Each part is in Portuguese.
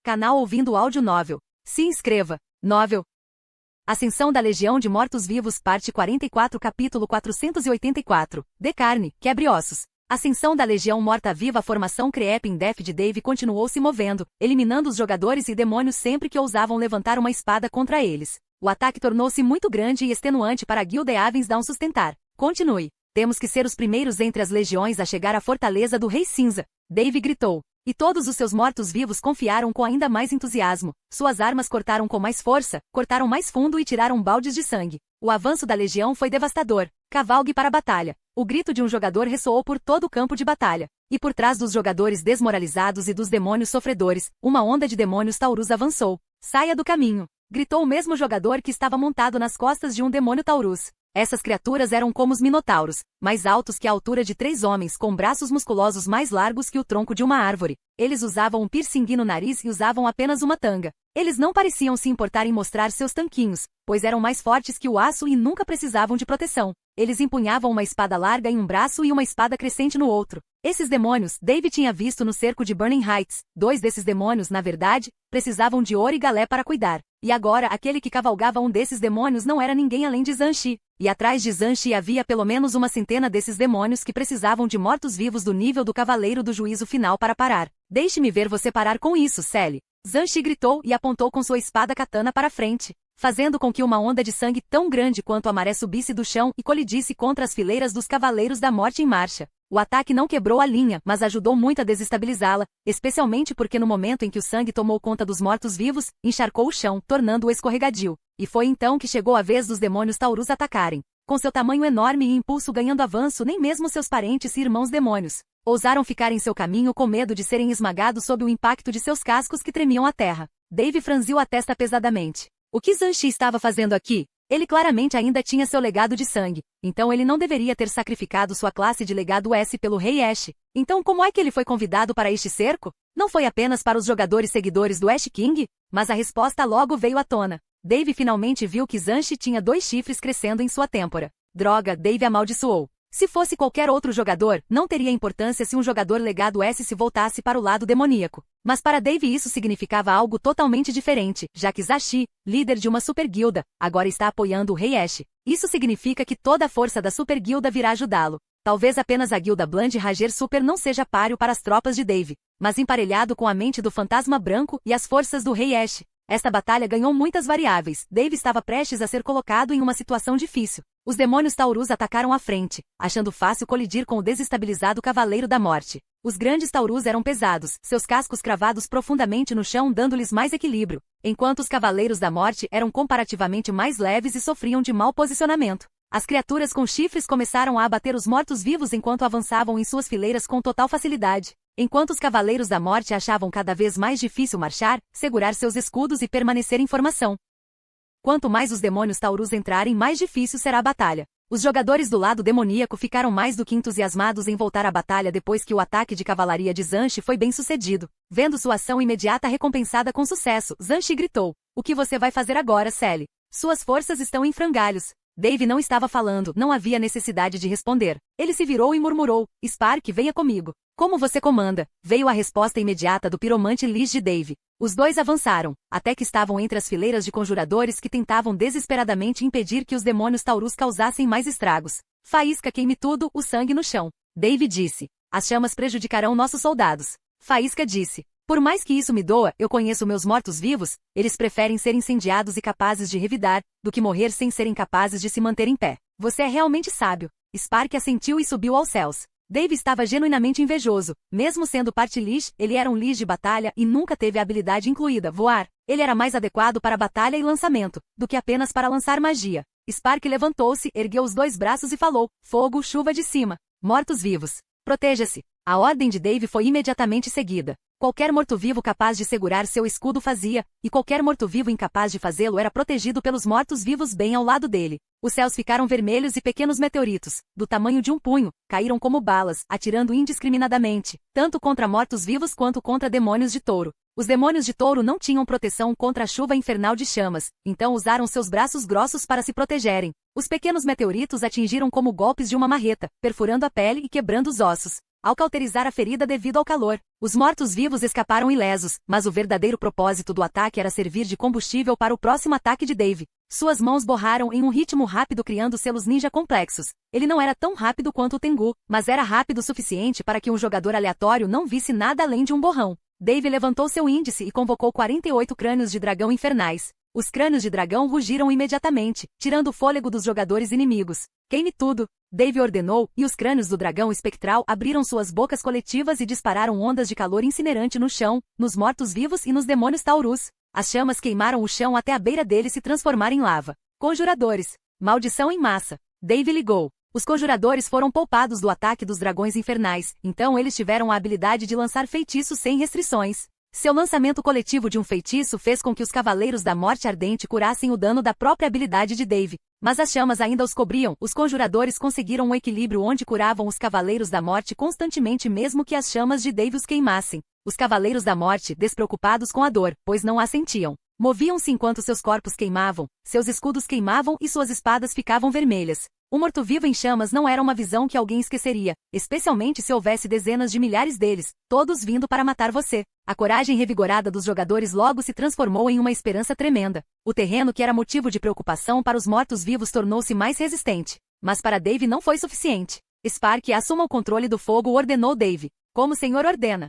Canal Ouvindo Áudio Novel. Se inscreva. Novel. Ascensão da Legião de Mortos-Vivos, parte 44, capítulo 484. De carne, quebre-ossos. Ascensão da Legião Morta-Viva. A formação Creeping Death de Dave continuou se movendo, eliminando os jogadores e demônios sempre que ousavam levantar uma espada contra eles. O ataque tornou-se muito grande e extenuante para a Guilda Avensdown sustentar. Continue. Temos que ser os primeiros entre as legiões a chegar à fortaleza do Rei Cinza. Dave gritou. E todos os seus mortos-vivos confiaram com ainda mais entusiasmo. Suas armas cortaram com mais força, cortaram mais fundo e tiraram baldes de sangue. O avanço da legião foi devastador. Cavalgue para a batalha. O grito de um jogador ressoou por todo o campo de batalha. E por trás dos jogadores desmoralizados e dos demônios sofredores, uma onda de demônios taurus avançou. Saia do caminho! Gritou o mesmo jogador que estava montado nas costas de um demônio taurus. Essas criaturas eram como os minotauros, mais altos que a altura de 3 homens, com braços musculosos mais largos que o tronco de uma árvore. Eles usavam um piercing no nariz e usavam apenas uma tanga. Eles não pareciam se importar em mostrar seus tanquinhos, pois eram mais fortes que o aço e nunca precisavam de proteção. Eles empunhavam uma espada larga em um braço e uma espada crescente no outro. Esses demônios, Dave tinha visto no cerco de Burning Heights. 2 desses demônios, na verdade, precisavam de ouro e galé para cuidar. E agora, aquele que cavalgava um desses demônios não era ninguém além de Zanshi. E atrás de Zanshi havia pelo menos uma centena desses demônios que precisavam de mortos-vivos do nível do Cavaleiro do Juízo Final para parar. Deixe-me ver você parar com isso, Sally. Zanshi gritou e apontou com sua espada katana para frente, fazendo com que uma onda de sangue tão grande quanto a maré subisse do chão e colidisse contra as fileiras dos Cavaleiros da Morte em marcha. O ataque não quebrou a linha, mas ajudou muito a desestabilizá-la, especialmente porque no momento em que o sangue tomou conta dos mortos-vivos, encharcou o chão, tornando-o escorregadio. E foi então que chegou a vez dos demônios taurus atacarem. Com seu tamanho enorme e impulso ganhando avanço, nem mesmo seus parentes e irmãos demônios ousaram ficar em seu caminho com medo de serem esmagados sob o impacto de seus cascos que tremiam a terra. Dave franziu a testa pesadamente. O que Zanshi estava fazendo aqui? Ele claramente ainda tinha seu legado de sangue, então ele não deveria ter sacrificado sua classe de legado S pelo Rei Ash. Então como é que ele foi convidado para este cerco? Não foi apenas para os jogadores seguidores do Ash King? Mas a resposta logo veio à tona. Dave finalmente viu que Zanshi tinha 2 chifres crescendo em sua têmpora. Droga, Dave amaldiçoou. Se fosse qualquer outro jogador, não teria importância se um jogador legado S se voltasse para o lado demoníaco. Mas para Dave isso significava algo totalmente diferente, já que Zashi, líder de uma super guilda, agora está apoiando o Rei Ash. Isso significa que toda a força da super guilda virá ajudá-lo. Talvez apenas a guilda Bland Ranger Super não seja páreo para as tropas de Dave, mas emparelhado com a mente do fantasma branco e as forças do Rei Ash. Esta batalha ganhou muitas variáveis. Dave estava prestes a ser colocado em uma situação difícil. Os demônios taurus atacaram à frente, achando fácil colidir com o desestabilizado Cavaleiro da Morte. Os grandes taurus eram pesados, seus cascos cravados profundamente no chão dando-lhes mais equilíbrio, enquanto os Cavaleiros da Morte eram comparativamente mais leves e sofriam de mau posicionamento. As criaturas com chifres começaram a abater os mortos-vivos enquanto avançavam em suas fileiras com total facilidade. Enquanto os Cavaleiros da Morte achavam cada vez mais difícil marchar, segurar seus escudos e permanecer em formação. Quanto mais os demônios taurus entrarem, mais difícil será a batalha. Os jogadores do lado demoníaco ficaram mais do que entusiasmados em voltar à batalha depois que o ataque de cavalaria de Zanshi foi bem sucedido. Vendo sua ação imediata recompensada com sucesso, Zanshi gritou. O que você vai fazer agora, Sally? Suas forças estão em frangalhos. Dave não estava falando, não havia necessidade de responder. Ele se virou e murmurou, Spark, venha comigo. Como você comanda? Veio a resposta imediata do piromante Liz de Dave. Os dois avançaram, até que estavam entre as fileiras de conjuradores que tentavam desesperadamente impedir que os demônios taurus causassem mais estragos. Faísca, queime tudo, o sangue no chão. Dave disse. As chamas prejudicarão nossos soldados. Faísca disse. Por mais que isso me doa, eu conheço meus mortos-vivos, eles preferem ser incendiados e capazes de revidar, do que morrer sem serem capazes de se manter em pé. Você é realmente sábio. Spark assentiu e subiu aos céus. Dave estava genuinamente invejoso. Mesmo sendo parte Lich, ele era um Lich de batalha e nunca teve a habilidade incluída, voar. Ele era mais adequado para batalha e lançamento, do que apenas para lançar magia. Spark levantou-se, ergueu os 2 braços e falou, fogo, chuva de cima. Mortos-vivos. Proteja-se. A ordem de Dave foi imediatamente seguida. Qualquer morto-vivo capaz de segurar seu escudo fazia, e qualquer morto-vivo incapaz de fazê-lo era protegido pelos mortos-vivos bem ao lado dele. Os céus ficaram vermelhos e pequenos meteoritos, do tamanho de um punho, caíram como balas, atirando indiscriminadamente, tanto contra mortos-vivos quanto contra demônios de touro. Os demônios de touro não tinham proteção contra a chuva infernal de chamas, então usaram seus braços grossos para se protegerem. Os pequenos meteoritos atingiram como golpes de uma marreta, perfurando a pele e quebrando os ossos. ao cauterizar a ferida devido ao calor. Os mortos-vivos escaparam ilesos, mas o verdadeiro propósito do ataque era servir de combustível para o próximo ataque de Dave. Suas mãos borraram em um ritmo rápido criando selos ninja complexos. Ele não era tão rápido quanto o Tengu, mas era rápido o suficiente para que um jogador aleatório não visse nada além de um borrão. Dave levantou seu índice e convocou 48 crânios de dragão infernais. Os crânios de dragão rugiram imediatamente, tirando o fôlego dos jogadores inimigos. Queime tudo! Dave ordenou, e os crânios do dragão espectral abriram suas bocas coletivas e dispararam ondas de calor incinerante no chão, nos mortos-vivos e nos demônios taurus. As chamas queimaram o chão até a beira dele se transformar em lava. Conjuradores. Maldição em massa. Dave ligou. Os conjuradores foram poupados do ataque dos dragões infernais, então eles tiveram a habilidade de lançar feitiços sem restrições. Seu lançamento coletivo de um feitiço fez com que os Cavaleiros da Morte Ardente curassem o dano da própria habilidade de Dave. Mas as chamas ainda os cobriam. Os conjuradores conseguiram um equilíbrio onde curavam os Cavaleiros da Morte constantemente mesmo que as chamas de Dave os queimassem. Os Cavaleiros da Morte, despreocupados com a dor, pois não a sentiam, moviam-se enquanto seus corpos queimavam, seus escudos queimavam e suas espadas ficavam vermelhas. O morto-vivo em chamas não era uma visão que alguém esqueceria, especialmente se houvesse dezenas de milhares deles, todos vindo para matar você. A coragem revigorada dos jogadores logo se transformou em uma esperança tremenda. O terreno que era motivo de preocupação para os mortos-vivos tornou-se mais resistente. Mas para Dave não foi suficiente. Spark, assuma o controle do fogo, ordenou Dave. Como o senhor ordena.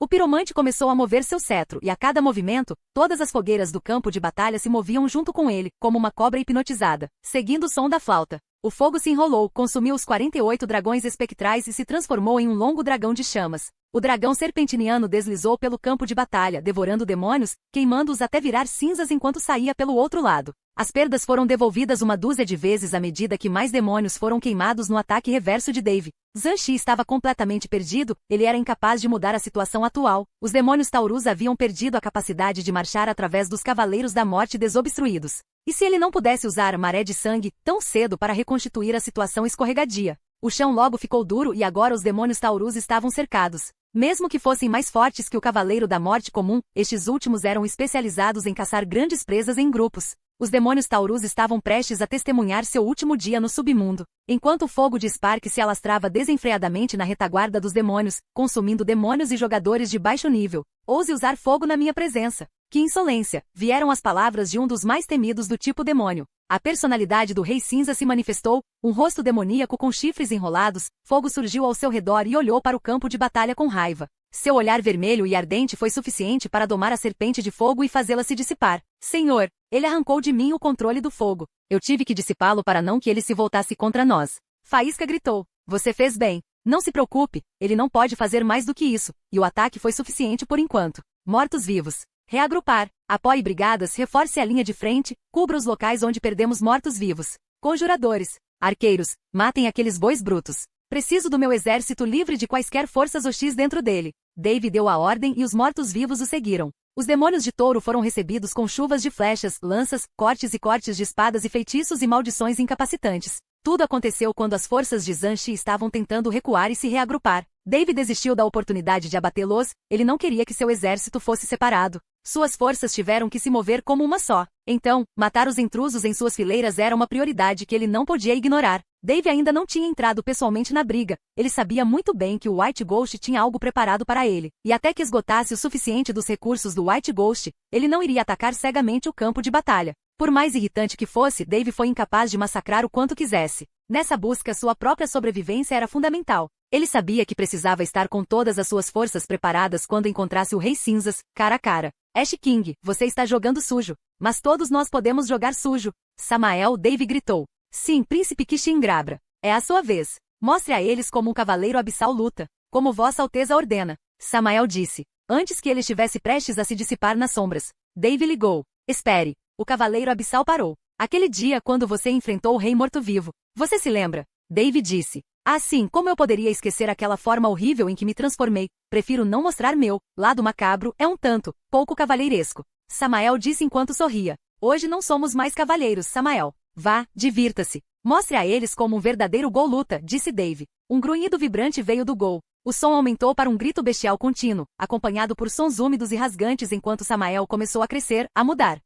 O piromante começou a mover seu cetro e a cada movimento, todas as fogueiras do campo de batalha se moviam junto com ele, como uma cobra hipnotizada, seguindo o som da flauta. O fogo se enrolou, consumiu os 48 dragões espectrais e se transformou em um longo dragão de chamas. O dragão serpentiniano deslizou pelo campo de batalha, devorando demônios, queimando-os até virar cinzas enquanto saía pelo outro lado. As perdas foram devolvidas uma dúzia de vezes à medida que mais demônios foram queimados no ataque reverso de Dave. Zanshi estava completamente perdido, ele era incapaz de mudar a situação atual. Os demônios taurus haviam perdido a capacidade de marchar através dos Cavaleiros da Morte desobstruídos. E se ele não pudesse usar a maré de sangue tão cedo para reconstituir a situação escorregadia? O chão logo ficou duro e agora os demônios taurus estavam cercados. Mesmo que fossem mais fortes que o Cavaleiro da Morte comum, estes últimos eram especializados em caçar grandes presas em grupos. Os demônios taurus estavam prestes a testemunhar seu último dia no submundo, enquanto o fogo de Spark se alastrava desenfreadamente na retaguarda dos demônios, consumindo demônios e jogadores de baixo nível. Ouse usar fogo na minha presença. Que insolência! Vieram as palavras de um dos mais temidos do tipo demônio. A personalidade do Rei Cinza se manifestou, um rosto demoníaco com chifres enrolados, fogo surgiu ao seu redor e olhou para o campo de batalha com raiva. Seu olhar vermelho e ardente foi suficiente para domar a serpente de fogo e fazê-la se dissipar. Senhor, ele arrancou de mim o controle do fogo. Eu tive que dissipá-lo para não que ele se voltasse contra nós. Faísca gritou. Você fez bem. Não se preocupe, ele não pode fazer mais do que isso, e o ataque foi suficiente por enquanto. Mortos-vivos. Reagrupar. Apoie brigadas, reforce a linha de frente, cubra os locais onde perdemos mortos-vivos. Conjuradores. Arqueiros, matem aqueles bois brutos. Preciso do meu exército livre de quaisquer forças hostis dentro dele. Dave deu a ordem e os mortos-vivos o seguiram. Os demônios de touro foram recebidos com chuvas de flechas, lanças, cortes de espadas e feitiços e maldições incapacitantes. Tudo aconteceu quando as forças de Zanshi estavam tentando recuar e se reagrupar. Dave desistiu da oportunidade de abatê-los, ele não queria que seu exército fosse separado. Suas forças tiveram que se mover como uma só. Então, matar os intrusos em suas fileiras era uma prioridade que ele não podia ignorar. Dave ainda não tinha entrado pessoalmente na briga. Ele sabia muito bem que o White Ghost tinha algo preparado para ele. E até que esgotasse o suficiente dos recursos do White Ghost, ele não iria atacar cegamente o campo de batalha. Por mais irritante que fosse, Dave foi incapaz de massacrar o quanto quisesse. Nessa busca, sua própria sobrevivência era fundamental. Ele sabia que precisava estar com todas as suas forças preparadas quando encontrasse o Rei Cinzas, cara a cara. Ash King, você está jogando sujo. Mas todos nós podemos jogar sujo. Samael, Dave gritou. Sim, Príncipe Kishingrabra. É a sua vez. Mostre a eles como um cavaleiro abissal luta. Como Vossa Alteza ordena. Samael disse. Antes que ele estivesse prestes a se dissipar nas sombras. Dave ligou. Espere. O cavaleiro abissal parou. Aquele dia quando você enfrentou o rei morto-vivo. Você se lembra? Dave disse. Ah sim, como eu poderia esquecer aquela forma horrível em que me transformei? Prefiro não mostrar meu lado macabro, é um tanto, pouco cavalheiresco. Samael disse enquanto sorria. Hoje não somos mais cavalheiros, Samael. Vá, divirta-se. Mostre a eles como um verdadeiro gol luta, disse Dave. Um grunhido vibrante veio do gol. O som aumentou para um grito bestial contínuo, acompanhado por sons úmidos e rasgantes enquanto Samael começou a crescer, a mudar.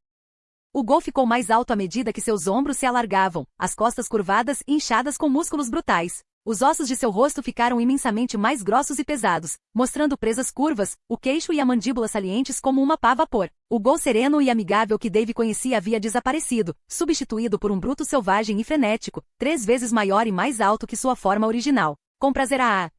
O gol ficou mais alto à medida que seus ombros se alargavam, as costas curvadas e inchadas com músculos brutais. Os ossos de seu rosto ficaram imensamente mais grossos e pesados, mostrando presas curvas, o queixo e a mandíbula salientes como uma pá a vapor. O Gol sereno e amigável que Dave conhecia havia desaparecido, substituído por um bruto selvagem e frenético, 3 vezes maior e mais alto que sua forma original. Com prazer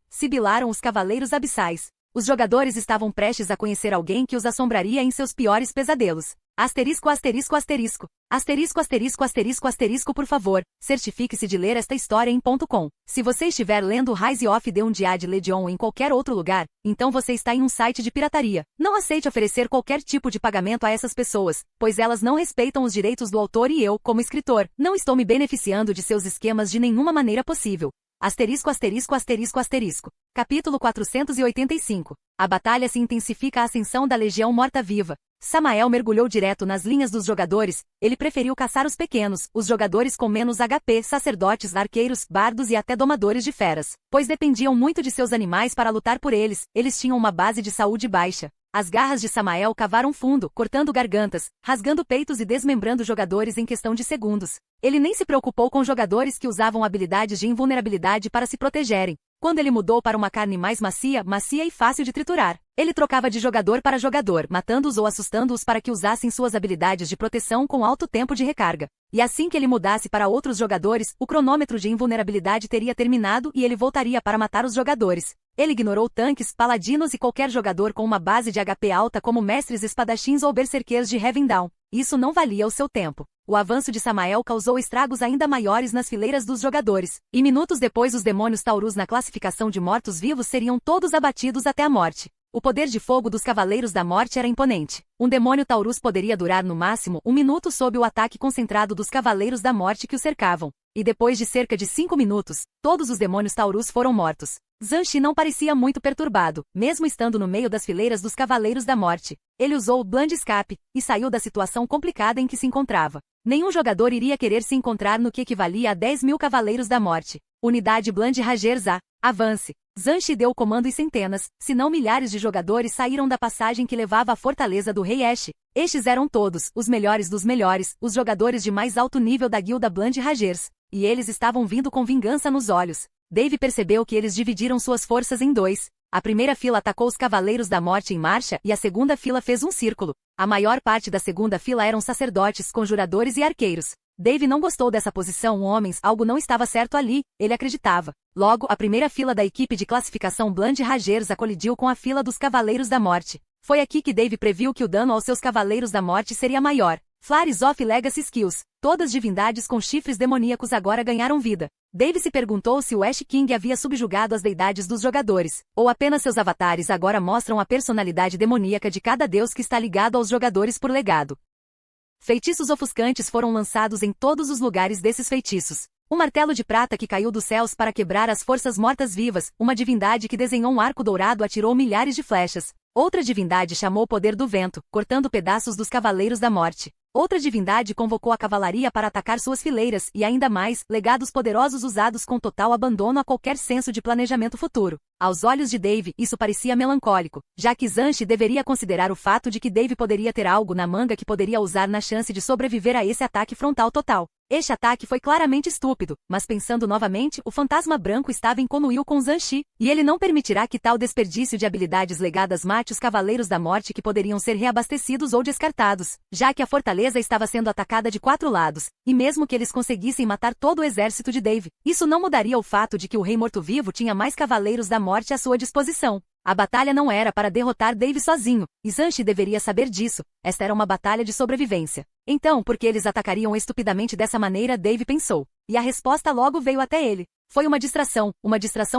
sibilaram os cavaleiros abissais. Os jogadores estavam prestes a conhecer alguém que os assombraria em seus piores pesadelos. Asterisco, asterisco, asterisco. Asterisco, asterisco, asterisco, asterisco, por favor, certifique-se de ler esta história em .com. Se você estiver lendo Rise of the Undead Legion em qualquer outro lugar, então você está em um site de pirataria. Não aceite oferecer qualquer tipo de pagamento a essas pessoas, pois elas não respeitam os direitos do autor e eu, como escritor, não estou me beneficiando de seus esquemas de nenhuma maneira possível. Asterisco, asterisco, asterisco, asterisco. Capítulo 485. A batalha se intensifica. A ascensão da Legião Morta-Viva. Samael mergulhou direto nas linhas dos jogadores. Ele preferiu caçar os pequenos, os jogadores com menos HP, sacerdotes, arqueiros, bardos e até domadores de feras, pois dependiam muito de seus animais para lutar por eles. Eles tinham uma base de saúde baixa. As garras de Samael cavaram fundo, cortando gargantas, rasgando peitos e desmembrando jogadores em questão de segundos. Ele nem se preocupou com jogadores que usavam habilidades de invulnerabilidade para se protegerem. Quando ele mudou para uma carne mais macia e fácil de triturar, ele trocava de jogador para jogador, matando-os ou assustando-os para que usassem suas habilidades de proteção com alto tempo de recarga. E assim que ele mudasse para outros jogadores, o cronômetro de invulnerabilidade teria terminado e ele voltaria para matar os jogadores. Ele ignorou tanques, paladinos e qualquer jogador com uma base de HP alta como mestres espadachins ou berserkers de Heaven Down. Isso não valia o seu tempo. O avanço de Samael causou estragos ainda maiores nas fileiras dos jogadores, e minutos depois os demônios Taurus na classificação de mortos-vivos seriam todos abatidos até a morte. O poder de fogo dos Cavaleiros da Morte era imponente. Um demônio Taurus poderia durar no máximo 1 minuto sob o ataque concentrado dos Cavaleiros da Morte que o cercavam. E depois de cerca de 5 minutos, todos os demônios Taurus foram mortos. Zhanshi não parecia muito perturbado, mesmo estando no meio das fileiras dos Cavaleiros da Morte. Ele usou o Blind Escape, e saiu da situação complicada em que se encontrava. Nenhum jogador iria querer se encontrar no que equivalia a 10.000 Cavaleiros da Morte. Unidade Blind Ragers A. Avance. Zhanshi deu o comando e centenas, se não milhares de jogadores saíram da passagem que levava à fortaleza do Rei Ash. Estes eram todos, os melhores dos melhores, os jogadores de mais alto nível da guilda Blind Ragers. E eles estavam vindo com vingança nos olhos. Dave percebeu que eles dividiram suas forças em 2. A primeira fila atacou os Cavaleiros da Morte em marcha e a segunda fila fez um círculo. A maior parte da segunda fila eram sacerdotes, conjuradores e arqueiros. Dave não gostou dessa posição, homens, algo não estava certo ali, ele acreditava. Logo, a primeira fila da equipe de classificação Blind Ragers colidiu com a fila dos Cavaleiros da Morte. Foi aqui que Dave previu que o dano aos seus Cavaleiros da Morte seria maior. Flares of Legacy Skills. Todas divindades com chifres demoníacos agora ganharam vida. Dave se perguntou se o Ash King havia subjugado as deidades dos jogadores, ou apenas seus avatares agora mostram a personalidade demoníaca de cada deus que está ligado aos jogadores por legado. Feitiços ofuscantes foram lançados em todos os lugares desses feitiços. Um martelo de prata que caiu dos céus para quebrar as forças mortas-vivas, uma divindade que desenhou um arco dourado atirou milhares de flechas. Outra divindade chamou o poder do vento, cortando pedaços dos Cavaleiros da Morte. Outra divindade convocou a cavalaria para atacar suas fileiras e ainda mais, legados poderosos usados com total abandono a qualquer senso de planejamento futuro. Aos olhos de Dave, isso parecia melancólico, já que Zhanshi deveria considerar o fato de que Dave poderia ter algo na manga que poderia usar na chance de sobreviver a esse ataque frontal total. Este ataque foi claramente estúpido, mas pensando novamente, o fantasma branco estava em conluio com Zhanshi, e ele não permitirá que tal desperdício de habilidades legadas mate os Cavaleiros da Morte que poderiam ser reabastecidos ou descartados, já que a fortaleza estava sendo atacada de 4 lados, e mesmo que eles conseguissem matar todo o exército de Dave, isso não mudaria o fato de que o Rei Morto-Vivo tinha mais Cavaleiros da Morte à sua disposição. A batalha não era para derrotar Dave sozinho, e Zhanshi deveria saber disso. Esta era uma batalha de sobrevivência. Então, por que eles atacariam estupidamente dessa maneira? Dave pensou. E a resposta logo veio até ele. Foi uma distração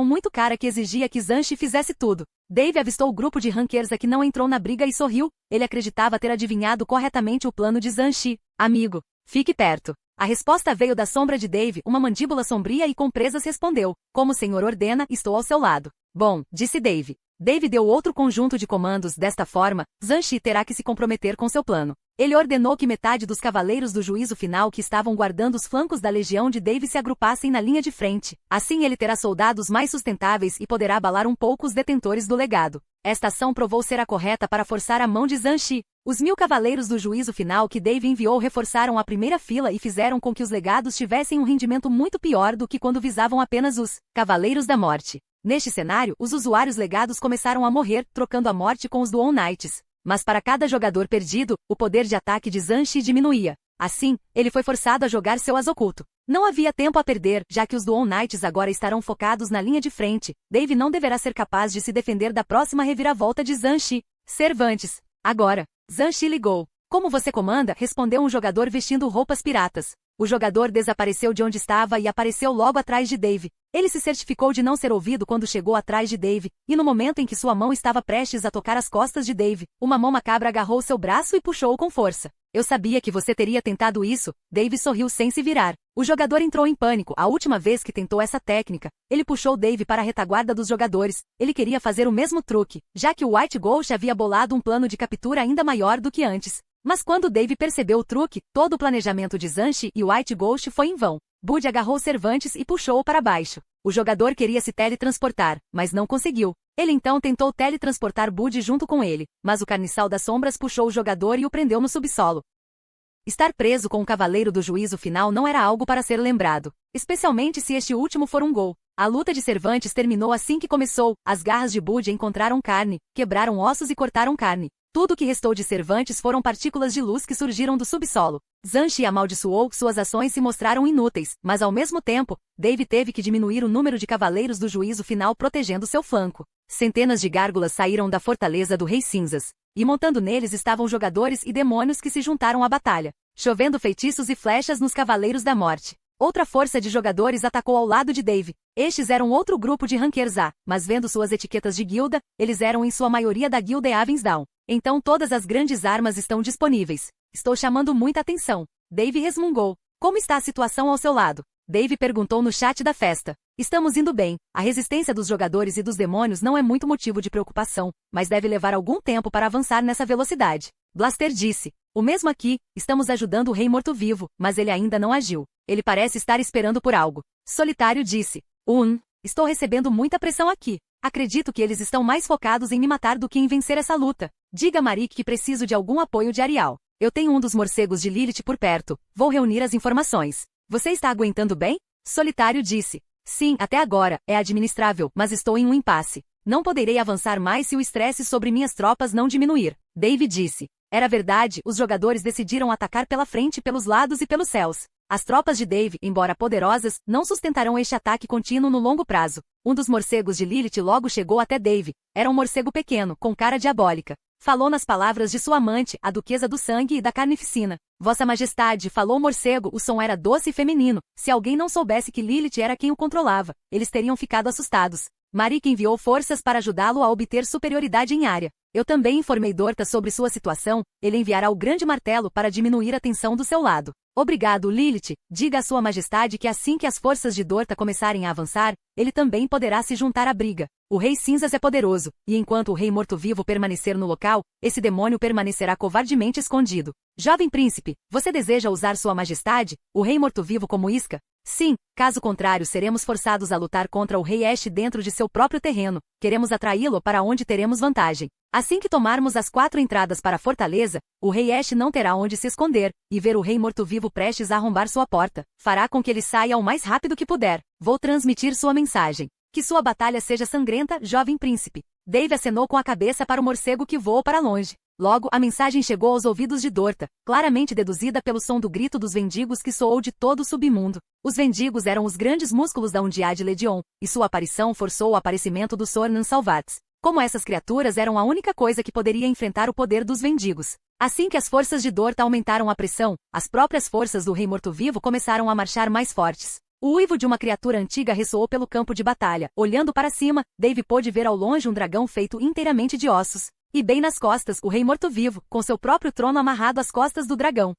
muito cara que exigia que Zhanshi fizesse tudo. Dave avistou o grupo de rankers que não entrou na briga e sorriu. Ele acreditava ter adivinhado corretamente o plano de Zhanshi. Amigo, fique perto. A resposta veio da sombra de Dave, uma mandíbula sombria e com presas respondeu. Como o senhor ordena, estou ao seu lado. Bom, disse Dave. Dave deu outro conjunto de comandos. Desta forma, Zhanshi terá que se comprometer com seu plano. Ele ordenou que metade dos cavaleiros do juízo final que estavam guardando os flancos da legião de Dave se agrupassem na linha de frente. Assim ele terá soldados mais sustentáveis e poderá abalar um pouco os detentores do legado. Esta ação provou ser a correta para forçar a mão de Zhanshi. Os 1000 cavaleiros do juízo final que Dave enviou reforçaram a primeira fila e fizeram com que os legados tivessem um rendimento muito pior do que quando visavam apenas os Cavaleiros da Morte. Neste cenário, os usuários legados começaram a morrer, trocando a morte com os Dual Knights. Mas para cada jogador perdido, o poder de ataque de Zhanshi diminuía. Assim, ele foi forçado a jogar seu as oculto. Não havia tempo a perder, já que os Dual Knights agora estarão focados na linha de frente. Dave não deverá ser capaz de se defender da próxima reviravolta de Zhanshi. Cervantes. Agora. Zhanshi ligou. Como você comanda? Respondeu um jogador vestindo roupas piratas. O jogador desapareceu de onde estava e apareceu logo atrás de Dave. Ele se certificou de não ser ouvido quando chegou atrás de Dave, e no momento em que sua mão estava prestes a tocar as costas de Dave, uma mão macabra agarrou seu braço e puxou-o com força. Eu sabia que você teria tentado isso. Dave sorriu sem se virar. O jogador entrou em pânico. A última vez que tentou essa técnica, ele puxou Dave para a retaguarda dos jogadores. Ele queria fazer o mesmo truque, já que o White Ghost havia bolado um plano de captura ainda maior do que antes. Mas quando Dave percebeu o truque, todo o planejamento de Zhanshi e White Ghost foi em vão. Bud agarrou Cervantes e puxou-o para baixo. O jogador queria se teletransportar, mas não conseguiu. Ele então tentou teletransportar Bud junto com ele, mas o Carniçal das Sombras puxou o jogador e o prendeu no subsolo. Estar preso com o Cavaleiro do Juízo Final não era algo para ser lembrado, especialmente se este último for um gol. A luta de Cervantes terminou assim que começou. As garras de Bud encontraram carne, quebraram ossos e cortaram carne. Tudo o que restou de Cervantes foram partículas de luz que surgiram do subsolo. Zhanshi amaldiçoou, suas ações se mostraram inúteis, mas ao mesmo tempo, Dave teve que diminuir o número de cavaleiros do juízo final protegendo seu flanco. Centenas de gárgulas saíram da fortaleza do Rei Cinzas, e montando neles estavam jogadores e demônios que se juntaram à batalha, chovendo feitiços e flechas nos Cavaleiros da Morte. Outra força de jogadores atacou ao lado de Dave. Estes eram outro grupo de Rankers A, mas vendo suas etiquetas de guilda, eles eram em sua maioria da guilda Avensdown. Então todas as grandes armas estão disponíveis. Estou chamando muita atenção. Dave resmungou. Como está a situação ao seu lado? Dave perguntou no chat da festa. Estamos indo bem. A resistência dos jogadores e dos demônios não é muito motivo de preocupação, mas deve levar algum tempo para avançar nessa velocidade. Blaster disse. O mesmo aqui, estamos ajudando o Rei Morto-Vivo, mas ele ainda não agiu. Ele parece estar esperando por algo. Solitário disse. Estou recebendo muita pressão aqui. Acredito que eles estão mais focados em me matar do que em vencer essa luta. Diga a Marik que preciso de algum apoio de Arial. Eu tenho um dos morcegos de Lilith por perto. Vou reunir as informações. Você está aguentando bem? Solitário disse. Sim, até agora, é administrável, mas estou em um impasse. Não poderei avançar mais se o estresse sobre minhas tropas não diminuir. Dave disse. Era verdade, os jogadores decidiram atacar pela frente, pelos lados e pelos céus. As tropas de Dave, embora poderosas, não sustentarão este ataque contínuo no longo prazo. Um dos morcegos de Lilith logo chegou até Dave. Era um morcego pequeno, com cara diabólica. Falou nas palavras de sua amante, a Duquesa do Sangue e da Carnificina. Vossa Majestade, falou o morcego, o som era doce e feminino. Se alguém não soubesse que Lilith era quem o controlava, eles teriam ficado assustados. Marik enviou forças para ajudá-lo a obter superioridade em área. Eu também informei Dorta sobre sua situação, ele enviará o grande martelo para diminuir a tensão do seu lado. Obrigado, Lilith. Diga a sua majestade que assim que as forças de Dorta começarem a avançar, ele também poderá se juntar à briga. O Rei Cinzas é poderoso, e enquanto o Rei Morto-Vivo permanecer no local, esse demônio permanecerá covardemente escondido. Jovem príncipe, você deseja usar sua majestade, o Rei Morto-Vivo como isca? Sim, caso contrário seremos forçados a lutar contra o Rei Ash dentro de seu próprio terreno. Queremos atraí-lo para onde teremos vantagem. Assim que tomarmos as 4 entradas para a fortaleza, o Rei Ash não terá onde se esconder, e ver o Rei Morto-Vivo prestes a arrombar sua porta, fará com que ele saia o mais rápido que puder. Vou transmitir sua mensagem. Que sua batalha seja sangrenta, jovem príncipe. Dave acenou com a cabeça para o morcego que voou para longe. Logo, a mensagem chegou aos ouvidos de Dorta, claramente deduzida pelo som do grito dos vendigos que soou de todo o submundo. Os vendigos eram os grandes músculos da Undead Legion, e sua aparição forçou o aparecimento dos Sornan Salvats. Como essas criaturas eram a única coisa que poderia enfrentar o poder dos vendigos. Assim que as forças de Dorta aumentaram a pressão, as próprias forças do Rei Morto-Vivo começaram a marchar mais fortes. O uivo de uma criatura antiga ressoou pelo campo de batalha. Olhando para cima, Dave pôde ver ao longe um dragão feito inteiramente de ossos. E bem nas costas, o Rei Morto-Vivo, com seu próprio trono amarrado às costas do dragão.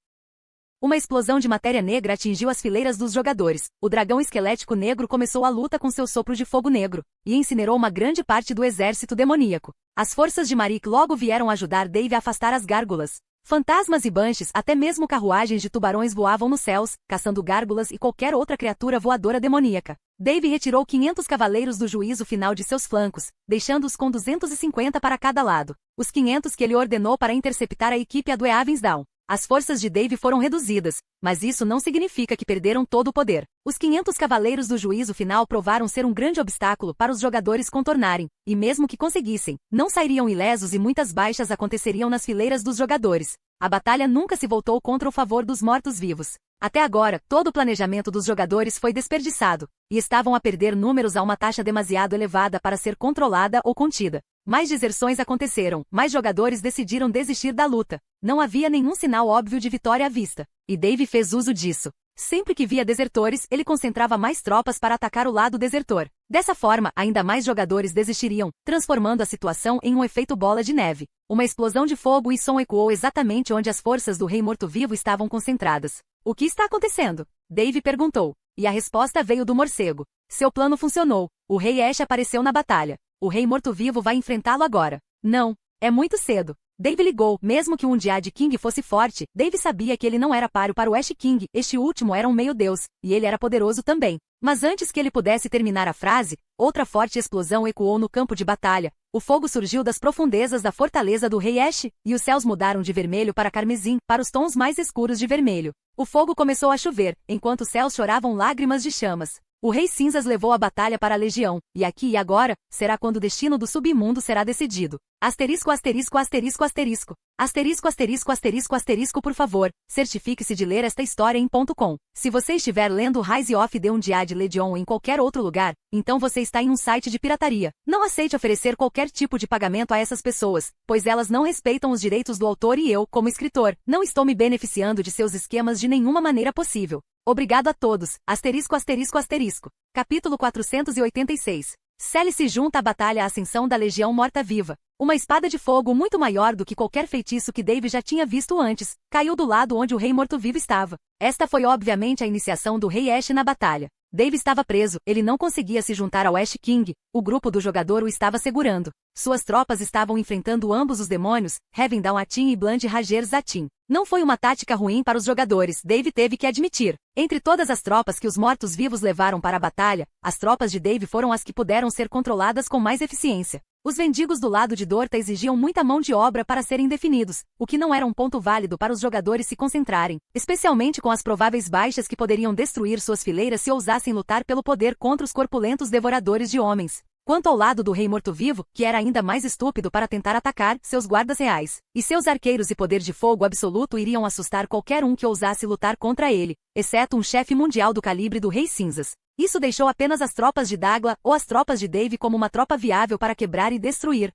Uma explosão de matéria negra atingiu as fileiras dos jogadores. O dragão esquelético negro começou a luta com seu sopro de fogo negro, e incinerou uma grande parte do exército demoníaco. As forças de Marik logo vieram ajudar Dave a afastar as gárgulas. Fantasmas e banshees, até mesmo carruagens de tubarões voavam nos céus, caçando gárgulas e qualquer outra criatura voadora demoníaca. Dave retirou 500 cavaleiros do juízo final de seus flancos, deixando-os com 250 para cada lado. Os 500 que ele ordenou para interceptar a equipe do Eavensdown. As forças de Dave foram reduzidas, mas isso não significa que perderam todo o poder. Os 500 cavaleiros do juízo final provaram ser um grande obstáculo para os jogadores contornarem, e mesmo que conseguissem, não sairiam ilesos e muitas baixas aconteceriam nas fileiras dos jogadores. A batalha nunca se voltou contra o favor dos mortos-vivos. Até agora, todo o planejamento dos jogadores foi desperdiçado, e estavam a perder números a uma taxa demasiado elevada para ser controlada ou contida. Mais deserções aconteceram, mais jogadores decidiram desistir da luta. Não havia nenhum sinal óbvio de vitória à vista, e Dave fez uso disso. Sempre que via desertores, ele concentrava mais tropas para atacar o lado desertor. Dessa forma, ainda mais jogadores desistiriam, transformando a situação em um efeito bola de neve. Uma explosão de fogo e som ecoou exatamente onde as forças do Rei Morto-Vivo estavam concentradas. O que está acontecendo? Dave perguntou. E a resposta veio do morcego. Seu plano funcionou. O Rei Ash apareceu na batalha. O Rei Morto-Vivo vai enfrentá-lo agora. Não, é muito cedo. Dave ligou, mesmo que o Undead King fosse forte, Dave sabia que ele não era páreo para o Ash King, este último era um meio-deus, e ele era poderoso também. Mas antes que ele pudesse terminar a frase, outra forte explosão ecoou no campo de batalha. O fogo surgiu das profundezas da fortaleza do Rei Ash, e os céus mudaram de vermelho para carmesim, para os tons mais escuros de vermelho. O fogo começou a chover, enquanto os céus choravam lágrimas de chamas. O Rei Cinzas levou a batalha para a Legião, e aqui e agora, será quando o destino do submundo será decidido. Asterisco, asterisco, asterisco, asterisco. Asterisco, asterisco, asterisco, asterisco, por favor, certifique-se de ler esta história em .com. Se você estiver lendo Rise of the Undead Legion em qualquer outro lugar, então você está em um site de pirataria. Não aceite oferecer qualquer tipo de pagamento a essas pessoas, pois elas não respeitam os direitos do autor e eu, como escritor, não estou me beneficiando de seus esquemas de nenhuma maneira possível. Obrigado a todos. Asterisco, asterisco, asterisco. Capítulo 486. Sally se junta à batalha à ascensão da Legião Morta-Viva. Uma espada de fogo muito maior do que qualquer feitiço que Dave já tinha visto antes, caiu do lado onde o Rei Morto-Vivo estava. Esta foi obviamente a iniciação do Rei Ash na batalha. Dave estava preso, ele não conseguia se juntar ao Ash King, o grupo do jogador o estava segurando. Suas tropas estavam enfrentando ambos os demônios, Heavendown Atin e Bland Rager Zatin. Não foi uma tática ruim para os jogadores, Dave teve que admitir. Entre todas as tropas que os mortos-vivos levaram para a batalha, as tropas de Dave foram as que puderam ser controladas com mais eficiência. Os vendigos do lado de Dorta exigiam muita mão de obra para serem definidos, o que não era um ponto válido para os jogadores se concentrarem, especialmente com as prováveis baixas que poderiam destruir suas fileiras se ousassem lutar pelo poder contra os corpulentos devoradores de homens. Quanto ao lado do Rei Morto-Vivo, que era ainda mais estúpido para tentar atacar, seus guardas reais e seus arqueiros e poder de fogo absoluto iriam assustar qualquer um que ousasse lutar contra ele, exceto um chefe mundial do calibre do Rei Cinzas. Isso deixou apenas as tropas de Dagla ou as tropas de Dave como uma tropa viável para quebrar e destruir.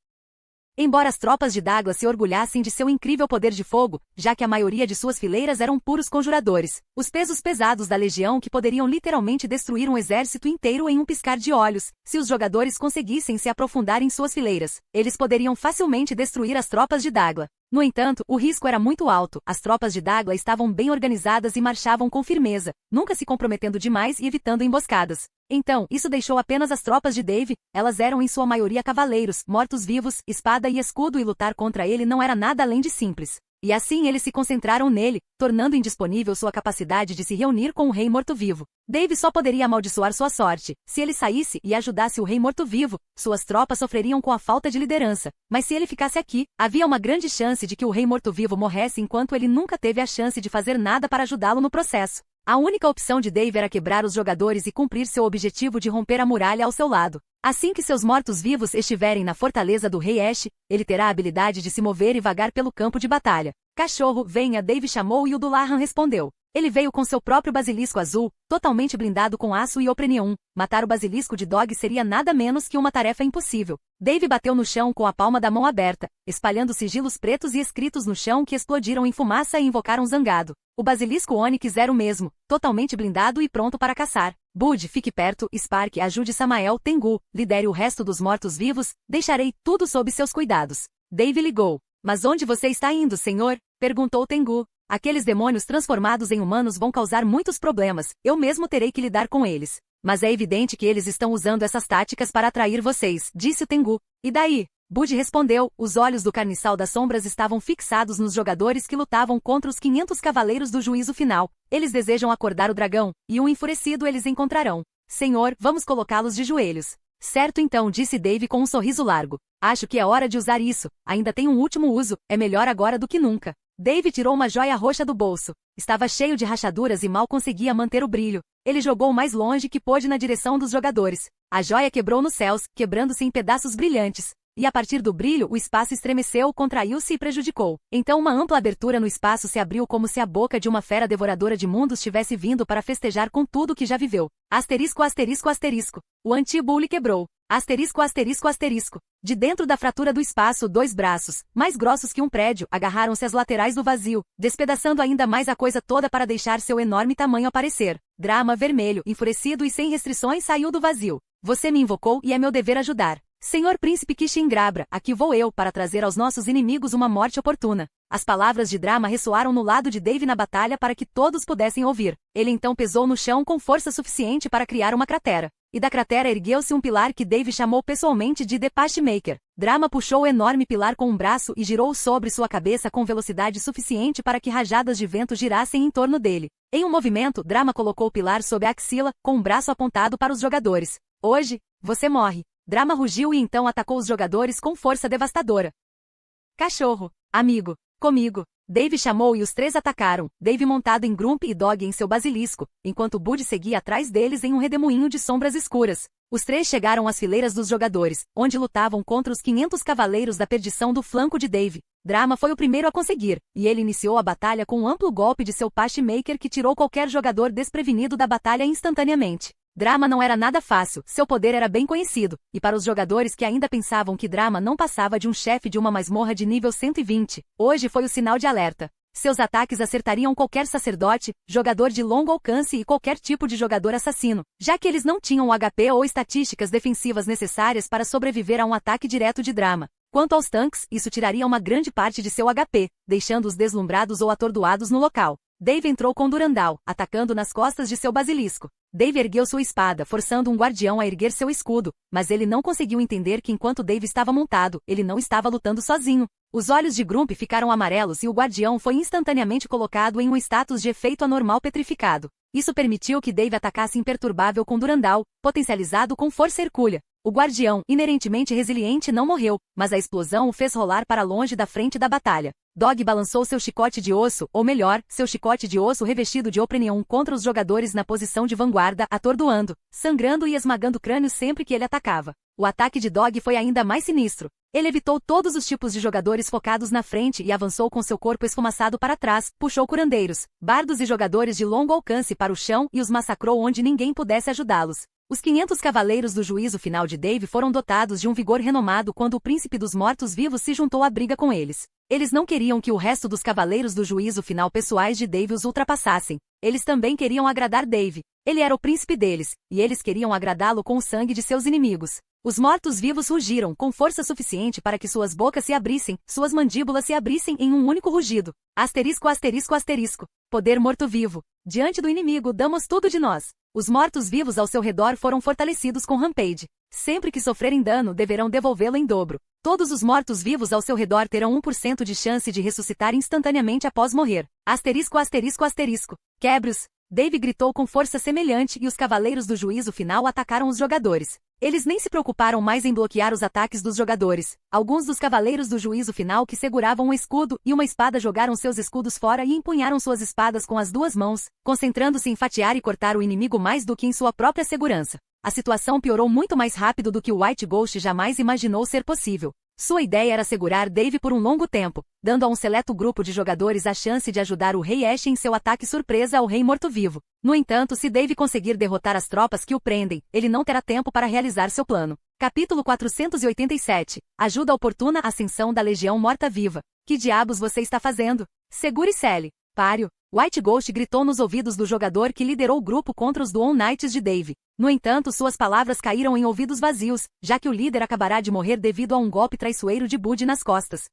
Embora as tropas de Dagla se orgulhassem de seu incrível poder de fogo, já que a maioria de suas fileiras eram puros conjuradores, os pesos pesados da legião que poderiam literalmente destruir um exército inteiro em um piscar de olhos, se os jogadores conseguissem se aprofundar em suas fileiras, eles poderiam facilmente destruir as tropas de Dagla. No entanto, o risco era muito alto, as tropas de Dagla estavam bem organizadas e marchavam com firmeza, nunca se comprometendo demais e evitando emboscadas. Então, isso deixou apenas as tropas de Dave, elas eram em sua maioria cavaleiros, mortos-vivos, espada e escudo e lutar contra ele não era nada além de simples. E assim eles se concentraram nele, tornando indisponível sua capacidade de se reunir com o Rei Morto-Vivo. Dave só poderia amaldiçoar sua sorte. Se ele saísse e ajudasse o Rei Morto-Vivo, suas tropas sofreriam com a falta de liderança. Mas se ele ficasse aqui, havia uma grande chance de que o Rei Morto-Vivo morresse enquanto ele nunca teve a chance de fazer nada para ajudá-lo no processo. A única opção de Dave era quebrar os jogadores e cumprir seu objetivo de romper a muralha ao seu lado. Assim que seus mortos-vivos estiverem na fortaleza do Rei Ash, ele terá a habilidade de se mover e vagar pelo campo de batalha. Cachorro, venha, Dave chamou e o Dullahan respondeu. Ele veio com seu próprio basilisco azul, totalmente blindado com aço e oprenium. Matar o basilisco de Dog seria nada menos que uma tarefa impossível. Dave bateu no chão com a palma da mão aberta, espalhando sigilos pretos e escritos no chão que explodiram em fumaça e invocaram Zangado. O basilisco Onyx era o mesmo, totalmente blindado e pronto para caçar. Bud, fique perto, Spark, ajude Samael, Tengu, lidere o resto dos mortos-vivos, deixarei tudo sob seus cuidados. Dave ligou. Mas onde você está indo, senhor? Perguntou Tengu. Aqueles demônios transformados em humanos vão causar muitos problemas, eu mesmo terei que lidar com eles. Mas é evidente que eles estão usando essas táticas para atrair vocês, disse o Tengu. E daí? Bud respondeu, os olhos do Carniçal das Sombras estavam fixados nos jogadores que lutavam contra os 500 Cavaleiros do Juízo Final. Eles desejam acordar o dragão, e um enfurecido eles encontrarão. Senhor, vamos colocá-los de joelhos. Certo então, disse Dave com um sorriso largo. Acho que é hora de usar isso, ainda tem um último uso, é melhor agora do que nunca. Dave tirou uma joia roxa do bolso. Estava cheio de rachaduras e mal conseguia manter o brilho. Ele jogou o mais longe que pôde na direção dos jogadores. A joia quebrou nos céus, quebrando-se em pedaços brilhantes. E a partir do brilho o espaço estremeceu, contraiu-se e prejudicou. Então uma ampla abertura no espaço se abriu como se a boca de uma fera devoradora de mundos tivesse vindo para festejar com tudo que já viveu. Asterisco, asterisco, asterisco. O anti-bully quebrou. Asterisco, asterisco, asterisco. De dentro da fratura do espaço, 2 braços, mais grossos que um prédio, agarraram-se às laterais do vazio, despedaçando ainda mais a coisa toda para deixar seu enorme tamanho aparecer. Drama vermelho, enfurecido e sem restrições saiu do vazio. Você me invocou e é meu dever ajudar. Senhor Príncipe Kishingrabra, aqui vou eu para trazer aos nossos inimigos uma morte oportuna. As palavras de Drama ressoaram no lado de Dave na batalha para que todos pudessem ouvir. Ele então pesou no chão com força suficiente para criar uma cratera. E da cratera ergueu-se um pilar que Dave chamou pessoalmente de The Pastmaker. Drama puxou o enorme pilar com um braço e girou sobre sua cabeça com velocidade suficiente para que rajadas de vento girassem em torno dele. Em um movimento, Drama colocou o pilar sob a axila, com um braço apontado para os jogadores. Hoje, você morre. Drama rugiu e então atacou os jogadores com força devastadora. Cachorro, amigo, comigo. Dave chamou e os 3 atacaram, Dave montado em Grump e Dog em seu basilisco, enquanto Bud seguia atrás deles em um redemoinho de sombras escuras. Os 3 chegaram às fileiras dos jogadores, onde lutavam contra os 500 Cavaleiros da Perdição do flanco de Dave. Drama foi o primeiro a conseguir, e ele iniciou a batalha com um amplo golpe de seu Pastmaker que tirou qualquer jogador desprevenido da batalha instantaneamente. Drama não era nada fácil, seu poder era bem conhecido, e para os jogadores que ainda pensavam que Drama não passava de um chefe de uma masmorra de nível 120, hoje foi o sinal de alerta. Seus ataques acertariam qualquer sacerdote, jogador de longo alcance e qualquer tipo de jogador assassino, já que eles não tinham o HP ou estatísticas defensivas necessárias para sobreviver a um ataque direto de Drama. Quanto aos tanques, isso tiraria uma grande parte de seu HP, deixando-os deslumbrados ou atordoados no local. Dave entrou com Durandal, atacando nas costas de seu basilisco. Dave ergueu sua espada, forçando um guardião a erguer seu escudo, mas ele não conseguiu entender que enquanto Dave estava montado, ele não estava lutando sozinho. Os olhos de Grump ficaram amarelos e o guardião foi instantaneamente colocado em um status de efeito anormal petrificado. Isso permitiu que Dave atacasse imperturbável com Durandal, potencializado com força hercúlea. O guardião, inerentemente resiliente, não morreu, mas a explosão o fez rolar para longe da frente da batalha. Dog balançou seu chicote de osso, ou melhor, seu chicote de osso revestido de Oprenion contra os jogadores na posição de vanguarda, atordoando, sangrando e esmagando crânios sempre que ele atacava. O ataque de Dog foi ainda mais sinistro. Ele evitou todos os tipos de jogadores focados na frente e avançou com seu corpo esfumaçado para trás, puxou curandeiros, bardos e jogadores de longo alcance para o chão e os massacrou onde ninguém pudesse ajudá-los. Os 500 Cavaleiros do Juízo Final de Dave foram dotados de um vigor renomado quando o Príncipe dos Mortos-Vivos se juntou à briga com eles. Eles não queriam que o resto dos Cavaleiros do Juízo Final pessoais de Dave os ultrapassassem. Eles também queriam agradar Dave. Ele era o príncipe deles, e eles queriam agradá-lo com o sangue de seus inimigos. Os mortos-vivos rugiram com força suficiente para que suas bocas se abrissem, suas mandíbulas se abrissem em um único rugido. Asterisco, asterisco, asterisco. Poder morto-vivo. Diante do inimigo damos tudo de nós. Os mortos-vivos ao seu redor foram fortalecidos com Rampage. Sempre que sofrerem dano deverão devolvê-lo em dobro. Todos os mortos-vivos ao seu redor terão 1% de chance de ressuscitar instantaneamente após morrer. Asterisco, asterisco, asterisco. Quebre-os. Dave gritou com força semelhante e os Cavaleiros do Juízo Final atacaram os jogadores. Eles nem se preocuparam mais em bloquear os ataques dos jogadores. Alguns dos Cavaleiros do Juízo Final que seguravam um escudo e uma espada jogaram seus escudos fora e empunharam suas espadas com as 2 mãos, concentrando-se em fatiar e cortar o inimigo mais do que em sua própria segurança. A situação piorou muito mais rápido do que o White Ghost jamais imaginou ser possível. Sua ideia era segurar Dave por um longo tempo, dando a um seleto grupo de jogadores a chance de ajudar o Rei Ash em seu ataque surpresa ao Rei Morto-Vivo. No entanto, se Dave conseguir derrotar as tropas que o prendem, ele não terá tempo para realizar seu plano. Capítulo 487. Ajuda oportuna ascensão da Legião Morta-Viva. Que diabos você está fazendo? Segure Sally. Páreo. White Ghost gritou nos ouvidos do jogador que liderou o grupo contra os Duon Knights de Dave. No entanto, suas palavras caíram em ouvidos vazios, já que o líder acabará de morrer devido a um golpe traiçoeiro de Bud nas costas.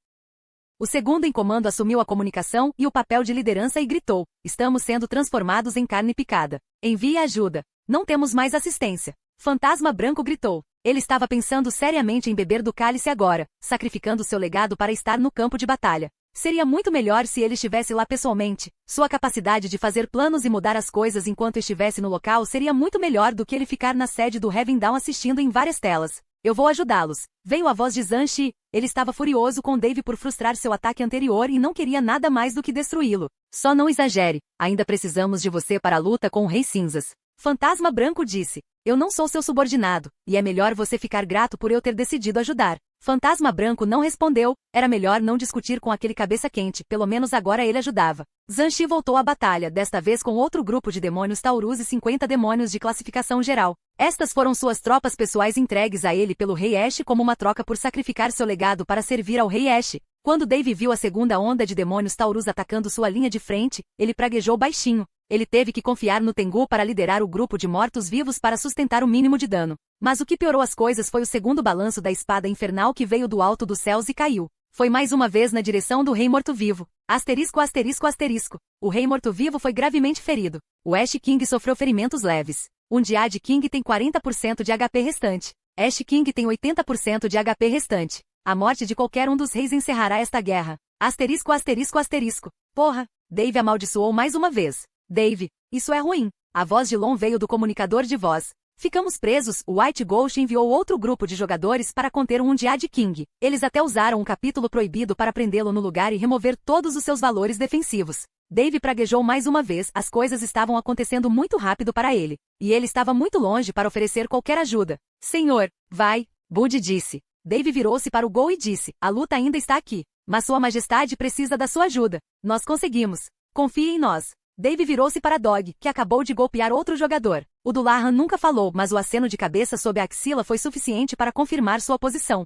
O segundo em comando assumiu a comunicação e o papel de liderança e gritou: "Estamos sendo transformados em carne picada. Envie ajuda. Não temos mais assistência." Fantasma Branco gritou: Ele estava pensando seriamente em beber do cálice agora, sacrificando seu legado para estar no campo de batalha. Seria muito melhor se ele estivesse lá pessoalmente. Sua capacidade de fazer planos e mudar as coisas enquanto estivesse no local seria muito melhor do que ele ficar na sede do Heaven Dawn assistindo em várias telas. Eu vou ajudá-los. Veio a voz de Zhan-Shi. Ele estava furioso com Dave por frustrar seu ataque anterior e não queria nada mais do que destruí-lo. Só não exagere. Ainda precisamos de você para a luta com o Rei Cinzas. Fantasma Branco disse. Eu não sou seu subordinado, e é melhor você ficar grato por eu ter decidido ajudar. Fantasma Branco não respondeu, era melhor não discutir com aquele cabeça quente, pelo menos agora ele ajudava. Zhan-Shi voltou à batalha, desta vez com outro grupo de demônios Taurus e 50 demônios de classificação geral. Estas foram suas tropas pessoais entregues a ele pelo Rei Ash como uma troca por sacrificar seu legado para servir ao Rei Ash. Quando Dave viu a segunda onda de demônios Taurus atacando sua linha de frente, ele praguejou baixinho. Ele teve que confiar no Tengu para liderar o grupo de mortos-vivos para sustentar o mínimo de dano. Mas o que piorou as coisas foi o segundo balanço da espada infernal que veio do alto dos céus e caiu. Foi mais uma vez na direção do Rei Morto-Vivo. Asterisco, asterisco, asterisco. O Rei Morto-Vivo foi gravemente ferido. O Ash King sofreu ferimentos leves. Undead King tem 40% de HP restante. Ash King tem 80% de HP restante. A morte de qualquer um dos reis encerrará esta guerra. Asterisco, asterisco, asterisco. Porra! Dave amaldiçoou mais uma vez. Dave, isso é ruim. A voz de Lon veio do comunicador de voz. Ficamos presos. O White Ghost enviou outro grupo de jogadores para conter um Undead King. Eles até usaram um capítulo proibido para prendê-lo no lugar e remover todos os seus valores defensivos. Dave praguejou mais uma vez, as coisas estavam acontecendo muito rápido para ele. E ele estava muito longe para oferecer qualquer ajuda. Senhor, vai, Bud disse. Dave virou-se para o Gol e disse, a luta ainda está aqui. Mas Sua Majestade precisa da sua ajuda. Nós conseguimos. Confie em nós. Dave virou-se para Dog, que acabou de golpear outro jogador. O Dullahan nunca falou, mas o aceno de cabeça sob a axila foi suficiente para confirmar sua posição.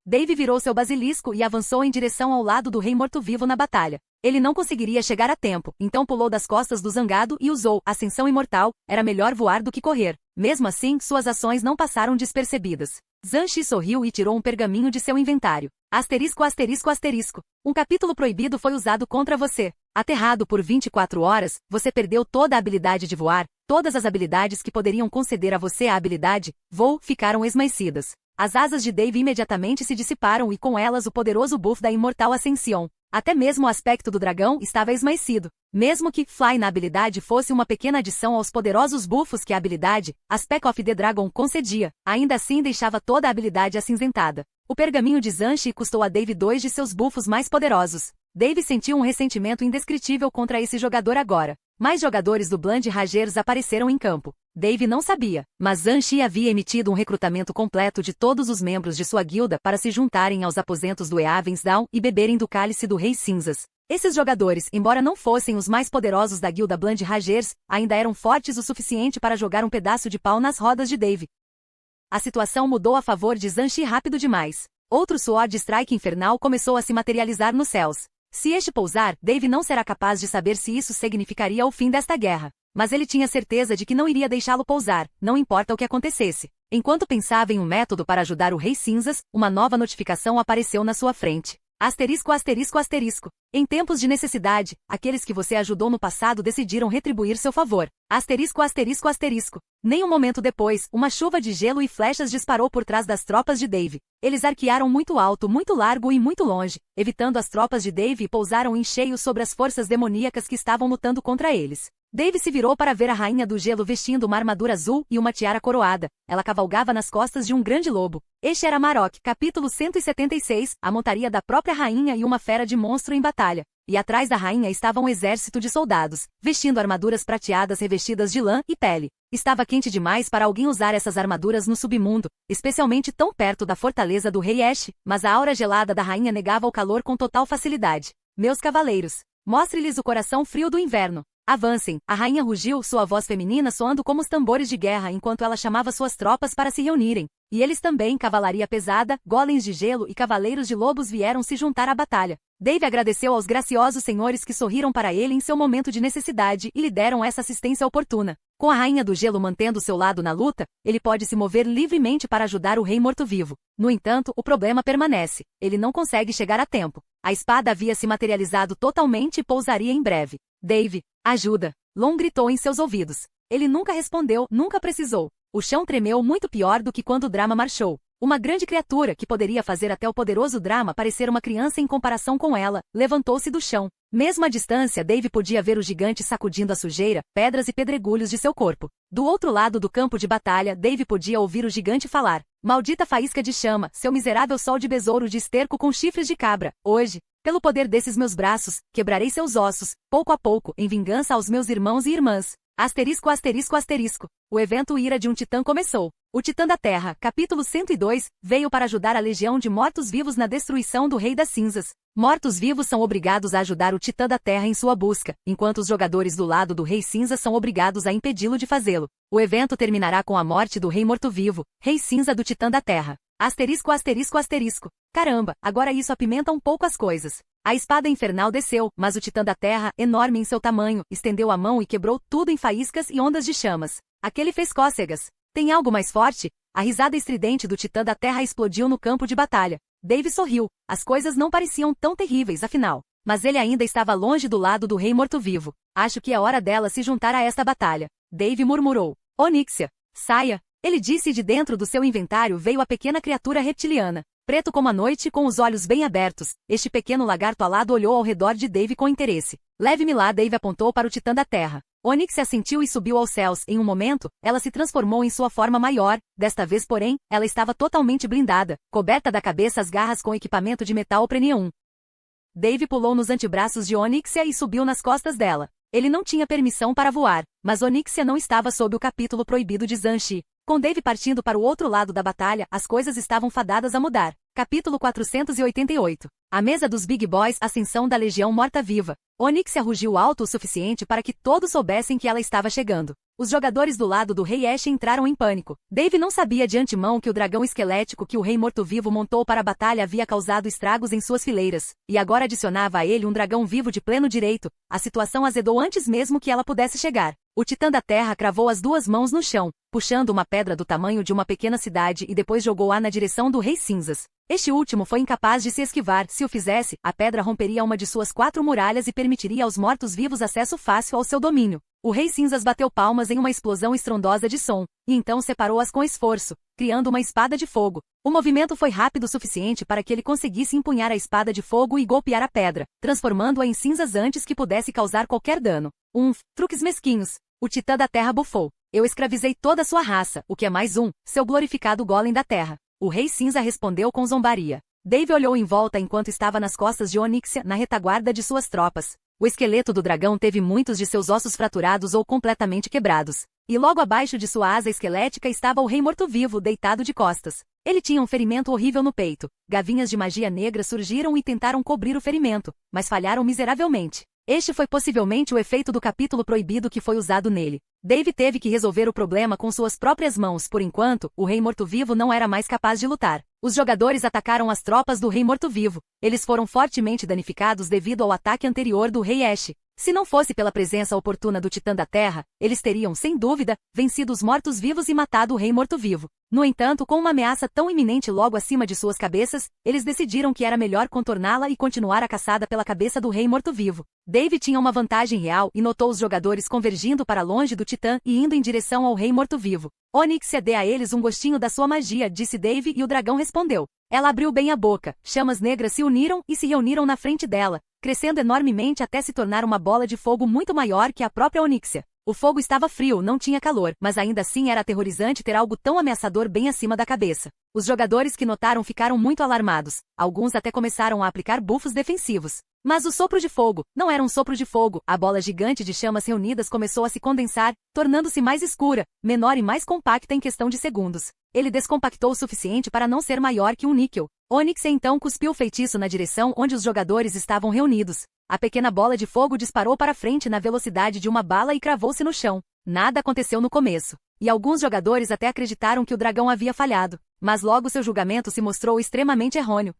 Dave virou seu basilisco e avançou em direção ao lado do Rei Morto-Vivo na batalha. Ele não conseguiria chegar a tempo, então pulou das costas do zangado e usou Ascensão Imortal. Era melhor voar do que correr. Mesmo assim, suas ações não passaram despercebidas. Zhan-Shi sorriu e tirou um pergaminho de seu inventário. Asterisco, asterisco, asterisco. Um capítulo proibido foi usado contra você. Aterrado por 24 horas, você perdeu toda a habilidade de voar. Todas as habilidades que poderiam conceder a você a habilidade voo ficaram esmaecidas. As asas de Dave imediatamente se dissiparam e com elas o poderoso buff da Imortal Ascension. Até mesmo o aspecto do dragão estava esmaecido. Mesmo que Fly na habilidade fosse uma pequena adição aos poderosos buffos que a habilidade Aspect of the Dragon concedia, ainda assim deixava toda a habilidade acinzentada. O pergaminho de Zhan-Shi custou a Dave 2 de seus buffos mais poderosos. Dave sentiu um ressentimento indescritível contra esse jogador agora. Mais jogadores do Blind Ragers apareceram em campo. Dave não sabia, mas Zhan-Shi havia emitido um recrutamento completo de todos os membros de sua guilda para se juntarem aos aposentos do Heaven's Dawn e beberem do cálice do Rei Cinzas. Esses jogadores, embora não fossem os mais poderosos da guilda Blind Ragers, ainda eram fortes o suficiente para jogar um pedaço de pau nas rodas de Dave. A situação mudou a favor de Zhan-Shi rápido demais. Outro Sword Strike infernal começou a se materializar nos céus. Se este pousar, Dave não será capaz de saber se isso significaria o fim desta guerra. Mas ele tinha certeza de que não iria deixá-lo pousar, não importa o que acontecesse. Enquanto pensava em um método para ajudar o Rei Cinzas, uma nova notificação apareceu na sua frente. Asterisco, asterisco, asterisco. Em tempos de necessidade, aqueles que você ajudou no passado decidiram retribuir seu favor. Asterisco, asterisco, asterisco. Nem um momento depois, uma chuva de gelo e flechas disparou por trás das tropas de Dave. Eles arquearam muito alto, muito largo e muito longe, evitando as tropas de Dave e pousaram em cheio sobre as forças demoníacas que estavam lutando contra eles. Dave se virou para ver a Rainha do Gelo vestindo uma armadura azul e uma tiara coroada. Ela cavalgava nas costas de um grande lobo. Este era Marok, capítulo 176, a montaria da própria rainha e uma fera de monstro em batalha. E atrás da rainha estava um exército de soldados, vestindo armaduras prateadas revestidas de lã e pele. Estava quente demais para alguém usar essas armaduras no submundo, especialmente tão perto da fortaleza do Rei Ash, mas a aura gelada da rainha negava o calor com total facilidade. Meus cavaleiros, mostre-lhes o coração frio do inverno. Avancem, a rainha rugiu, sua voz feminina soando como os tambores de guerra enquanto ela chamava suas tropas para se reunirem. E eles também, cavalaria pesada, golems de gelo e cavaleiros de lobos vieram se juntar à batalha. Dave agradeceu aos graciosos senhores que sorriram para ele em seu momento de necessidade e lhe deram essa assistência oportuna. Com a Rainha do Gelo mantendo seu lado na luta, ele pode se mover livremente para ajudar o Rei Morto-Vivo. No entanto, o problema permanece. Ele não consegue chegar a tempo. A espada havia se materializado totalmente e pousaria em breve. Dave, ajuda! Lon gritou em seus ouvidos. Ele nunca respondeu, nunca precisou. O chão tremeu muito pior do que quando o drama marchou. Uma grande criatura, que poderia fazer até o poderoso drama parecer uma criança em comparação com ela, levantou-se do chão. Mesmo à distância, Dave podia ver o gigante sacudindo a sujeira, pedras e pedregulhos de seu corpo. Do outro lado do campo de batalha, Dave podia ouvir o gigante falar: "Maldita faísca de chama, seu miserável sol de besouro de esterco com chifres de cabra. Hoje, pelo poder desses meus braços, quebrarei seus ossos, pouco a pouco, em vingança aos meus irmãos e irmãs." Asterisco, asterisco, asterisco. O evento Ira de um Titã começou. O Titã da Terra, capítulo 102, veio para ajudar a legião de mortos-vivos na destruição do Rei das Cinzas. Mortos-vivos são obrigados a ajudar o Titã da Terra em sua busca, enquanto os jogadores do lado do Rei Cinza são obrigados a impedi-lo de fazê-lo. O evento terminará com a morte do Rei Morto-Vivo, Rei Cinza do Titã da Terra. Asterisco, asterisco, asterisco. Caramba, agora isso apimenta um pouco as coisas. A espada infernal desceu, mas o Titã da Terra, enorme em seu tamanho, estendeu a mão e quebrou tudo em faíscas e ondas de chamas. Aquele fez cócegas. Tem algo mais forte? A risada estridente do Titã da Terra explodiu no campo de batalha. Dave sorriu. As coisas não pareciam tão terríveis, afinal. Mas ele ainda estava longe do lado do Rei Morto-Vivo. Acho que é hora dela se juntar a esta batalha. Dave murmurou. Onyxia, saia. Ele disse e de dentro do seu inventário veio a pequena criatura reptiliana. Preto como a noite com os olhos bem abertos, este pequeno lagarto alado olhou ao redor de Dave com interesse. Leve-me lá, Dave apontou para o Titã da Terra. Onyxia assentiu e subiu aos céus. Em um momento, ela se transformou em sua forma maior, desta vez porém, ela estava totalmente blindada, coberta da cabeça às garras com equipamento de metal premium. Dave pulou nos antebraços de Onyxia e subiu nas costas dela. Ele não tinha permissão para voar, mas Onyxia não estava sob o capítulo proibido de Zanshi. Com Dave partindo para o outro lado da batalha, as coisas estavam fadadas a mudar. Capítulo 488. A mesa dos Big Boys, ascensão da Legião Morta-Viva. Onyxia rugiu alto o suficiente para que todos soubessem que ela estava chegando. Os jogadores do lado do Rei Ash entraram em pânico. Dave não sabia de antemão que o dragão esquelético que o Rei Morto-Vivo montou para a batalha havia causado estragos em suas fileiras, e agora adicionava a ele um dragão vivo de pleno direito. A situação azedou antes mesmo que ela pudesse chegar. O Titã da Terra cravou as duas mãos no chão, puxando uma pedra do tamanho de uma pequena cidade e depois jogou-a na direção do Rei Cinzas. Este último foi incapaz de se esquivar. Se o fizesse, a pedra romperia uma de suas 4 muralhas e permitiria aos mortos-vivos acesso fácil ao seu domínio. O Rei Cinzas bateu palmas em uma explosão estrondosa de som, e então separou-as com esforço, criando uma espada de fogo. O movimento foi rápido o suficiente para que ele conseguisse empunhar a espada de fogo e golpear a pedra, transformando-a em cinzas antes que pudesse causar qualquer dano. Truques mesquinhos. O Titã da Terra bufou. Eu escravizei toda a sua raça, o que é mais seu glorificado golem da Terra. O Rei Cinza respondeu com zombaria. Dave olhou em volta enquanto estava nas costas de Onyxia, na retaguarda de suas tropas. O esqueleto do dragão teve muitos de seus ossos fraturados ou completamente quebrados. E logo abaixo de sua asa esquelética estava o Rei Morto-Vivo deitado de costas. Ele tinha um ferimento horrível no peito. Gavinhas de magia negra surgiram e tentaram cobrir o ferimento, mas falharam miseravelmente. Este foi possivelmente o efeito do capítulo proibido que foi usado nele. Dave teve que resolver o problema com suas próprias mãos. Por enquanto, o Rei Morto-Vivo não era mais capaz de lutar. Os jogadores atacaram as tropas do Rei Morto-Vivo. Eles foram fortemente danificados devido ao ataque anterior do Rei Ash. Se não fosse pela presença oportuna do Titã da Terra, eles teriam, sem dúvida, vencido os mortos-vivos e matado o Rei Morto-Vivo. No entanto, com uma ameaça tão iminente logo acima de suas cabeças, eles decidiram que era melhor contorná-la e continuar a caçada pela cabeça do Rei Morto-Vivo. Dave tinha uma vantagem real e notou os jogadores convergindo para longe do Titã e indo em direção ao Rei Morto-Vivo. Onyxia dê a eles um gostinho da sua magia, disse Dave, e o dragão respondeu. Ela abriu bem a boca, chamas negras se uniram e se reuniram na frente dela, crescendo enormemente até se tornar uma bola de fogo muito maior que a própria Onyxia. O fogo estava frio, não tinha calor, mas ainda assim era aterrorizante ter algo tão ameaçador bem acima da cabeça. Os jogadores que notaram ficaram muito alarmados, alguns até começaram a aplicar bufos defensivos. Mas o sopro de fogo não era um sopro de fogo, a bola gigante de chamas reunidas começou a se condensar, tornando-se mais escura, menor e mais compacta em questão de segundos. Ele descompactou o suficiente para não ser maior que um níquel. Onyxia então cuspiu o feitiço na direção onde os jogadores estavam reunidos. A pequena bola de fogo disparou para frente na velocidade de uma bala e cravou-se no chão. Nada aconteceu no começo, e alguns jogadores até acreditaram que o dragão havia falhado, mas logo seu julgamento se mostrou extremamente errôneo.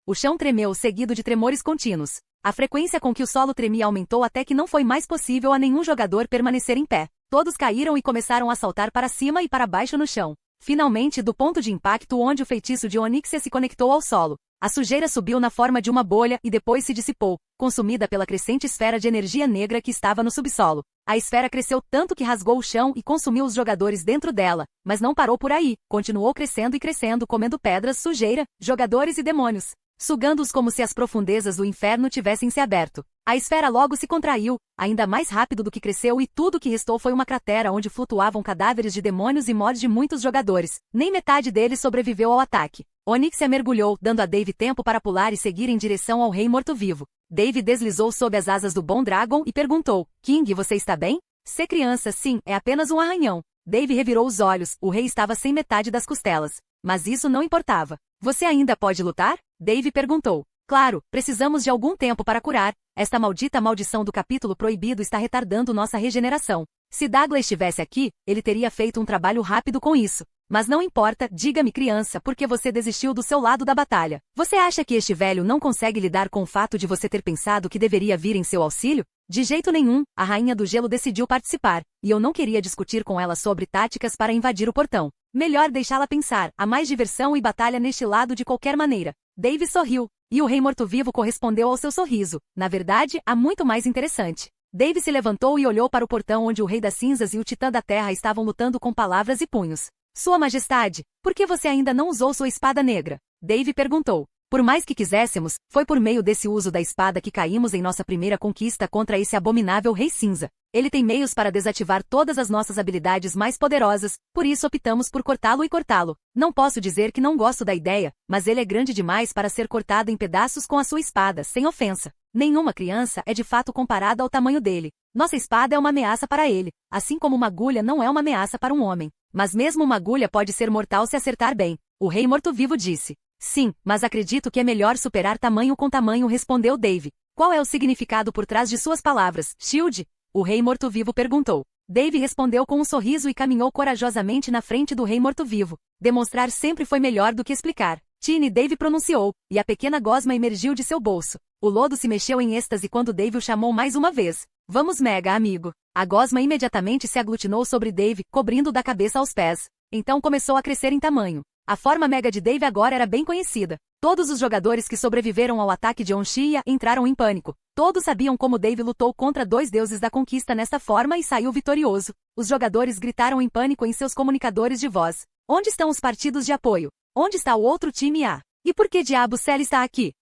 O chão tremeu seguido de tremores contínuos. A frequência com que o solo tremia aumentou até que não foi mais possível a nenhum jogador permanecer em pé. Todos caíram e começaram a saltar para cima e para baixo no chão. finalmente do ponto de impacto onde o feitiço de Onyxia se conectou ao solo. A sujeira subiu na forma de uma bolha e depois se dissipou, consumida pela crescente esfera de energia negra que estava no subsolo. A esfera cresceu tanto que rasgou o chão e consumiu os jogadores dentro dela, mas não parou por aí, continuou crescendo e crescendo, comendo pedras, sujeira, jogadores e demônios, sugando-os como se as profundezas do inferno tivessem se aberto. A esfera logo se contraiu, ainda mais rápido do que cresceu, e tudo que restou foi uma cratera onde flutuavam cadáveres de demônios e mortos de muitos jogadores. Nem metade deles sobreviveu ao ataque. Onyxia mergulhou, dando a Dave tempo para pular e seguir em direção ao rei morto-vivo. Dave deslizou sob as asas do bom Dragon e perguntou, King, você está bem? Ser criança, sim, é apenas um arranhão. Dave revirou os olhos, o rei estava sem metade das costelas. Mas isso não importava. Você ainda pode lutar? Dave perguntou. Claro, precisamos de algum tempo para curar. Esta maldita maldição do capítulo proibido está retardando nossa regeneração. Se Douglas estivesse aqui, ele teria feito um trabalho rápido com isso. Mas não importa, diga-me criança, por que você desistiu do seu lado da batalha? Você acha que este velho não consegue lidar com o fato de você ter pensado que deveria vir em seu auxílio? De jeito nenhum, a Rainha do Gelo decidiu participar, e eu não queria discutir com ela sobre táticas para invadir o portão. Melhor deixá-la pensar, há mais diversão e batalha neste lado de qualquer maneira. Dave sorriu, e o rei morto-vivo correspondeu ao seu sorriso. Na verdade, há muito mais interessante. Dave se levantou e olhou para o portão onde o Rei das Cinzas e o Titã da Terra estavam lutando com palavras e punhos. Sua Majestade, por que você ainda não usou sua espada negra? Dave perguntou. Por mais que quiséssemos, foi por meio desse uso da espada que caímos em nossa primeira conquista contra esse abominável Rei Cinza. Ele tem meios para desativar todas as nossas habilidades mais poderosas, por isso optamos por cortá-lo e cortá-lo. Não posso dizer que não gosto da ideia, mas ele é grande demais para ser cortado em pedaços com a sua espada, sem ofensa. Nenhuma criança é de fato comparada ao tamanho dele. Nossa espada é uma ameaça para ele, assim como uma agulha não é uma ameaça para um homem. Mas mesmo uma agulha pode ser mortal se acertar bem. O rei morto-vivo disse. Sim, mas acredito que é melhor superar tamanho com tamanho, respondeu Dave. Qual é o significado por trás de suas palavras, Shield? O rei morto-vivo perguntou. Dave respondeu com um sorriso e caminhou corajosamente na frente do rei morto-vivo. Demonstrar sempre foi melhor do que explicar. Tiny, Dave pronunciou, e a pequena gosma emergiu de seu bolso. O lodo se mexeu em êxtase quando Dave o chamou mais uma vez. Vamos, Mega, amigo. A gosma imediatamente se aglutinou sobre Dave, cobrindo da cabeça aos pés. Então começou a crescer em tamanho. A forma Mega de Dave agora era bem conhecida. Todos os jogadores que sobreviveram ao ataque de Onyxia entraram em pânico. Todos sabiam como Dave lutou contra dois deuses da conquista nesta forma e saiu vitorioso. Os jogadores gritaram em pânico em seus comunicadores de voz. Onde estão os partidos de apoio? Onde está o outro time A? E por que diabo Cell está aqui?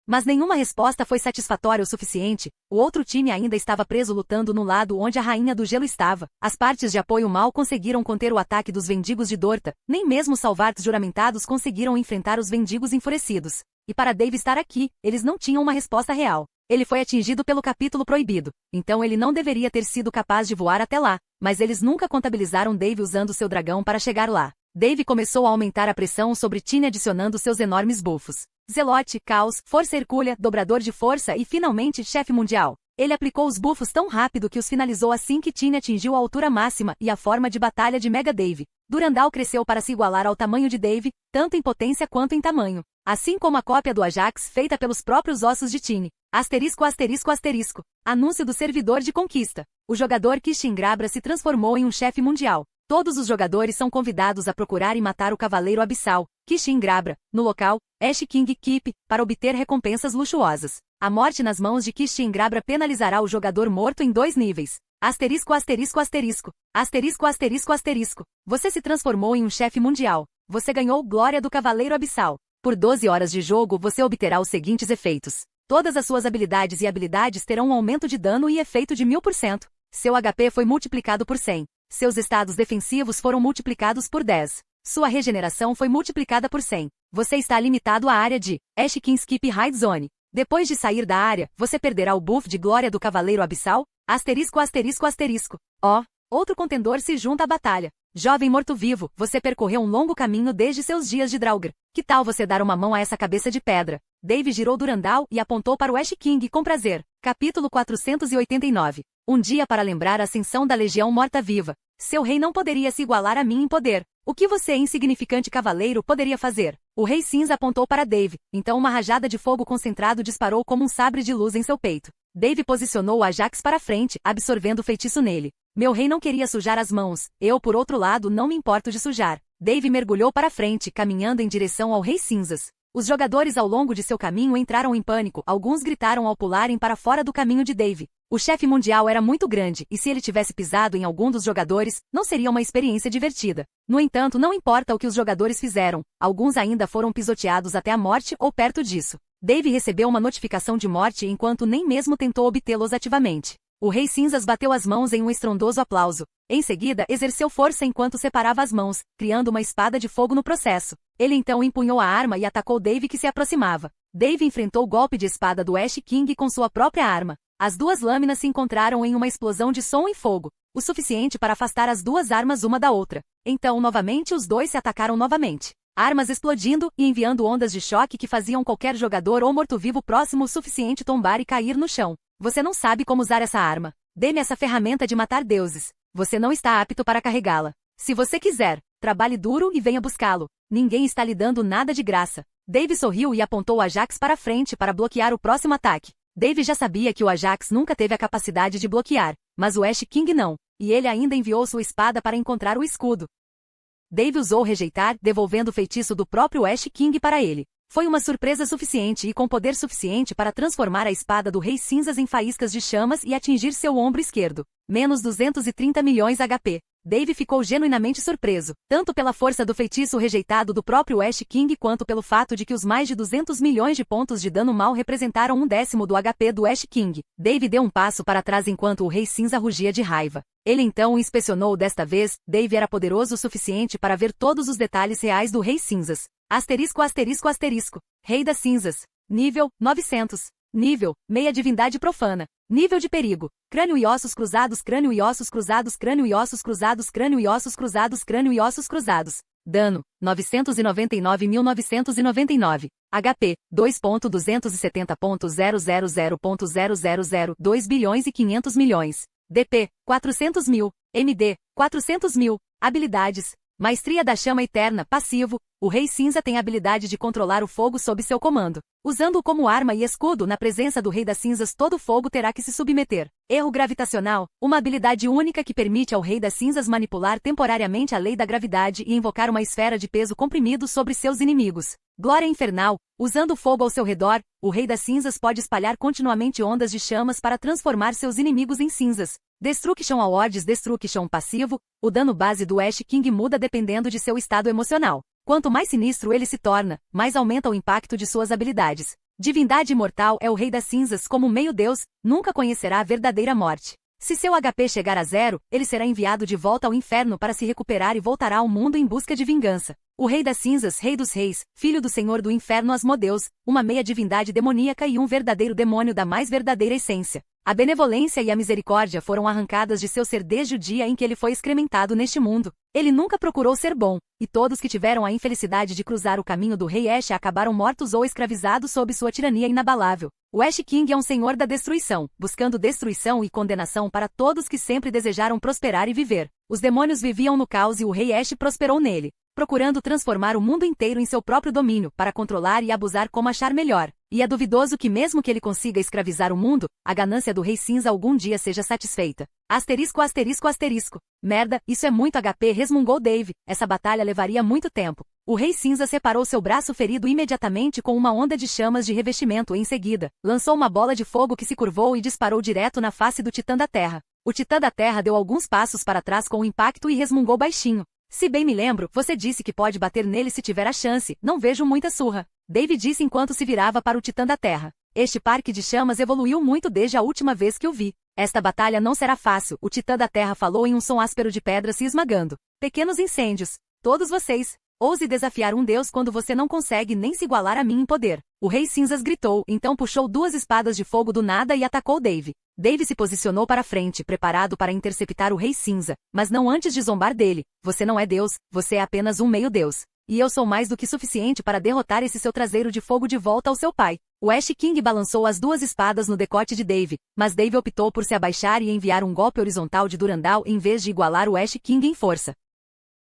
Mas nenhuma resposta foi satisfatória o suficiente. O outro time ainda estava preso lutando no lado onde a Rainha do Gelo estava. As partes de apoio mal conseguiram conter o ataque dos Vendigos de Dorta. Nem mesmo os Salvartes juramentados conseguiram enfrentar os Vendigos enfurecidos. E para Dave estar aqui, eles não tinham uma resposta real. Ele foi atingido pelo capítulo proibido. Então ele não deveria ter sido capaz de voar até lá. Mas eles nunca contabilizaram Dave usando seu dragão para chegar lá. Dave começou a aumentar a pressão sobre Tiny adicionando seus enormes buffos. Zelote, Caos, Força Hercúlea, Dobrador de Força e finalmente Chefe Mundial. Ele aplicou os buffos tão rápido que os finalizou assim que Tiny atingiu a altura máxima e a forma de batalha de Mega Dave. Durandal cresceu para se igualar ao tamanho de Dave, tanto em potência quanto em tamanho. Assim como a cópia do Ajax feita pelos próprios ossos de Tiny. Asterisco, asterisco, asterisco. Anúncio do servidor de conquista. O jogador Kishin Grabra se transformou em um chefe mundial. Todos os jogadores são convidados a procurar e matar o Cavaleiro Abissal, Kishin Grabra, no local, Ash King Keep, para obter recompensas luxuosas. A morte nas mãos de Kishin Grabra penalizará o jogador morto em 2 níveis. Asterisco, asterisco, asterisco. Asterisco, asterisco, asterisco. Você se transformou em um chefe mundial. Você ganhou Glória do Cavaleiro Abissal. Por 12 horas de jogo você obterá os seguintes efeitos. Todas as suas habilidades e habilidades terão um aumento de dano e efeito de 1000%. Seu HP foi multiplicado por 100. Seus estados defensivos foram multiplicados por 10. Sua regeneração foi multiplicada por 100. Você está limitado à área de Ash King Skip Hide Zone. Depois de sair da área, você perderá o buff de Glória do Cavaleiro Abissal? Asterisco, asterisco, asterisco. Outro contendor se junta à batalha. Jovem morto-vivo, você percorreu um longo caminho desde seus dias de Draugr. Que tal você dar uma mão a essa cabeça de pedra? Dave girou Durandal e apontou para o Ash King com prazer. Capítulo 489. Um dia para lembrar a ascensão da Legião Morta-Viva. Seu rei não poderia se igualar a mim em poder. O que você, insignificante cavaleiro, poderia fazer? O Rei Cinza apontou para Dave, então uma rajada de fogo concentrado disparou como um sabre de luz em seu peito. Dave posicionou o Ajax para frente, absorvendo o feitiço nele. Meu rei não queria sujar as mãos, eu, por outro lado, não me importo de sujar. Dave mergulhou para frente, caminhando em direção ao Rei Cinzas. Os jogadores ao longo de seu caminho entraram em pânico, alguns gritaram ao pularem para fora do caminho de Dave. O chefe mundial era muito grande, e se ele tivesse pisado em algum dos jogadores, não seria uma experiência divertida. No entanto, não importa o que os jogadores fizeram, alguns ainda foram pisoteados até a morte ou perto disso. Dave recebeu uma notificação de morte enquanto nem mesmo tentou obtê-los ativamente. O Rei Cinzas bateu as mãos em um estrondoso aplauso. Em seguida, exerceu força enquanto separava as mãos, criando uma espada de fogo no processo. Ele então empunhou a arma e atacou Dave que se aproximava. Dave enfrentou o golpe de espada do Ash King com sua própria arma. As duas lâminas se encontraram em uma explosão de som e fogo, o suficiente para afastar as duas armas uma da outra. Então, novamente, os dois se atacaram novamente. Armas explodindo e enviando ondas de choque que faziam qualquer jogador ou morto-vivo próximo o suficiente tombar e cair no chão. Você não sabe como usar essa arma. Dê-me essa ferramenta de matar deuses. Você não está apto para carregá-la. Se você quiser, trabalhe duro e venha buscá-lo. Ninguém está lhe dando nada de graça. Dave sorriu e apontou o Ajax para frente para bloquear o próximo ataque. Dave já sabia que o Ajax nunca teve a capacidade de bloquear, mas o Ash King não, e ele ainda enviou sua espada para encontrar o escudo. Dave usou rejeitar, devolvendo o feitiço do próprio Ash King para ele. Foi uma surpresa suficiente e com poder suficiente para transformar a espada do Rei Cinzas em faíscas de chamas e atingir seu ombro esquerdo. Menos 230 milhões HP. Dave ficou genuinamente surpreso, tanto pela força do feitiço rejeitado do próprio Ash King quanto pelo fato de que os mais de 200 milhões de pontos de dano mal representaram 1/10 do HP do Ash King. Dave deu um passo para trás enquanto o Rei Cinza rugia de raiva. Ele então o inspecionou desta vez. Dave era poderoso o suficiente para ver todos os detalhes reais do Rei Cinzas. Asterisco asterisco asterisco. Rei das Cinzas. Nível 900. Nível meia divindade profana. Nível de perigo. Crânio e ossos cruzados, crânio e ossos cruzados, crânio e ossos cruzados, crânio e ossos cruzados, crânio e ossos cruzados. Dano 999.999. HP 2.270.000.000 2 bilhões e 500 milhões. DP 400 mil. MD 400 mil. Habilidades. Maestria da Chama Eterna, passivo. O Rei Cinza tem a habilidade de controlar o fogo sob seu comando. Usando-o como arma e escudo na presença do Rei das Cinzas, todo fogo terá que se submeter. Erro gravitacional, uma habilidade única que permite ao Rei das Cinzas manipular temporariamente a lei da gravidade e invocar uma esfera de peso comprimido sobre seus inimigos. Glória infernal, usando o fogo ao seu redor, o Rei das Cinzas pode espalhar continuamente ondas de chamas para transformar seus inimigos em cinzas. Destruction Awards, Destruction passivo, o dano base do Ash King muda dependendo de seu estado emocional. Quanto mais sinistro ele se torna, mais aumenta o impacto de suas habilidades. Divindade imortal é o Rei das Cinzas como meio-deus, nunca conhecerá a verdadeira morte. Se seu HP chegar a 0, ele será enviado de volta ao inferno para se recuperar e voltará ao mundo em busca de vingança. O Rei das Cinzas, Rei dos Reis, filho do Senhor do Inferno Asmodeus, uma meia-divindade demoníaca e um verdadeiro demônio da mais verdadeira essência. A benevolência e a misericórdia foram arrancadas de seu ser desde o dia em que ele foi excrementado neste mundo. Ele nunca procurou ser bom, e todos que tiveram a infelicidade de cruzar o caminho do Rei Ash acabaram mortos ou escravizados sob sua tirania inabalável. O Ash King é um senhor da destruição, buscando destruição e condenação para todos que sempre desejaram prosperar e viver. Os demônios viviam no caos e o Rei Ash prosperou nele, procurando transformar o mundo inteiro em seu próprio domínio, para controlar e abusar como achar melhor. E é duvidoso que mesmo que ele consiga escravizar o mundo, a ganância do Rei Cinza algum dia seja satisfeita. Asterisco asterisco asterisco. Merda, isso é muito HP, resmungou Dave. Essa batalha levaria muito tempo. O Rei Cinza separou seu braço ferido imediatamente com uma onda de chamas de revestimento e em seguida, lançou uma bola de fogo que se curvou e disparou direto na face do Titã da Terra. O Titã da Terra deu alguns passos para trás com o impacto e resmungou baixinho. Se bem me lembro, você disse que pode bater nele se tiver a chance, não vejo muita surra. Dave disse enquanto se virava para o Titã da Terra. Este parque de chamas evoluiu muito desde a última vez que o vi. Esta batalha não será fácil, o Titã da Terra falou em um som áspero de pedras se esmagando. Pequenos incêndios. Todos vocês. Ouse desafiar um deus quando você não consegue nem se igualar a mim em poder. O Rei Cinzas gritou, então puxou duas espadas de fogo do nada e atacou Dave. Dave se posicionou para frente, preparado para interceptar o Rei Cinza, mas não antes de zombar dele. Você não é Deus, você é apenas um meio-deus. E eu sou mais do que suficiente para derrotar esse seu traseiro de fogo de volta ao seu pai. O Ash King balançou as duas espadas no decote de Dave, mas Dave optou por se abaixar e enviar um golpe horizontal de Durandal em vez de igualar o Ash King em força.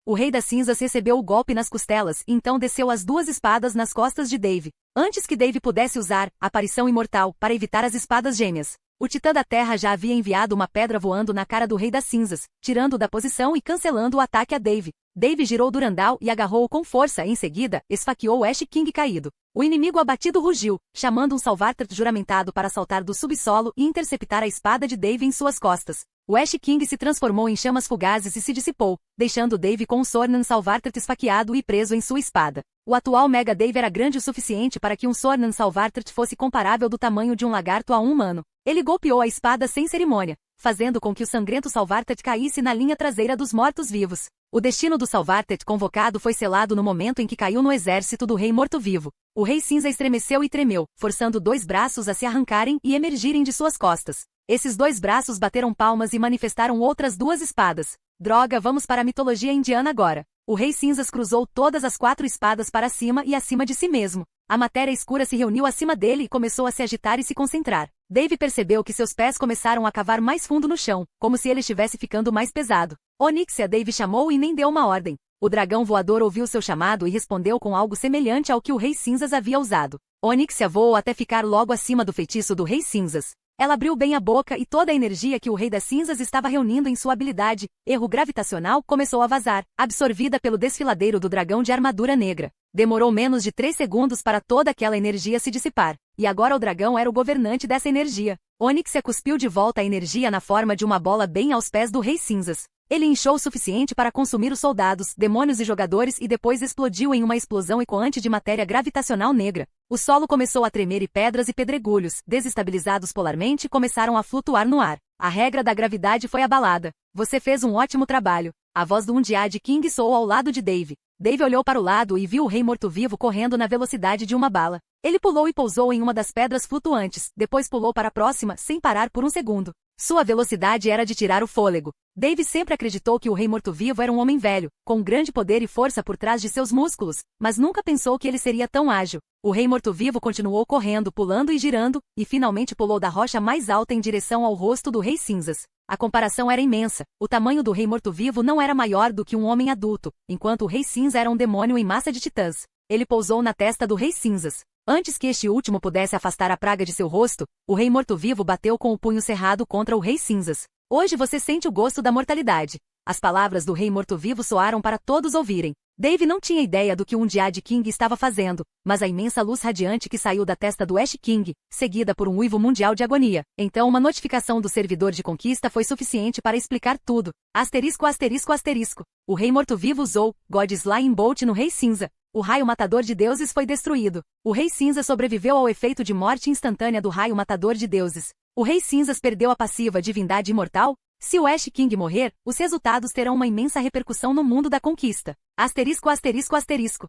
O Rei das Cinzas recebeu o golpe nas costelas e então desceu as duas espadas nas costas de Dave. Antes que Dave pudesse usar a aparição imortal para evitar as espadas gêmeas, O Titã da Terra já havia enviado uma pedra voando na cara do Rei das Cinzas, tirando-o da posição e cancelando o ataque a Dave. Dave girou Durandal e agarrou-o com força e em seguida, esfaqueou o Ash King caído. O inimigo abatido rugiu, chamando um Salvatart juramentado para saltar do subsolo e interceptar a espada de Dave em suas costas. O Ash King se transformou em chamas fugazes e se dissipou, deixando Dave com um Sornan Salvatart esfaqueado e preso em sua espada. O atual Mega Dave era grande o suficiente para que um Sornan Salvatart fosse comparável do tamanho de um lagarto a um humano. Ele golpeou a espada sem cerimônia, fazendo com que o sangrento Salvatart caísse na linha traseira dos mortos-vivos. O destino do Salvatart convocado foi selado no momento em que caiu no exército do Rei Morto-Vivo. O Rei Cinza estremeceu e tremeu, forçando 2 braços a se arrancarem e emergirem de suas costas. Esses 2 braços bateram palmas e manifestaram outras 2 espadas. Droga, vamos para a mitologia indiana agora. O Rei Cinzas cruzou todas as 4 espadas para cima e acima de si mesmo. A matéria escura se reuniu acima dele e começou a se agitar e se concentrar. Dave percebeu que seus pés começaram a cavar mais fundo no chão, como se ele estivesse ficando mais pesado. Onyxia, Dave chamou e nem deu uma ordem. O dragão voador ouviu seu chamado e respondeu com algo semelhante ao que o Rei Cinzas havia usado. Onyxia voou até ficar logo acima do feitiço do Rei Cinzas. Ela abriu bem a boca e toda a energia que o Rei das Cinzas estava reunindo em sua habilidade, erro gravitacional, começou a vazar, absorvida pelo desfiladeiro do dragão de armadura negra. Demorou menos de 3 segundos para toda aquela energia se dissipar, e agora o dragão era o governante dessa energia. Onyxia cuspiu de volta a energia na forma de uma bola bem aos pés do Rei Cinzas. Ele inchou o suficiente para consumir os soldados, demônios e jogadores e depois explodiu em uma explosão ecoante de matéria gravitacional negra. O solo começou a tremer e pedras e pedregulhos, desestabilizados polarmente, começaram a flutuar no ar. A regra da gravidade foi abalada. Você fez um ótimo trabalho. A voz do Undyad King soou ao lado de Dave. Dave olhou para o lado e viu o Rei Morto-Vivo correndo na velocidade de uma bala. Ele pulou e pousou em uma das pedras flutuantes, depois pulou para a próxima, sem parar por um segundo. Sua velocidade era de tirar o fôlego. Dave sempre acreditou que o Rei Morto-Vivo era um homem velho, com grande poder e força por trás de seus músculos, mas nunca pensou que ele seria tão ágil. O Rei Morto-Vivo continuou correndo, pulando e girando, e finalmente pulou da rocha mais alta em direção ao rosto do Rei Cinzas. A comparação era imensa. O tamanho do Rei Morto-Vivo não era maior do que um homem adulto, enquanto o Rei Cinza era um demônio em massa de titãs. Ele pousou na testa do Rei Cinzas. Antes que este último pudesse afastar a praga de seu rosto, o Rei Morto-Vivo bateu com o punho cerrado contra o Rei Cinzas. Hoje você sente o gosto da mortalidade. As palavras do Rei Morto-Vivo soaram para todos ouvirem. Dave não tinha ideia do que o Undyad King estava fazendo, mas a imensa luz radiante que saiu da testa do Ash King, seguida por um uivo mundial de agonia. Então uma notificação do servidor de conquista foi suficiente para explicar tudo. Asterisco, asterisco, asterisco. O Rei Morto-Vivo usou God Slime Bolt no Rei Cinza. O raio matador de deuses foi destruído. O Rei Cinza sobreviveu ao efeito de morte instantânea do raio matador de deuses. O Rei Cinzas perdeu a passiva divindade imortal? Se o Ash King morrer, os resultados terão uma imensa repercussão no mundo da conquista. Asterisco, asterisco, asterisco.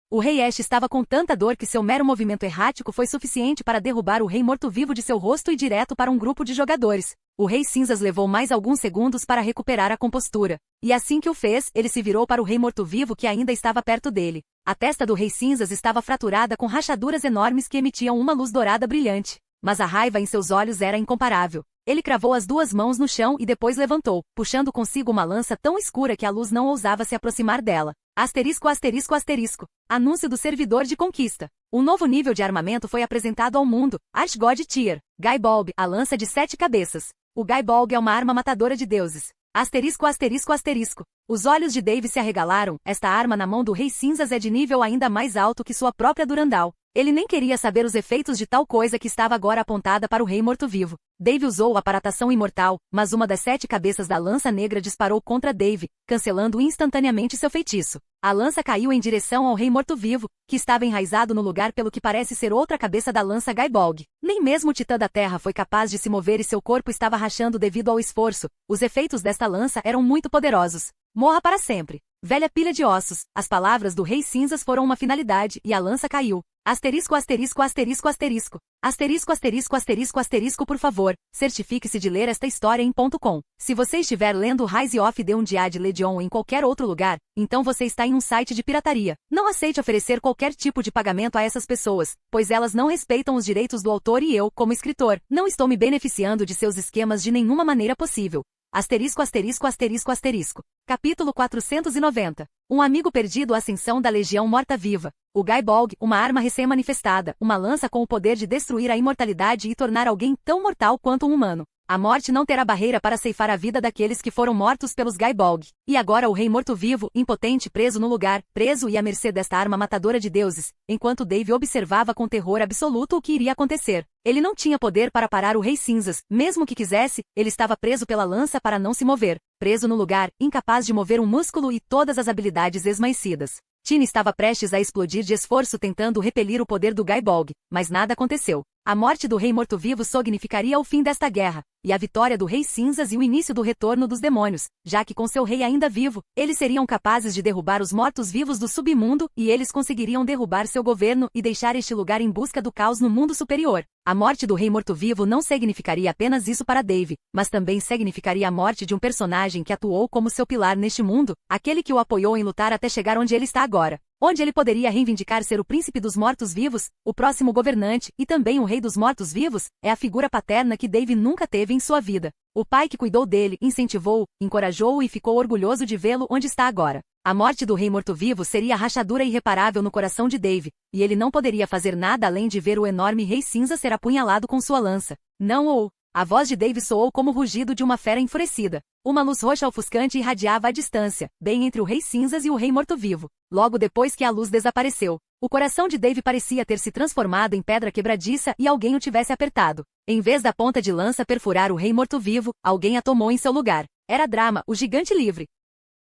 O Rei Ash estava com tanta dor que seu mero movimento errático foi suficiente para derrubar o Rei Morto-Vivo de seu rosto e direto para um grupo de jogadores. O Rei Cinzas levou mais alguns segundos para recuperar a compostura. E assim que o fez, ele se virou para o Rei Morto-Vivo que ainda estava perto dele. A testa do Rei Cinzas estava fraturada com rachaduras enormes que emitiam uma luz dourada brilhante. Mas a raiva em seus olhos era incomparável. Ele cravou as 2 mãos no chão e depois levantou, puxando consigo uma lança tão escura que a luz não ousava se aproximar dela. Asterisco, asterisco, asterisco. Anúncio do servidor de conquista. Um novo nível de armamento foi apresentado ao mundo. Archgod Tier. Gaibolg, a lança de 7 cabeças. O Gaibolg é uma arma matadora de deuses. Asterisco, asterisco, asterisco. Os olhos de Dave se arregalaram. Esta arma na mão do Rei Cinzas é de nível ainda mais alto que sua própria Durandal. Ele nem queria saber os efeitos de tal coisa que estava agora apontada para o Rei Morto-Vivo. Dave usou a aparatação imortal, mas uma das 7 cabeças da lança negra disparou contra Dave, cancelando instantaneamente seu feitiço. A lança caiu em direção ao Rei Morto-Vivo, que estava enraizado no lugar pelo que parece ser outra cabeça da lança Gaibolg. Nem mesmo o Titã da Terra foi capaz de se mover e seu corpo estava rachando devido ao esforço. Os efeitos desta lança eram muito poderosos. Morra para sempre. Velha pilha de ossos. As palavras do Rei Cinzas foram uma finalidade e a lança caiu. Asterisco, asterisco, asterisco, asterisco. Asterisco, asterisco, asterisco, asterisco, por favor, certifique-se de ler esta história em .com. Se você estiver lendo Rise of the Undyad Legion em qualquer outro lugar, então você está em um site de pirataria. Não aceite oferecer qualquer tipo de pagamento a essas pessoas, pois elas não respeitam os direitos do autor e eu, como escritor, não estou me beneficiando de seus esquemas de nenhuma maneira possível. Asterisco asterisco asterisco asterisco. Capítulo 490. Um amigo perdido. Ascensão da Legião Morta-Viva. O Gaebolg, uma arma recém-manifestada, uma lança com o poder de destruir a imortalidade e tornar alguém tão mortal quanto um humano. A morte não terá barreira para ceifar a vida daqueles que foram mortos pelos Gaebolg. E agora o rei morto-vivo, impotente, preso no lugar, preso e à mercê desta arma matadora de deuses, enquanto Dave observava com terror absoluto o que iria acontecer. Ele não tinha poder para parar o Rei Cinzas, mesmo que quisesse, ele estava preso pela lança para não se mover, preso no lugar, incapaz de mover um músculo e todas as habilidades esmaecidas. Tina estava prestes a explodir de esforço tentando repelir o poder do Gaebolg, mas nada aconteceu. A morte do Rei Morto-Vivo significaria o fim desta guerra, e a vitória do Rei Cinzas e o início do retorno dos demônios, já que com seu rei ainda vivo, eles seriam capazes de derrubar os mortos-vivos do submundo, e eles conseguiriam derrubar seu governo e deixar este lugar em busca do caos no mundo superior. A morte do Rei Morto-Vivo não significaria apenas isso para Dave, mas também significaria a morte de um personagem que atuou como seu pilar neste mundo, aquele que o apoiou em lutar até chegar onde ele está agora. Onde ele poderia reivindicar ser o príncipe dos mortos-vivos, o próximo governante e também o rei dos mortos-vivos, é a figura paterna que Dave nunca teve em sua vida. O pai que cuidou dele, incentivou-o, encorajou-o e ficou orgulhoso de vê-lo onde está agora. A morte do rei morto-vivo seria a rachadura irreparável no coração de Dave, e ele não poderia fazer nada além de ver o enorme rei cinza ser apunhalado com sua lança. Não ou... A voz de Dave soou como o rugido de uma fera enfurecida. Uma luz roxa ofuscante irradiava à distância, bem entre o Rei Cinzas e o Rei Morto-Vivo. Logo depois que a luz desapareceu, o coração de Dave parecia ter se transformado em pedra quebradiça e alguém o tivesse apertado. Em vez da ponta de lança perfurar o Rei Morto-Vivo, alguém a tomou em seu lugar. Era Drama, o gigante livre.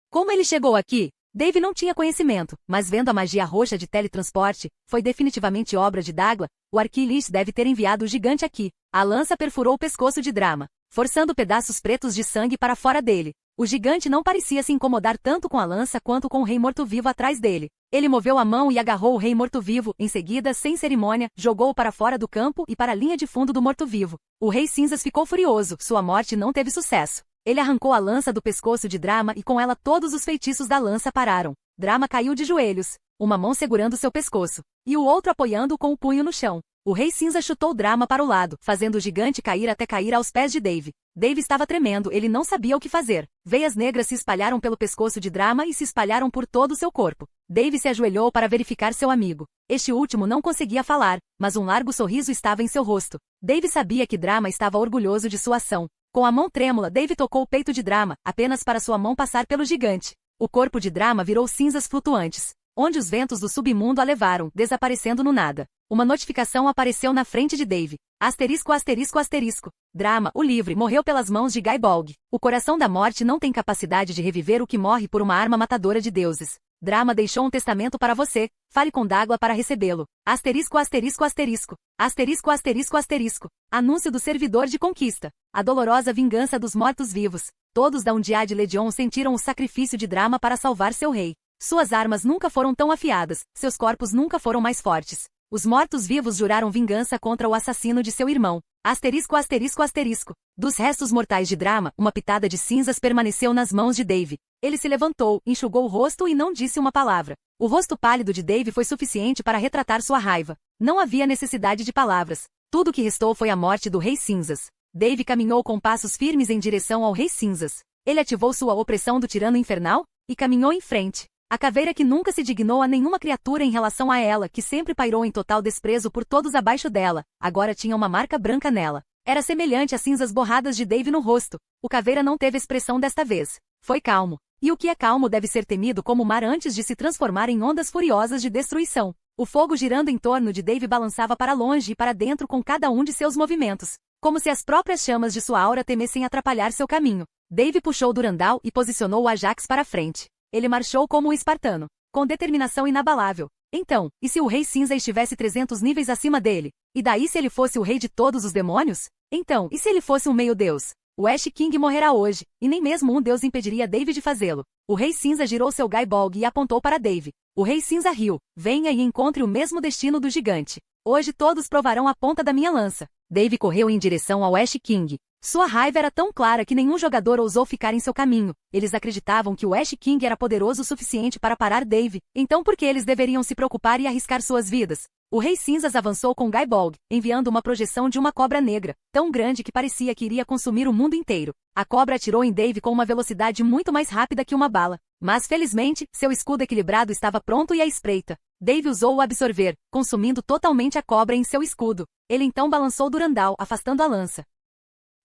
Como ele chegou aqui? Dave não tinha conhecimento, mas vendo a magia roxa de teletransporte, foi definitivamente obra de Dagla. O Arquilis deve ter enviado o gigante aqui. A lança perfurou o pescoço de Drama, forçando pedaços pretos de sangue para fora dele. O gigante não parecia se incomodar tanto com a lança quanto com o Rei Morto-Vivo atrás dele. Ele moveu a mão e agarrou o Rei Morto-Vivo, em seguida, sem cerimônia, jogou-o para fora do campo e para a linha de fundo do Morto-Vivo. O Rei Cinzas ficou furioso, sua morte não teve sucesso. Ele arrancou a lança do pescoço de Drama e com ela todos os feitiços da lança pararam. Drama caiu de joelhos, uma mão segurando seu pescoço, e o outro apoiando-o com o punho no chão. O Rei Cinza chutou Drama para o lado, fazendo o gigante cair até cair aos pés de Dave. Dave estava tremendo, ele não sabia o que fazer. Veias negras se espalharam pelo pescoço de Drama e se espalharam por todo o seu corpo. Dave se ajoelhou para verificar seu amigo. Este último não conseguia falar, mas um largo sorriso estava em seu rosto. Dave sabia que Drama estava orgulhoso de sua ação. Com a mão trêmula, Dave tocou o peito de Drama, apenas para sua mão passar pelo gigante. O corpo de Drama virou cinzas flutuantes, onde os ventos do submundo a levaram, desaparecendo no nada. Uma notificação apareceu na frente de Dave. Asterisco asterisco asterisco. Drama, o livre, morreu pelas mãos de Gaebolg. O coração da morte não tem capacidade de reviver o que morre por uma arma matadora de deuses. Drama deixou um testamento para você. Fale com Dagla para recebê-lo. Asterisco asterisco asterisco. Asterisco asterisco asterisco. Anúncio do servidor de conquista. A dolorosa vingança dos mortos-vivos. Todos da Undead Legion sentiram o sacrifício de Drama para salvar seu rei. Suas armas nunca foram tão afiadas, seus corpos nunca foram mais fortes. Os mortos-vivos juraram vingança contra o assassino de seu irmão. Asterisco asterisco asterisco. Dos restos mortais de Drama, uma pitada de cinzas permaneceu nas mãos de Dave. Ele se levantou, enxugou o rosto e não disse uma palavra. O rosto pálido de Dave foi suficiente para retratar sua raiva. Não havia necessidade de palavras. Tudo o que restou foi a morte do Rei Cinzas. Dave caminhou com passos firmes em direção ao Rei Cinzas. Ele ativou sua opressão do tirano infernal e caminhou em frente. A caveira que nunca se dignou a nenhuma criatura em relação a ela, que sempre pairou em total desprezo por todos abaixo dela, agora tinha uma marca branca nela. Era semelhante às cinzas borradas de Dave no rosto. O caveira não teve expressão desta vez. Foi calmo. E o que é calmo deve ser temido como o mar antes de se transformar em ondas furiosas de destruição. O fogo girando em torno de Dave balançava para longe e para dentro com cada um de seus movimentos, como se as próprias chamas de sua aura temessem atrapalhar seu caminho. Dave puxou Durandal e posicionou o Ajax para frente. Ele marchou como um espartano, com determinação inabalável. Então, e se o Rei Cinza estivesse 300 níveis acima dele? E daí se ele fosse o rei de todos os demônios? Então, e se ele fosse um meio-deus? O Ash King morrerá hoje, e nem mesmo um deus impediria Dave de fazê-lo. O Rei Cinza girou seu Gaebolg e apontou para Dave. O Rei Cinza riu. Venha e encontre o mesmo destino do gigante. Hoje todos provarão a ponta da minha lança. Dave correu em direção ao Ash King. Sua raiva era tão clara que nenhum jogador ousou ficar em seu caminho. Eles acreditavam que o Ash King era poderoso o suficiente para parar Dave, então por que eles deveriam se preocupar e arriscar suas vidas? O Rei Cinzas avançou com Gaibolg, enviando uma projeção de uma cobra negra, tão grande que parecia que iria consumir o mundo inteiro. A cobra atirou em Dave com uma velocidade muito mais rápida que uma bala. Mas felizmente, seu escudo equilibrado estava pronto e à espreita. Dave usou o absorver, consumindo totalmente a cobra em seu escudo. Ele então balançou Durandal, afastando a lança.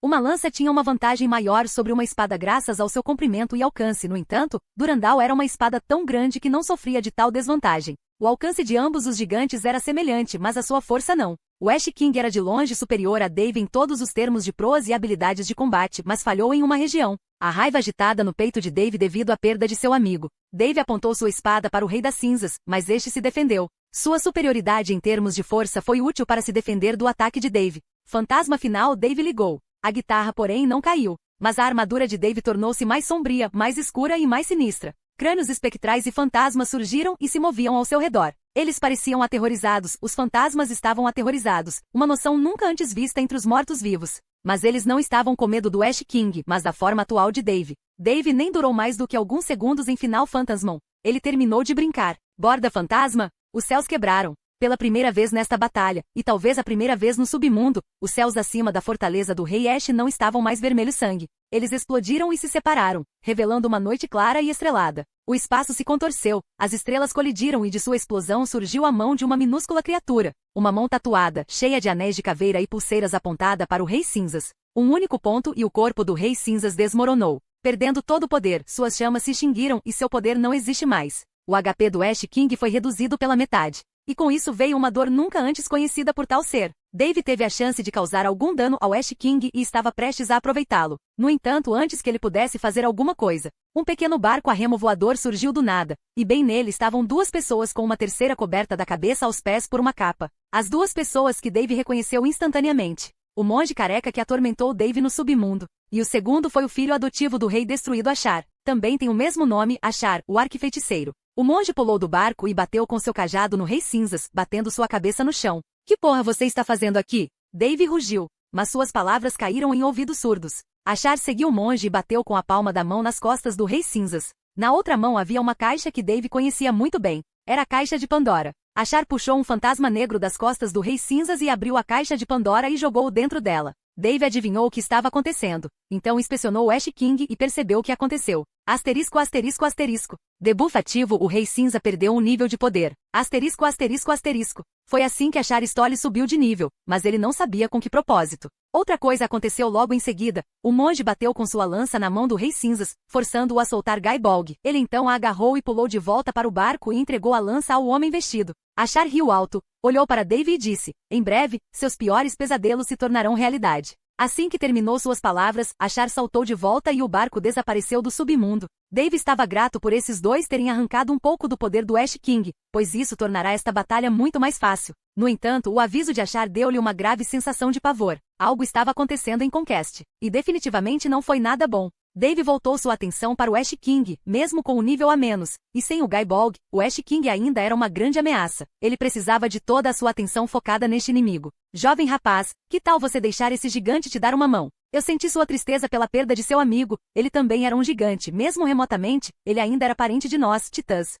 Uma lança tinha uma vantagem maior sobre uma espada graças ao seu comprimento e alcance. No entanto, Durandal era uma espada tão grande que não sofria de tal desvantagem. O alcance de ambos os gigantes era semelhante, mas a sua força não. O Ash King era de longe superior a Dave em todos os termos de proas e habilidades de combate, mas falhou em uma região. A raiva agitada no peito de Dave devido à perda de seu amigo. Dave apontou sua espada para o Rei das Cinzas, mas este se defendeu. Sua superioridade em termos de força foi útil para se defender do ataque de Dave. Fantasma final. Dave ligou. A guitarra, porém, não caiu, mas a armadura de Dave tornou-se mais sombria, mais escura e mais sinistra. Crânios espectrais e fantasmas surgiram e se moviam ao seu redor. Eles pareciam aterrorizados, os fantasmas estavam aterrorizados, uma noção nunca antes vista entre os mortos-vivos. Mas eles não estavam com medo do Ash King, mas da forma atual de Dave. Dave nem durou mais do que alguns segundos em Final Phantasmon. Ele terminou de brincar. Borda fantasma? Os céus quebraram. Pela primeira vez nesta batalha, e talvez a primeira vez no submundo, os céus acima da fortaleza do Rei Ash não estavam mais vermelho sangue. Eles explodiram e se separaram, revelando uma noite clara e estrelada. O espaço se contorceu, as estrelas colidiram e de sua explosão surgiu a mão de uma minúscula criatura. Uma mão tatuada, cheia de anéis de caveira e pulseiras apontada para o Rei Cinzas. Um único ponto e o corpo do Rei Cinzas desmoronou. Perdendo todo o poder, suas chamas se extinguiram e seu poder não existe mais. O HP do Ash King foi reduzido pela metade. E com isso veio uma dor nunca antes conhecida por tal ser. Dave teve a chance de causar algum dano ao Ash King e estava prestes a aproveitá-lo. No entanto, antes que ele pudesse fazer alguma coisa, um pequeno barco a remo voador surgiu do nada, e bem nele estavam duas pessoas com uma terceira coberta da cabeça aos pés por uma capa. As duas pessoas que Dave reconheceu instantaneamente. O monge careca que atormentou Dave no submundo. E o segundo foi o filho adotivo do rei destruído Ashar. Também tem o mesmo nome, Ashar, o arquifeiticeiro. O monge pulou do barco e bateu com seu cajado no Rei Cinzas, batendo sua cabeça no chão. Que porra você está fazendo aqui? Dave rugiu, mas suas palavras caíram em ouvidos surdos. Ashar seguiu o monge e bateu com a palma da mão nas costas do Rei Cinzas. Na outra mão havia uma caixa que Dave conhecia muito bem. Era a caixa de Pandora. Ashar puxou um fantasma negro das costas do Rei Cinzas e abriu a caixa de Pandora e jogou-o dentro dela. Dave adivinhou o que estava acontecendo. Então inspecionou o Ash King e percebeu o que aconteceu. Asterisco, asterisco, asterisco. Debuff ativo. O Rei Cinza perdeu um nível de poder. Asterisco, asterisco, asterisco. Foi assim que Ashar Stolle subiu de nível, mas ele não sabia com que propósito. Outra coisa aconteceu logo em seguida. O monge bateu com sua lança na mão do Rei Cinzas, forçando-o a soltar Gaibolg. Ele então a agarrou e pulou de volta para o barco e entregou a lança ao homem vestido. Ashar riu alto, olhou para Dave e disse: em breve, seus piores pesadelos se tornarão realidade. Assim que terminou suas palavras, Ashar saltou de volta e o barco desapareceu do submundo. Dave estava grato por esses dois terem arrancado um pouco do poder do Ash King, pois isso tornará esta batalha muito mais fácil. No entanto, o aviso de Ashar deu-lhe uma grave sensação de pavor. Algo estava acontecendo em Conquest. E definitivamente não foi nada bom. Dave voltou sua atenção para o Ash King, mesmo com o nível a menos, e sem o Gaibolg, o Ash King ainda era uma grande ameaça. Ele precisava de toda a sua atenção focada neste inimigo. Jovem rapaz, que tal você deixar esse gigante te dar uma mão? Eu senti sua tristeza pela perda de seu amigo, ele também era um gigante, mesmo remotamente, ele ainda era parente de nós, titãs.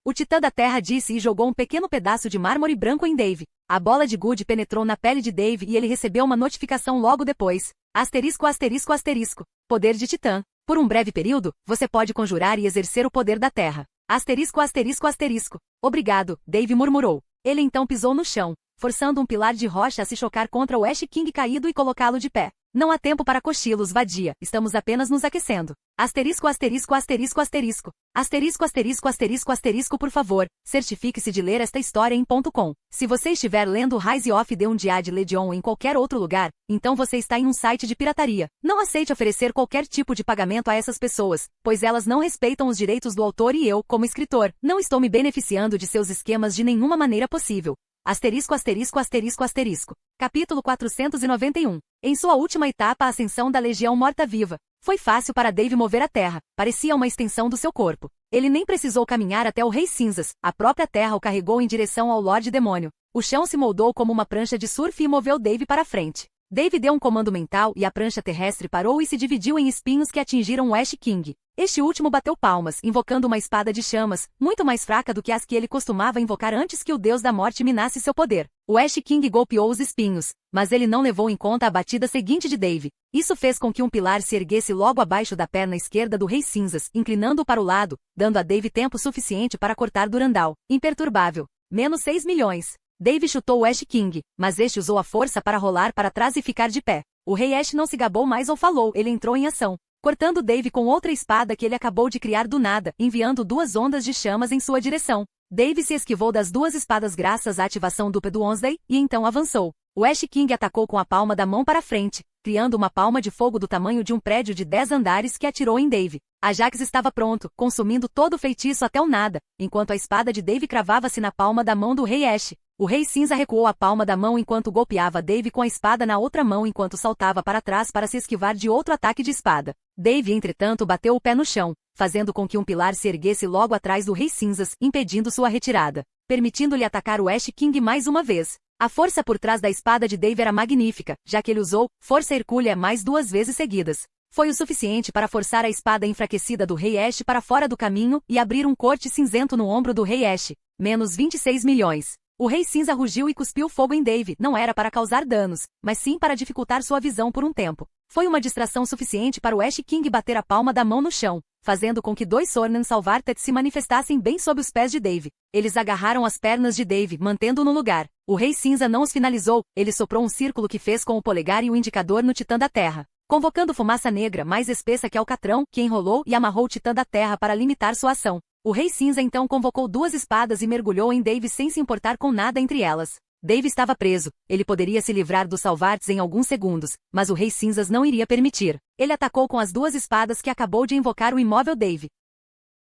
O titã da terra disse e jogou um pequeno pedaço de mármore branco em Dave. A bola de Good penetrou na pele de Dave e ele recebeu uma notificação logo depois. Asterisco, asterisco, asterisco. Poder de titã. Por um breve período, você pode conjurar e exercer o poder da terra. Asterisco, asterisco, asterisco. Obrigado, Dave murmurou. Ele então pisou no chão, forçando um pilar de rocha a se chocar contra o Ash King caído e colocá-lo de pé. Não há tempo para cochilos, vadia, estamos apenas nos aquecendo. Asterisco, asterisco, asterisco, asterisco. Asterisco, asterisco, asterisco, asterisco, por favor, certifique-se de ler esta história em .com. Se você estiver lendo Rise of the Undead Legion em qualquer outro lugar, então você está em um site de pirataria. Não aceite oferecer qualquer tipo de pagamento a essas pessoas, pois elas não respeitam os direitos do autor e eu, como escritor, não estou me beneficiando de seus esquemas de nenhuma maneira possível. Asterisco, asterisco, asterisco, asterisco. Capítulo 491. Em sua última etapa, a ascensão da Legião Morta-Viva. Foi fácil para Dave mover a terra, parecia uma extensão do seu corpo. Ele nem precisou caminhar até o Rei Cinzas, a própria terra o carregou em direção ao Lorde Demônio. O chão se moldou como uma prancha de surf e moveu Dave para frente. Dave deu um comando mental e a prancha terrestre parou e se dividiu em espinhos que atingiram o Ash King. Este último bateu palmas, invocando uma espada de chamas, muito mais fraca do que as que ele costumava invocar antes que o deus da morte minasse seu poder. O Ash King golpeou os espinhos, mas ele não levou em conta a batida seguinte de Dave. Isso fez com que um pilar se erguesse logo abaixo da perna esquerda do Rei Cinzas, inclinando-o para o lado, dando a Dave tempo suficiente para cortar Durandal. Imperturbável. Menos 6 milhões. Dave chutou o Ash King, mas este usou a força para rolar para trás e ficar de pé. O Rei Ash não se gabou mais ou falou, ele entrou em ação, cortando Dave com outra espada que ele acabou de criar do nada, enviando 2 ondas de chamas em sua direção. Dave se esquivou das 2 espadas graças à ativação dupla do Wednesday, e então avançou. O Ash King atacou com a palma da mão para frente, criando uma palma de fogo do tamanho de um prédio de 10 andares que atirou em Dave. Ajax estava pronto, consumindo todo o feitiço até o nada, enquanto a espada de Dave cravava-se na palma da mão do Rei Ash. O Rei Cinza recuou a palma da mão enquanto golpeava Dave com a espada na outra mão enquanto saltava para trás para se esquivar de outro ataque de espada. Dave, entretanto, bateu o pé no chão, fazendo com que um pilar se erguesse logo atrás do Rei Cinzas, impedindo sua retirada, permitindo-lhe atacar o Ash King mais uma vez. A força por trás da espada de Dave era magnífica, já que ele usou força hercúlea mais 2 vezes seguidas. Foi o suficiente para forçar a espada enfraquecida do Rei Ash para fora do caminho e abrir um corte cinzento no ombro do Rei Ash. Menos 26 milhões. O Rei Cinza rugiu e cuspiu fogo em Dave. Não era para causar danos, mas sim para dificultar sua visão por um tempo. Foi uma distração suficiente para o Ash King bater a palma da mão no chão, fazendo com que 2 Sornen Salvartet se manifestassem bem sob os pés de Dave. Eles agarraram as pernas de Dave, mantendo-o no lugar. O Rei Cinza não os finalizou, ele soprou um círculo que fez com o polegar e o indicador no Titã da Terra, convocando fumaça negra mais espessa que alcatrão, que enrolou e amarrou o Titã da Terra para limitar sua ação. O Rei Cinza então convocou 2 espadas e mergulhou em Dave sem se importar com nada entre elas. Dave estava preso, ele poderia se livrar dos Salvartes em alguns segundos, mas o Rei Cinzas não iria permitir. Ele atacou com as 2 espadas que acabou de invocar o imóvel Dave.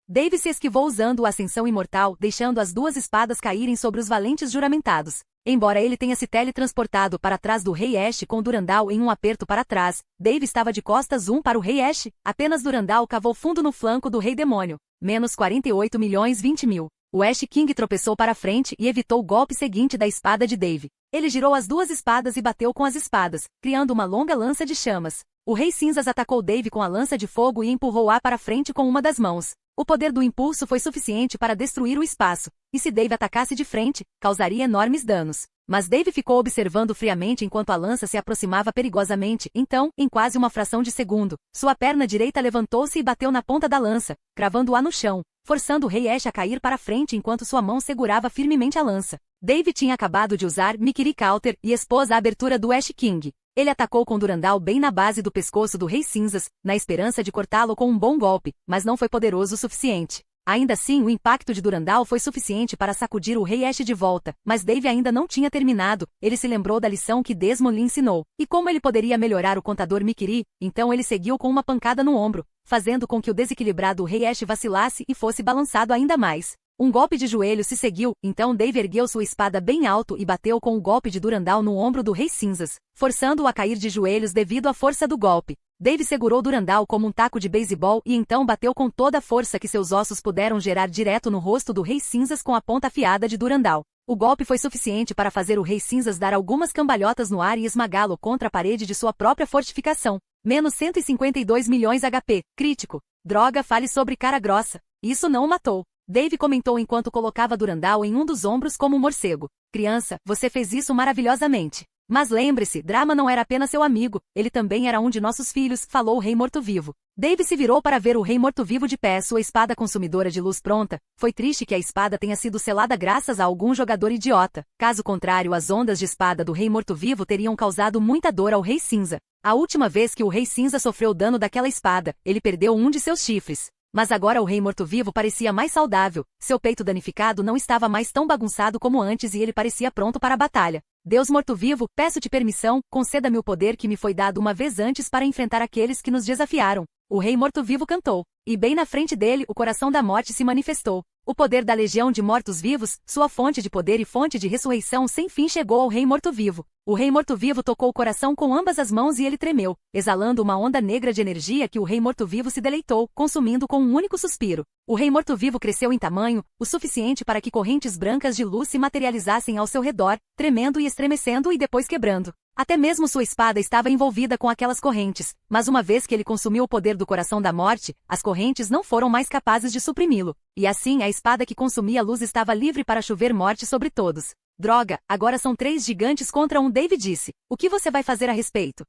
Dave se esquivou usando a Ascensão Imortal, deixando as 2 espadas caírem sobre os valentes juramentados. Embora ele tenha se teletransportado para trás do Rei Ash com Durandal em um aperto para trás, Dave estava de costas para o Rei Ash, apenas Durandal cavou fundo no flanco do Rei Demônio. Menos 48 milhões 20 mil. O Ash King tropeçou para frente e evitou o golpe seguinte da espada de Dave. Ele girou as 2 espadas e bateu com as espadas, criando uma longa lança de chamas. O Rei Cinzas atacou Dave com a lança de fogo e empurrou-a para frente com uma das mãos. O poder do impulso foi suficiente para destruir o espaço, e se Dave atacasse de frente, causaria enormes danos. Mas Dave ficou observando friamente enquanto a lança se aproximava perigosamente, então, em quase uma fração de segundo, sua perna direita levantou-se e bateu na ponta da lança, cravando-a no chão, forçando o Rei Ash a cair para frente enquanto sua mão segurava firmemente a lança. Dave tinha acabado de usar Mikiri Counter e expôs a abertura do Ash King. Ele atacou com Durandal bem na base do pescoço do Rei Cinzas, na esperança de cortá-lo com um bom golpe, mas não foi poderoso o suficiente. Ainda assim, o impacto de Durandal foi suficiente para sacudir o Rei Ash de volta, mas Dave ainda não tinha terminado. Ele se lembrou da lição que Desmond lhe ensinou, e como ele poderia melhorar o contador Mikiri, então ele seguiu com uma pancada no ombro, fazendo com que o desequilibrado Rei Ash vacilasse e fosse balançado ainda mais. Um golpe de joelho se seguiu, então Dave ergueu sua espada bem alto e bateu com o golpe de Durandal no ombro do Rei Cinzas, forçando-o a cair de joelhos devido à força do golpe. Dave segurou Durandal como um taco de beisebol e então bateu com toda a força que seus ossos puderam gerar direto no rosto do Rei Cinzas com a ponta afiada de Durandal. O golpe foi suficiente para fazer o Rei Cinzas dar algumas cambalhotas no ar e esmagá-lo contra a parede de sua própria fortificação. Menos 152 milhões HP. Crítico. Droga, fale sobre cara grossa. Isso não o matou. Dave comentou enquanto colocava Durandal em um dos ombros como um morcego. Criança, você fez isso maravilhosamente. Mas lembre-se, Drama não era apenas seu amigo, ele também era um de nossos filhos, falou o Rei Morto-Vivo. Dave se virou para ver o Rei Morto-Vivo de pé, sua espada consumidora de luz pronta. Foi triste que a espada tenha sido selada graças a algum jogador idiota. Caso contrário, as ondas de espada do Rei Morto-Vivo teriam causado muita dor ao Rei Cinza. A última vez que o Rei Cinza sofreu dano daquela espada, ele perdeu um de seus chifres. Mas agora o Rei Morto-Vivo parecia mais saudável, seu peito danificado não estava mais tão bagunçado como antes e ele parecia pronto para a batalha. Deus Morto-Vivo, peço-te permissão, conceda-me o poder que me foi dado uma vez antes para enfrentar aqueles que nos desafiaram. O Rei Morto-Vivo cantou, e bem na frente dele o coração da morte se manifestou. O poder da legião de mortos-vivos, sua fonte de poder e fonte de ressurreição sem fim chegou ao Rei Morto-Vivo. O Rei Morto-Vivo tocou o coração com ambas as mãos e ele tremeu, exalando uma onda negra de energia que o Rei Morto-Vivo se deleitou, consumindo com um único suspiro. O Rei Morto-Vivo cresceu em tamanho, o suficiente para que correntes brancas de luz se materializassem ao seu redor, tremendo e estremecendo e depois quebrando. Até mesmo sua espada estava envolvida com aquelas correntes, mas uma vez que ele consumiu o poder do coração da morte, as correntes não foram mais capazes de suprimi-lo. E assim a espada que consumia luz estava livre para chover morte sobre todos. Droga, agora são 3 gigantes contra um, Dave disse. O que você vai fazer a respeito?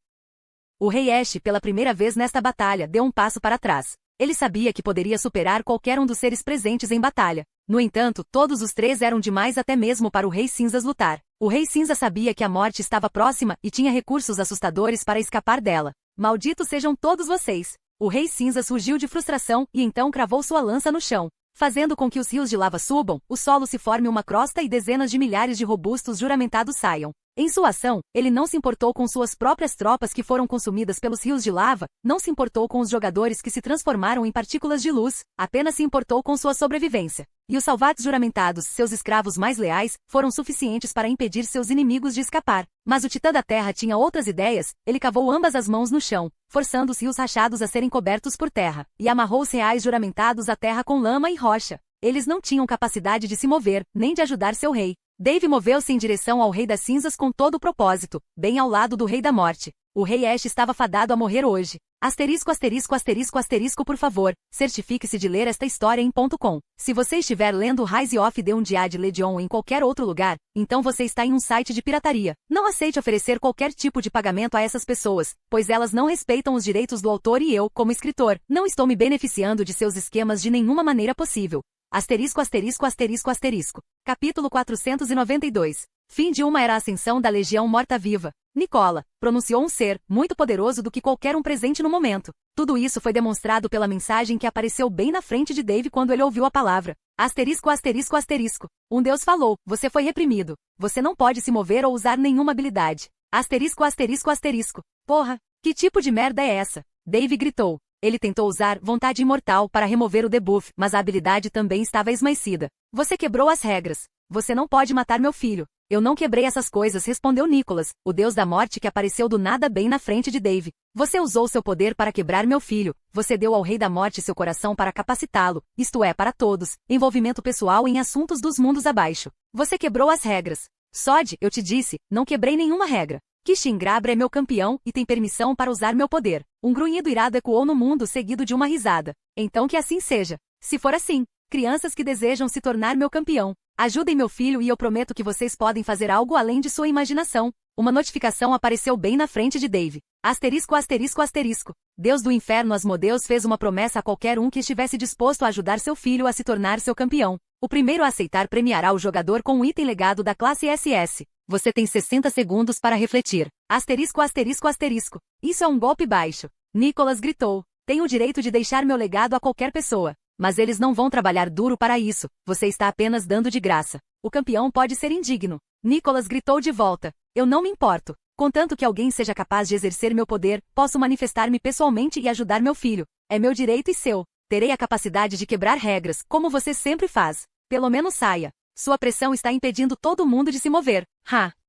O rei Ash, pela primeira vez nesta batalha, deu um passo para trás. Ele sabia que poderia superar qualquer um dos seres presentes em batalha. No entanto, todos os 3 eram demais até mesmo para o Rei Cinzas lutar. O Rei Cinza sabia que a morte estava próxima e tinha recursos assustadores para escapar dela. Malditos sejam todos vocês! O Rei Cinza surgiu de frustração e então cravou sua lança no chão. Fazendo com que os rios de lava subam, o solo se forme uma crosta e dezenas de milhares de robustos juramentados saiam. Em sua ação, ele não se importou com suas próprias tropas que foram consumidas pelos rios de lava, não se importou com os jogadores que se transformaram em partículas de luz, apenas se importou com sua sobrevivência. E os salvates juramentados, seus escravos mais leais, foram suficientes para impedir seus inimigos de escapar. Mas o Titã da Terra tinha outras ideias, ele cavou ambas as mãos no chão, forçando os rios rachados a serem cobertos por terra, e amarrou os reais juramentados à terra com lama e rocha. Eles não tinham capacidade de se mover, nem de ajudar seu rei. Dave moveu-se em direção ao Rei das Cinzas com todo o propósito, bem ao lado do Rei da Morte. O Rei Ash estava fadado a morrer hoje. Asterisco, asterisco, asterisco, asterisco, por favor, certifique-se de ler esta história em .com. Se você estiver lendo Rise of the Undead Legion em qualquer outro lugar, então você está em um site de pirataria. Não aceite oferecer qualquer tipo de pagamento a essas pessoas, pois elas não respeitam os direitos do autor e eu, como escritor, não estou me beneficiando de seus esquemas de nenhuma maneira possível. Asterisco, asterisco, asterisco, asterisco. Capítulo 492. Fim de uma era a ascensão da Legião Morta-Viva. Nicola, pronunciou um ser, muito poderoso do que qualquer um presente no momento. Tudo isso foi demonstrado pela mensagem que apareceu bem na frente de Dave quando ele ouviu a palavra. Asterisco, asterisco, asterisco. Um deus falou, você foi reprimido. Você não pode se mover ou usar nenhuma habilidade. Asterisco, asterisco, asterisco. Porra, que tipo de merda é essa? Dave gritou. Ele tentou usar Vontade Imortal para remover o debuff, mas a habilidade também estava esmaecida. Você quebrou as regras. Você não pode matar meu filho. Eu não quebrei essas coisas, respondeu Nicholas, o deus da morte que apareceu do nada bem na frente de Dave. Você usou seu poder para quebrar meu filho. Você deu ao Rei da Morte seu coração para capacitá-lo, isto é, para todos, envolvimento pessoal em assuntos dos mundos abaixo. Você quebrou as regras. Sod, eu te disse, não quebrei nenhuma regra. Kishin Grabra é meu campeão e tem permissão para usar meu poder. Um grunhido irado ecoou no mundo seguido de uma risada. Então que assim seja. Se for assim, crianças que desejam se tornar meu campeão, ajudem meu filho e eu prometo que vocês podem fazer algo além de sua imaginação. Uma notificação apareceu bem na frente de Dave. Asterisco, asterisco, asterisco. Deus do inferno Asmodeus fez uma promessa a qualquer um que estivesse disposto a ajudar seu filho a se tornar seu campeão. O primeiro a aceitar premiará o jogador com um item legado da classe SS. Você tem 60 segundos para refletir. Asterisco, asterisco, asterisco. Isso é um golpe baixo. Nicholas gritou. Tenho o direito de deixar meu legado a qualquer pessoa. Mas eles não vão trabalhar duro para isso. Você está apenas dando de graça. O campeão pode ser indigno. Nicholas gritou de volta. Eu não me importo. Contanto que alguém seja capaz de exercer meu poder, posso manifestar-me pessoalmente e ajudar meu filho. É meu direito e seu. Terei a capacidade de quebrar regras, como você sempre faz. Pelo menos saia. Sua pressão está impedindo todo mundo de se mover.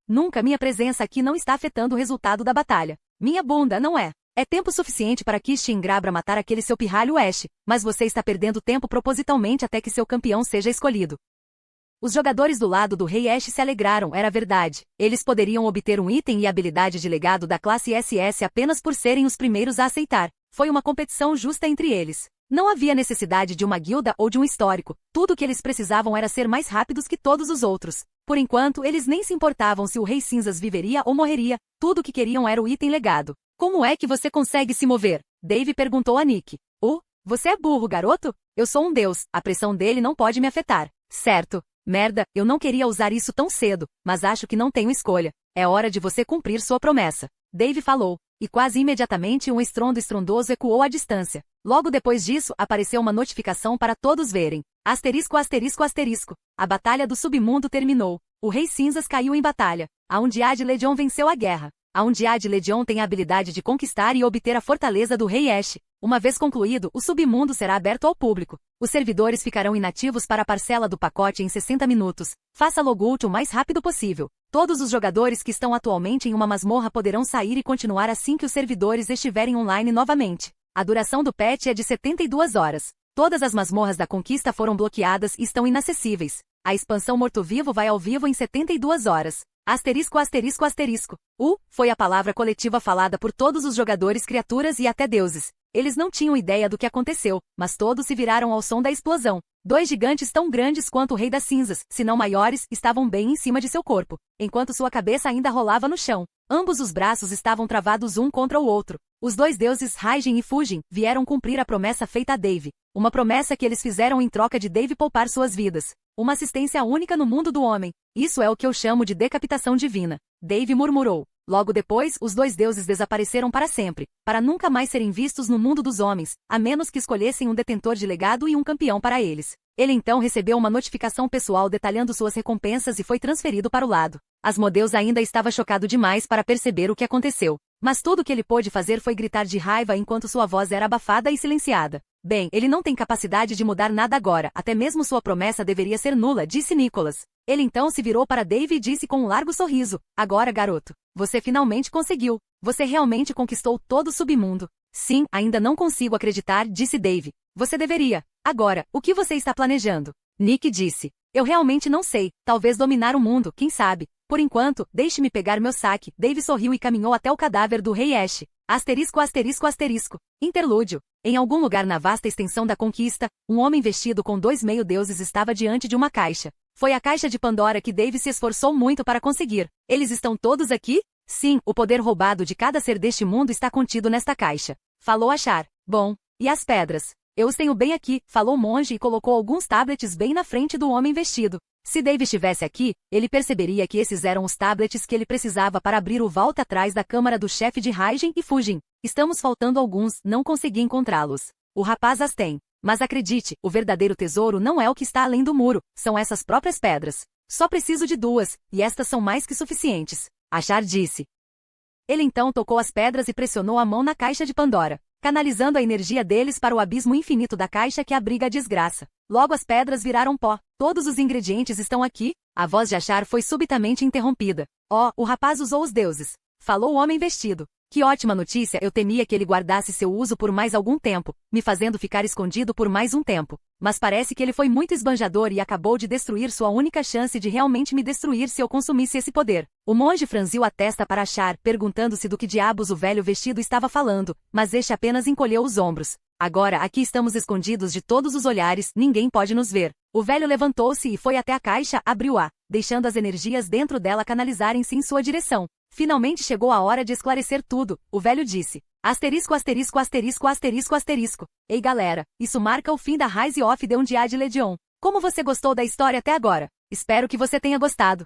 Nunca minha presença aqui não está afetando o resultado da batalha. Minha bunda não é. É tempo suficiente para Kishin Grabra matar aquele seu pirralho Ash, mas você está perdendo tempo propositalmente até que seu campeão seja escolhido. Os jogadores do lado do Rei Ash se alegraram, era verdade. Eles poderiam obter um item e habilidade de legado da classe SS apenas por serem os primeiros a aceitar. Foi uma competição justa entre eles. Não havia necessidade de uma guilda ou de um histórico. Tudo o que eles precisavam era ser mais rápidos que todos os outros. Por enquanto, eles nem se importavam se o Rei Cinzas viveria ou morreria. Tudo o que queriam era o item legado. Como é que você consegue se mover? Dave perguntou a Nick. Você é burro, garoto? Eu sou um deus, a pressão dele não pode me afetar. Certo. Merda, eu não queria usar isso tão cedo, mas acho que não tenho escolha. É hora de você cumprir sua promessa. Dave falou, e quase imediatamente um estrondo estrondoso ecoou à distância. Logo depois disso, apareceu uma notificação para todos verem. Asterisco, asterisco, asterisco. A batalha do submundo terminou. O Rei Cinzas caiu em batalha. A Undead Legion venceu a guerra. A Undead Legion tem a habilidade de conquistar e obter a fortaleza do Rei Ash. Uma vez concluído, o submundo será aberto ao público. Os servidores ficarão inativos para a parcela do pacote em 60 minutos. Faça logout o mais rápido possível. Todos os jogadores que estão atualmente em uma masmorra poderão sair e continuar assim que os servidores estiverem online novamente. A duração do patch é de 72 horas. Todas as masmorras da conquista foram bloqueadas e estão inacessíveis. A expansão Morto-Vivo vai ao vivo em 72 horas. Asterisco, asterisco, asterisco. Foi a palavra coletiva falada por todos os jogadores, criaturas e até deuses. Eles não tinham ideia do que aconteceu, mas todos se viraram ao som da explosão. 2 gigantes tão grandes quanto o Rei das Cinzas, se não maiores, estavam bem em cima de seu corpo, enquanto sua cabeça ainda rolava no chão. Ambos os braços estavam travados um contra o outro. Os 2 deuses Raijin e Fujin vieram cumprir a promessa feita a Dave. Uma promessa que eles fizeram em troca de Dave poupar suas vidas. Uma assistência única no mundo do homem. Isso é o que eu chamo de decapitação divina. Dave murmurou. Logo depois, os 2 deuses desapareceram para sempre, para nunca mais serem vistos no mundo dos homens, a menos que escolhessem um detentor de legado e um campeão para eles. Ele então recebeu uma notificação pessoal detalhando suas recompensas e foi transferido para o lado. Asmodeus ainda estava chocado demais para perceber o que aconteceu. Mas tudo o que ele pôde fazer foi gritar de raiva enquanto sua voz era abafada e silenciada. Bem, ele não tem capacidade de mudar nada agora, até mesmo sua promessa deveria ser nula, disse Nicholas. Ele então se virou para Dave e disse com um largo sorriso, agora garoto, você finalmente conseguiu. Você realmente conquistou todo o submundo. Sim, ainda não consigo acreditar, disse Dave. Você deveria. Agora, o que você está planejando? Nick disse. Eu realmente não sei, talvez dominar o mundo, quem sabe. Por enquanto, deixe-me pegar meu saque. Dave sorriu e caminhou até o cadáver do Rei Ash. Asterisco, asterisco, asterisco. Interlúdio. Em algum lugar na vasta extensão da conquista, um homem vestido com 2 meio-deuses estava diante de uma caixa. Foi a caixa de Pandora que Dave se esforçou muito para conseguir. Eles estão todos aqui? Sim, o poder roubado de cada ser deste mundo está contido nesta caixa. Falou Ashar. Bom, e as pedras? Eu os tenho bem aqui, falou o monge e colocou alguns tablets bem na frente do homem vestido. Se Dave estivesse aqui, ele perceberia que esses eram os tablets que ele precisava para abrir o vault atrás da câmara do chefe de Raijin e Fujin. Estamos faltando alguns, não consegui encontrá-los. O rapaz as tem. Mas acredite, o verdadeiro tesouro não é o que está além do muro, são essas próprias pedras. Só preciso de 2, e estas são mais que suficientes. Ashar disse. Ele então tocou as pedras e pressionou a mão na caixa de Pandora, canalizando a energia deles para o abismo infinito da caixa que abriga a desgraça. Logo as pedras viraram pó. Todos os ingredientes estão aqui? A voz de Ashar foi subitamente interrompida. O rapaz usou os deuses. Falou o homem vestido. Que ótima notícia, eu temia que ele guardasse seu uso por mais algum tempo, me fazendo ficar escondido por mais um tempo. Mas parece que ele foi muito esbanjador e acabou de destruir sua única chance de realmente me destruir se eu consumisse esse poder. O monge franziu a testa para Ashar, perguntando-se do que diabos o velho vestido estava falando, mas este apenas encolheu os ombros. Agora aqui estamos escondidos de todos os olhares, ninguém pode nos ver. O velho levantou-se e foi até a caixa, abriu-a, deixando as energias dentro dela canalizarem-se em sua direção. Finalmente chegou a hora de esclarecer tudo, o velho disse. Asterisco, asterisco, asterisco, asterisco, asterisco. Ei galera, isso marca o fim da Rise of the Undead Legion. Como você gostou da história até agora? Espero que você tenha gostado.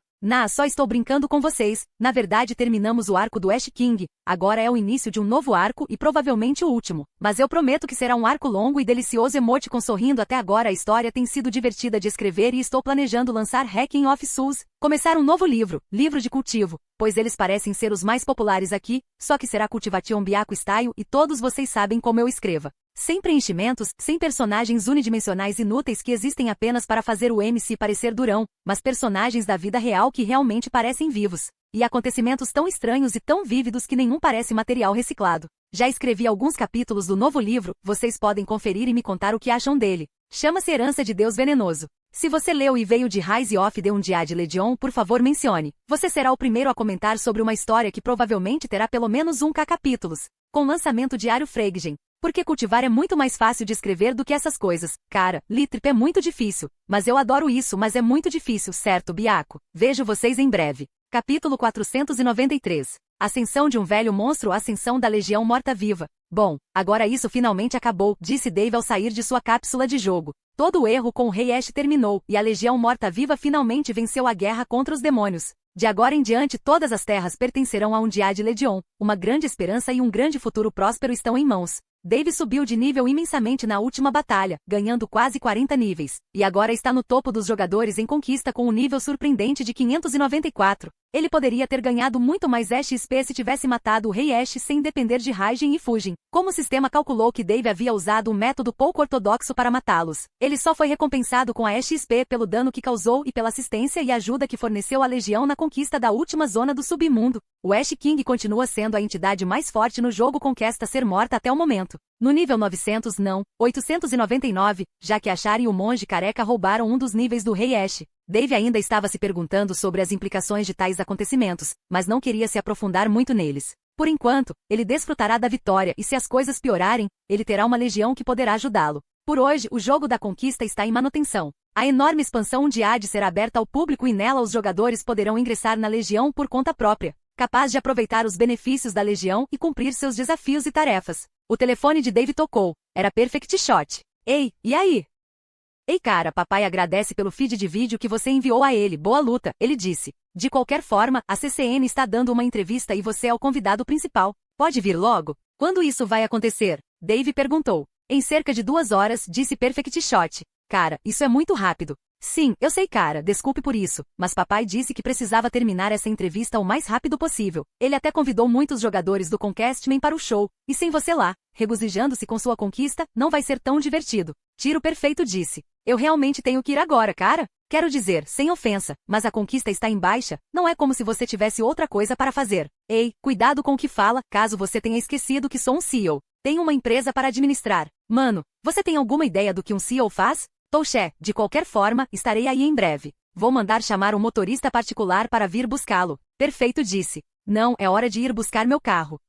Só estou brincando com vocês. Na verdade terminamos o arco do Ash King. Agora é o início de um novo arco e provavelmente o último. Mas eu prometo que será um arco longo e delicioso. Emoticon sorrindo. Até agora a história tem sido divertida de escrever e estou planejando lançar Hacking of Souls. Começar um novo livro de cultivo. Pois eles parecem ser os mais populares aqui, só que será Cultivation Byaku Style e todos vocês sabem como eu escreva. Sem preenchimentos, sem personagens unidimensionais inúteis que existem apenas para fazer o MC parecer durão, mas personagens da vida real que realmente parecem vivos. E acontecimentos tão estranhos e tão vívidos que nenhum parece material reciclado. Já escrevi alguns capítulos do novo livro, vocês podem conferir e me contar o que acham dele. Chama-se Herança de Deus Venenoso. Se você leu e veio de Rise of the Undead Legion, por favor mencione. Você será o primeiro a comentar sobre uma história que provavelmente terá pelo menos 1k capítulos. Com lançamento diário Freggen. Porque cultivar é muito mais fácil de escrever do que essas coisas. Cara, Litrip é muito difícil. Mas eu adoro isso, mas é muito difícil, certo, Byaku? Vejo vocês em breve. Capítulo 493. Ascensão de um velho monstro, ascensão da Legião Morta-Viva. Bom, agora isso finalmente acabou, disse Dave ao sair de sua cápsula de jogo. Todo o erro com o Rei Ash terminou, e a Legião Morta-Viva finalmente venceu a guerra contra os demônios. De agora em diante todas as terras pertencerão a Undead Legion. Uma grande esperança e um grande futuro próspero estão em mãos. Dave subiu de nível imensamente na última batalha, ganhando quase 40 níveis. E agora está no topo dos jogadores em conquista com um nível surpreendente de 594. Ele poderia ter ganhado muito mais XP se tivesse matado o Rei Ash sem depender de Raijin e Fujin. Como o sistema calculou que Dave havia usado um método pouco ortodoxo para matá-los, ele só foi recompensado com a XP pelo dano que causou e pela assistência e ajuda que forneceu à Legião na conquista da última zona do submundo. O Ash King continua sendo a entidade mais forte no jogo conquista ser morta até o momento. No nível 900 não, 899, já que Ashar e o monge careca roubaram um dos níveis do Rei Ash. Dave ainda estava se perguntando sobre as implicações de tais acontecimentos, mas não queria se aprofundar muito neles. Por enquanto, ele desfrutará da vitória e se as coisas piorarem, ele terá uma legião que poderá ajudá-lo. Por hoje, o jogo da conquista está em manutenção. A enorme expansão de Hades será aberta ao público e nela os jogadores poderão ingressar na legião por conta própria, capaz de aproveitar os benefícios da legião e cumprir seus desafios e tarefas. O telefone de Dave tocou. Era Perfect Shot. Ei, e aí? Ei cara, papai agradece pelo feed de vídeo que você enviou a ele. Boa luta, ele disse. De qualquer forma, a CCN está dando uma entrevista e você é o convidado principal. Pode vir logo? Quando isso vai acontecer? Dave perguntou. Em cerca de 2 horas, disse Perfect Shot. Cara, isso é muito rápido. Sim, eu sei cara, desculpe por isso, mas papai disse que precisava terminar essa entrevista o mais rápido possível. Ele até convidou muitos jogadores do Conquestman para o show, e sem você lá, regozijando-se com sua conquista, não vai ser tão divertido. Tiro perfeito disse. Eu realmente tenho que ir agora, cara? Quero dizer, sem ofensa, mas a conquista está em baixa, não é como se você tivesse outra coisa para fazer. Ei, cuidado com o que fala, caso você tenha esquecido que sou um CEO. Tenho uma empresa para administrar. Mano, você tem alguma ideia do que um CEO faz? Touché, de qualquer forma, estarei aí em breve. Vou mandar chamar um motorista particular para vir buscá-lo. Perfeito disse. Não, é hora de ir buscar meu carro.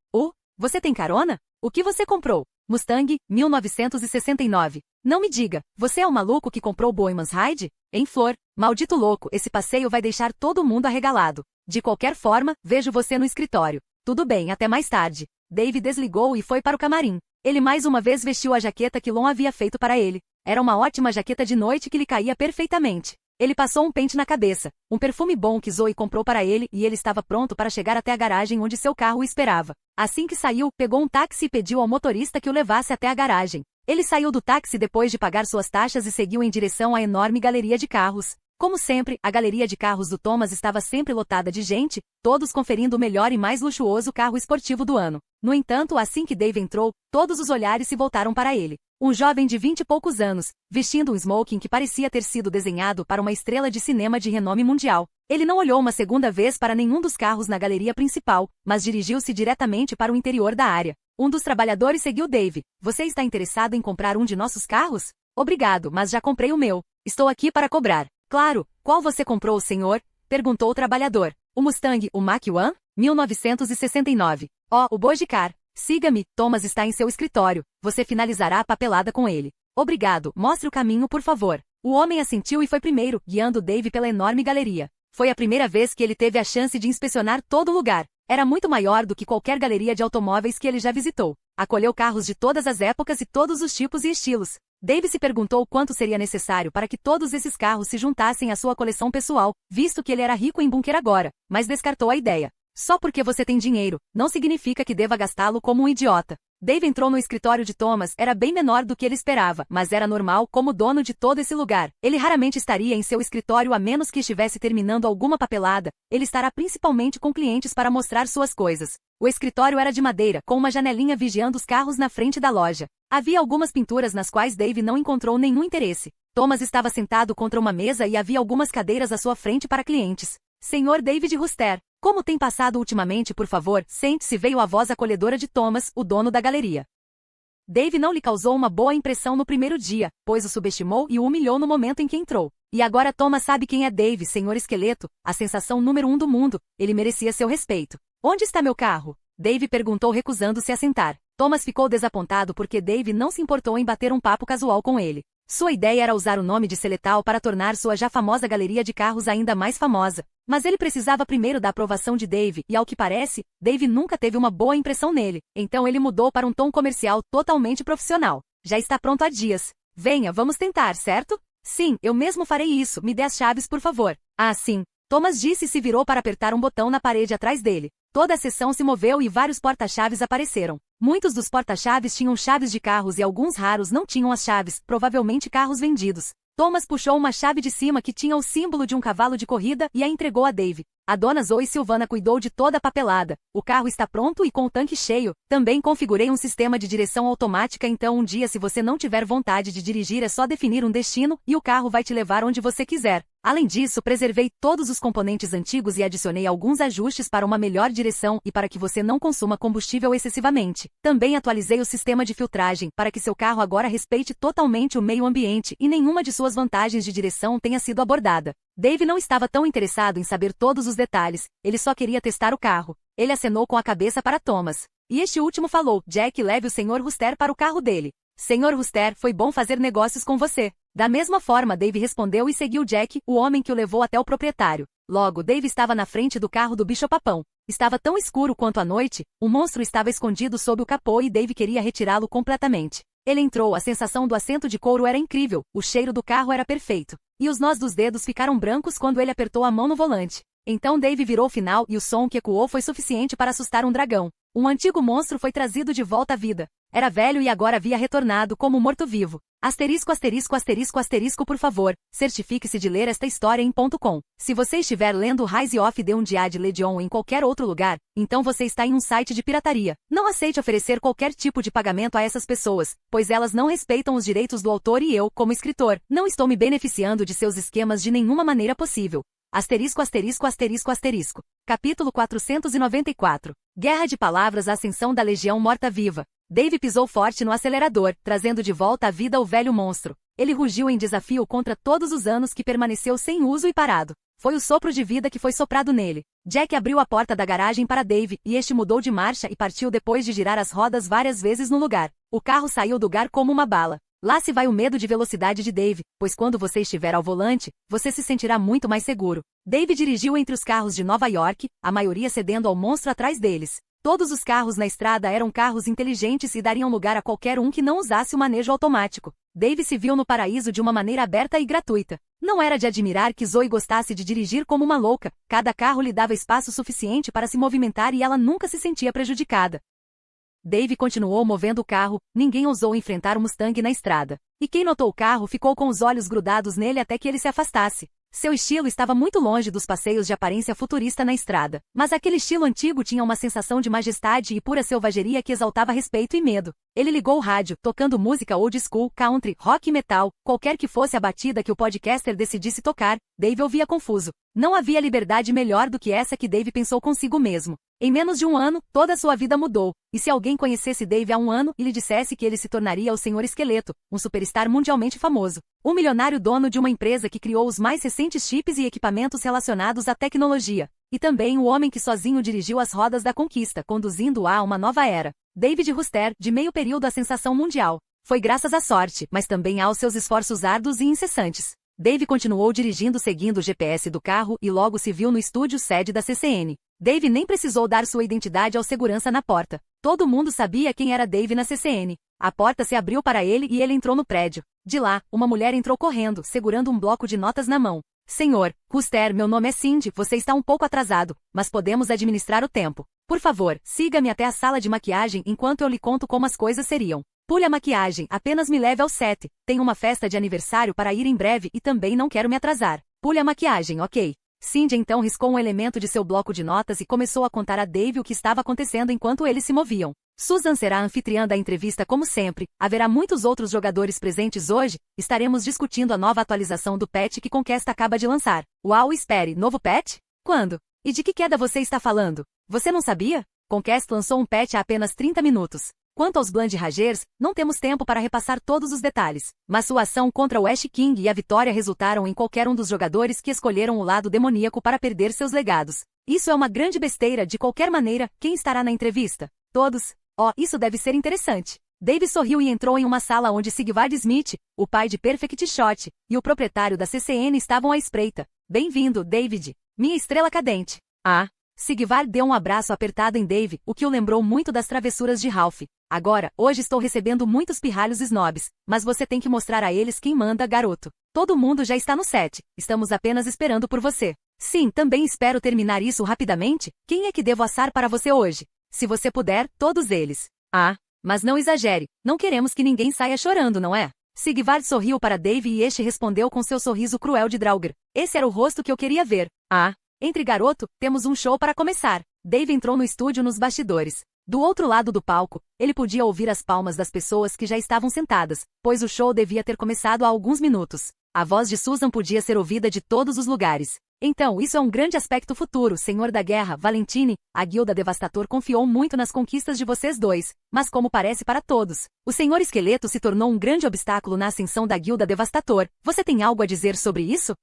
Você tem carona? O que você comprou? Mustang, 1969. Não me diga, você é o maluco que comprou o Boyman's Ride? Em flor, maldito louco, esse passeio vai deixar todo mundo arregalado. De qualquer forma, vejo você no escritório. Tudo bem, até mais tarde. Dave desligou e foi para o camarim. Ele mais uma vez vestiu a jaqueta que Lon havia feito para ele. Era uma ótima jaqueta de noite que lhe caía perfeitamente. Ele passou um pente na cabeça, um perfume bom que Zoe comprou para ele e ele estava pronto para chegar até a garagem onde seu carro o esperava. Assim que saiu, pegou um táxi e pediu ao motorista que o levasse até a garagem. Ele saiu do táxi depois de pagar suas taxas e seguiu em direção à enorme galeria de carros. Como sempre, a galeria de carros do Thomas estava sempre lotada de gente, todos conferindo o melhor e mais luxuoso carro esportivo do ano. No entanto, assim que Dave entrou, todos os olhares se voltaram para ele. Um jovem de 20 e poucos anos, vestindo um smoking que parecia ter sido desenhado para uma estrela de cinema de renome mundial. Ele não olhou uma segunda vez para nenhum dos carros na galeria principal, mas dirigiu-se diretamente para o interior da área. Um dos trabalhadores seguiu Dave. Você está interessado em comprar um de nossos carros? Obrigado, mas já comprei o meu. Estou aqui para cobrar. Claro, qual você comprou, senhor? Perguntou o trabalhador. O Mustang, o Mach-1? 1969. O Bojicar. Siga-me, Thomas está em seu escritório. Você finalizará a papelada com ele. Obrigado, mostre o caminho por favor. O homem assentiu e foi primeiro, guiando Dave pela enorme galeria. Foi a primeira vez que ele teve a chance de inspecionar todo o lugar. Era muito maior do que qualquer galeria de automóveis que ele já visitou. Acolheu carros de todas as épocas e todos os tipos e estilos. Dave se perguntou quanto seria necessário para que todos esses carros se juntassem à sua coleção pessoal, visto que ele era rico em bunker agora, mas descartou a ideia. Só porque você tem dinheiro, não significa que deva gastá-lo como um idiota. Dave entrou no escritório de Thomas, era bem menor do que ele esperava, mas era normal como dono de todo esse lugar. Ele raramente estaria em seu escritório a menos que estivesse terminando alguma papelada, ele estará principalmente com clientes para mostrar suas coisas. O escritório era de madeira, com uma janelinha vigiando os carros na frente da loja. Havia algumas pinturas nas quais Dave não encontrou nenhum interesse. Thomas estava sentado contra uma mesa e havia algumas cadeiras à sua frente para clientes. Senhor David Ruster, como tem passado ultimamente, por favor, sente-se, veio a voz acolhedora de Thomas, o dono da galeria. Dave não lhe causou uma boa impressão no primeiro dia, pois o subestimou e o humilhou no momento em que entrou. E agora Thomas sabe quem é Dave, senhor esqueleto, a sensação número 1 do mundo, ele merecia seu respeito. Onde está meu carro? Dave perguntou recusando-se a sentar. Thomas ficou desapontado porque Dave não se importou em bater um papo casual com ele. Sua ideia era usar o nome de Seletal para tornar sua já famosa galeria de carros ainda mais famosa. Mas ele precisava primeiro da aprovação de Dave, e ao que parece, Dave nunca teve uma boa impressão nele. Então ele mudou para um tom comercial totalmente profissional. Já está pronto há dias. Venha, vamos tentar, certo? Sim, eu mesmo farei isso, me dê as chaves por favor. Ah, sim. Thomas disse e se virou para apertar um botão na parede atrás dele. Toda a seção se moveu e vários porta-chaves apareceram. Muitos dos porta-chaves tinham chaves de carros e alguns raros não tinham as chaves, provavelmente carros vendidos. Thomas puxou uma chave de cima que tinha o símbolo de um cavalo de corrida e a entregou a Dave. A dona Zoe Silvana cuidou de toda a papelada. O carro está pronto e com o tanque cheio. Também configurei um sistema de direção automática, então um dia se você não tiver vontade de dirigir é só definir um destino e o carro vai te levar onde você quiser. Além disso, preservei todos os componentes antigos e adicionei alguns ajustes para uma melhor direção e para que você não consuma combustível excessivamente. Também atualizei o sistema de filtragem para que seu carro agora respeite totalmente o meio ambiente e nenhuma de suas vantagens de direção tenha sido abordada. Dave não estava tão interessado em saber todos os detalhes, ele só queria testar o carro. Ele acenou com a cabeça para Thomas. E este último falou: Jack, leve o Sr. Wooster para o carro dele. Sr. Wooster, foi bom fazer negócios com você. Da mesma forma, Dave respondeu e seguiu Jack, o homem que o levou até o proprietário. Logo, Dave estava na frente do carro do bicho-papão. Estava tão escuro quanto a noite, o monstro estava escondido sob o capô e Dave queria retirá-lo completamente. Ele entrou, a sensação do assento de couro era incrível, o cheiro do carro era perfeito. E os nós dos dedos ficaram brancos quando ele apertou a mão no volante. Então Dave virou o final e o som que ecoou foi suficiente para assustar um dragão. Um antigo monstro foi trazido de volta à vida. Era velho e agora havia retornado como morto-vivo. Asterisco, asterisco, asterisco, asterisco, por favor, certifique-se de ler esta história em .com. Se você estiver lendo Rise of the Undead Legion em qualquer outro lugar, então você está em um site de pirataria. Não aceite oferecer qualquer tipo de pagamento a essas pessoas, pois elas não respeitam os direitos do autor e eu, como escritor, não estou me beneficiando de seus esquemas de nenhuma maneira possível. Asterisco, asterisco, asterisco, asterisco. Capítulo 494. Guerra de Palavras, a Ascensão da Legião Morta-Viva. Dave pisou forte no acelerador, trazendo de volta à vida o velho monstro. Ele rugiu em desafio contra todos os anos que permaneceu sem uso e parado. Foi o sopro de vida que foi soprado nele. Jack abriu a porta da garagem para Dave, e este mudou de marcha e partiu depois de girar as rodas várias vezes no lugar. O carro saiu do lugar como uma bala. Lá se vai o medo de velocidade de Dave, pois quando você estiver ao volante, você se sentirá muito mais seguro. Dave dirigiu entre os carros de Nova York, a maioria cedendo ao monstro atrás deles. Todos os carros na estrada eram carros inteligentes e dariam lugar a qualquer um que não usasse o manejo automático. Dave se viu no paraíso de uma maneira aberta e gratuita. Não era de admirar que Zoe gostasse de dirigir como uma louca, cada carro lhe dava espaço suficiente para se movimentar e ela nunca se sentia prejudicada. Dave continuou movendo o carro, ninguém ousou enfrentar o Mustang na estrada. E quem notou o carro ficou com os olhos grudados nele até que ele se afastasse. Seu estilo estava muito longe dos passeios de aparência futurista na estrada, mas aquele estilo antigo tinha uma sensação de majestade e pura selvageria que exaltava respeito e medo. Ele ligou o rádio, tocando música old school, country, rock e metal, qualquer que fosse a batida que o podcaster decidisse tocar, Dave ouvia confuso. Não havia liberdade melhor do que essa que Dave pensou consigo mesmo. Em menos de um ano, toda a sua vida mudou. E se alguém conhecesse Dave há um ano e lhe dissesse que ele se tornaria o Senhor Esqueleto, um superstar mundialmente famoso, um milionário dono de uma empresa que criou os mais recentes chips e equipamentos relacionados à tecnologia, e também o homem que sozinho dirigiu as rodas da conquista, conduzindo-a a uma nova era. David Wooster, de meio período à sensação mundial. Foi graças à sorte, mas também aos seus esforços árduos e incessantes. Dave continuou dirigindo seguindo o GPS do carro e logo se viu no estúdio sede da CCN. Dave nem precisou dar sua identidade ao segurança na porta. Todo mundo sabia quem era Dave na CCN. A porta se abriu para ele e ele entrou no prédio. De lá, uma mulher entrou correndo, segurando um bloco de notas na mão. Senhor Wooster, meu nome é Cindy, você está um pouco atrasado, mas podemos administrar o tempo. Por favor, siga-me até a sala de maquiagem enquanto eu lhe conto como as coisas seriam. Pule a maquiagem, apenas me leve ao set. Tenho uma festa de aniversário para ir em breve e também não quero me atrasar. Pule a maquiagem, ok? Cindy então riscou um elemento de seu bloco de notas e começou a contar a Dave o que estava acontecendo enquanto eles se moviam. Susan será a anfitriã da entrevista como sempre. Haverá muitos outros jogadores presentes hoje. Estaremos discutindo a nova atualização do patch que Conquest acaba de lançar. Uau, espere, novo patch? Quando? E de que queda você está falando? Você não sabia? Conquest lançou um patch há apenas 30 minutos. Quanto aos Blind Ragers, não temos tempo para repassar todos os detalhes, mas sua ação contra o Ash King e a vitória resultaram em qualquer um dos jogadores que escolheram o lado demoníaco para perder seus legados. Isso é uma grande besteira de qualquer maneira. Quem estará na entrevista? Todos? Oh, isso deve ser interessante. Dave sorriu e entrou em uma sala onde Sigvard Smith, o pai de Perfect Shot, e o proprietário da CCN estavam à espreita. Bem-vindo, David. Minha estrela cadente. Ah. Sigvard deu um abraço apertado em Dave, o que o lembrou muito das travessuras de Ralph. Agora, hoje estou recebendo muitos pirralhos snobs, mas você tem que mostrar a eles quem manda, garoto. Todo mundo já está no set, estamos apenas esperando por você. Sim, também espero terminar isso rapidamente. Quem é que devo assar para você hoje? Se você puder, todos eles. Ah, mas não exagere, não queremos que ninguém saia chorando, não é? Sigvard sorriu para Dave e este respondeu com seu sorriso cruel de Draugr. Esse era o rosto que eu queria ver. Ah. Entre garoto, temos um show para começar. Dave entrou no estúdio nos bastidores. Do outro lado do palco, ele podia ouvir as palmas das pessoas que já estavam sentadas, pois o show devia ter começado há alguns minutos. A voz de Susan podia ser ouvida de todos os lugares. Então, isso é um grande aspecto futuro, Senhor da Guerra, Valentine. A Guilda Devastator confiou muito nas conquistas de vocês dois, mas como parece para todos, o Senhor Esqueleto se tornou um grande obstáculo na ascensão da Guilda Devastator. Você tem algo a dizer sobre isso?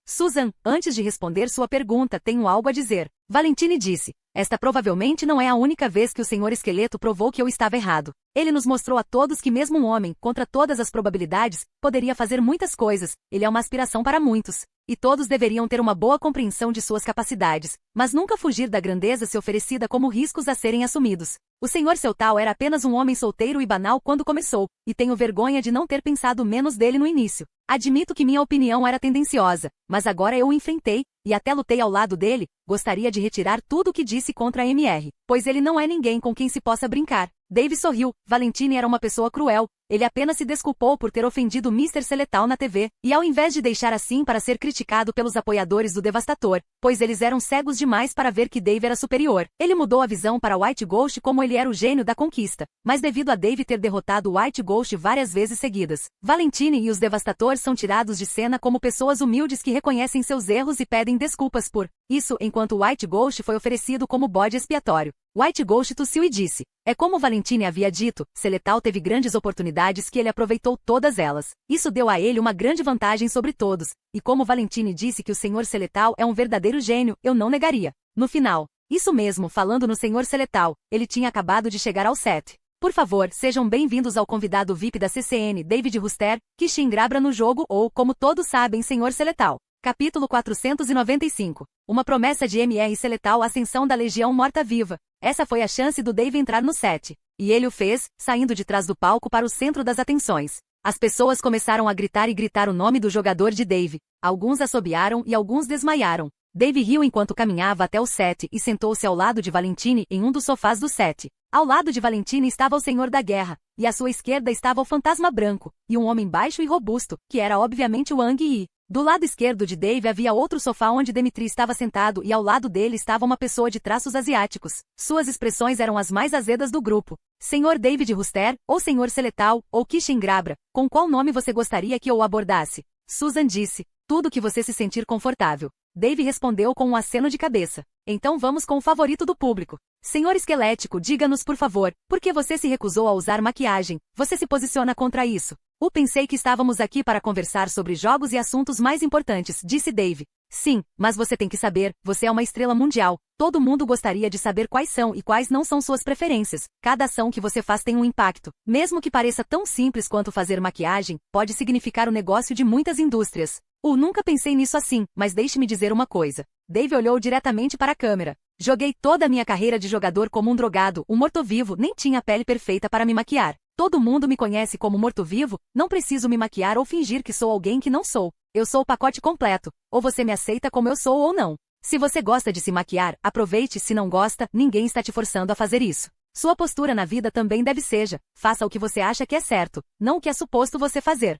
Susan, antes de responder sua pergunta, tenho algo a dizer. Valentine disse. Esta provavelmente não é a única vez que o Senhor Esqueleto provou que eu estava errado. Ele nos mostrou a todos que mesmo um homem, contra todas as probabilidades, poderia fazer muitas coisas. Ele é uma aspiração para muitos. E todos deveriam ter uma boa compreensão de suas capacidades, mas nunca fugir da grandeza se oferecida como riscos a serem assumidos. O Sr. Seltal era apenas um homem solteiro e banal quando começou, e tenho vergonha de não ter pensado menos dele no início. Admito que minha opinião era tendenciosa, mas agora eu o enfrentei, e até lutei ao lado dele. Gostaria de retirar tudo o que disse contra a MR, pois ele não é ninguém com quem se possa brincar. Dave sorriu. Valentine era uma pessoa cruel. Ele apenas se desculpou por ter ofendido Mr. Seletal na TV, e ao invés de deixar assim para ser criticado pelos apoiadores do Devastator, pois eles eram cegos demais para ver que Dave era superior, ele mudou a visão para White Ghost como ele era o gênio da conquista. Mas devido a Dave ter derrotado White Ghost várias vezes seguidas, Valentine e os Devastatores são tirados de cena como pessoas humildes que reconhecem seus erros e pedem desculpas por isso, enquanto White Ghost foi oferecido como bode expiatório. White Ghost tossiu e disse. É como Valentine havia dito, Seletal teve grandes oportunidades que ele aproveitou todas elas. Isso deu a ele uma grande vantagem sobre todos, e como Valentine disse que o Sr. Seletal é um verdadeiro gênio, eu não negaria. No final, isso mesmo, falando no Sr. Seletal, ele tinha acabado de chegar ao set. Por favor, sejam bem-vindos ao convidado VIP da CCN, David Ruster, que se engrabra no jogo ou, como todos sabem, Sr. Seletal. Capítulo 495. Uma promessa de MR Seletal Ascensão da Legião Morta-Viva. Essa foi a chance do Dave entrar no set. E ele o fez, saindo de trás do palco para o centro das atenções. As pessoas começaram a gritar e gritar o nome do jogador de Dave. Alguns assobiaram e alguns desmaiaram. Dave riu enquanto caminhava até o set e sentou-se ao lado de Valentine em um dos sofás do set. Ao lado de Valentine estava o Senhor da Guerra, e à sua esquerda estava o Fantasma Branco, e um homem baixo e robusto, que era obviamente o Wang Yi. Do lado esquerdo de Dave havia outro sofá onde Demetri estava sentado e ao lado dele estava uma pessoa de traços asiáticos. Suas expressões eram as mais azedas do grupo. Senhor David Ruster, ou Senhor Seletal, ou Kishin Grabra, com qual nome você gostaria que eu o abordasse? Susan disse. Tudo que você se sentir confortável. Dave respondeu com um aceno de cabeça. Então vamos com o favorito do público. Senhor Esquelético, diga-nos por favor, por que você se recusou a usar maquiagem? Você se posiciona contra isso? Pensei que estávamos aqui para conversar sobre jogos e assuntos mais importantes, disse Dave. Sim, mas você tem que saber, você é uma estrela mundial. Todo mundo gostaria de saber quais são e quais não são suas preferências. Cada ação que você faz tem um impacto. Mesmo que pareça tão simples quanto fazer maquiagem, pode significar o negócio de muitas indústrias. Nunca pensei nisso assim, mas deixe-me dizer uma coisa. Dave olhou diretamente para a câmera. Joguei toda a minha carreira de jogador como um drogado, um morto-vivo, nem tinha a pele perfeita para me maquiar. Todo mundo me conhece como morto-vivo, não preciso me maquiar ou fingir que sou alguém que não sou. Eu sou o pacote completo, ou você me aceita como eu sou ou não. Se você gosta de se maquiar, aproveite, se não gosta, ninguém está te forçando a fazer isso. Sua postura na vida também deve seja, faça o que você acha que é certo, não o que é suposto você fazer.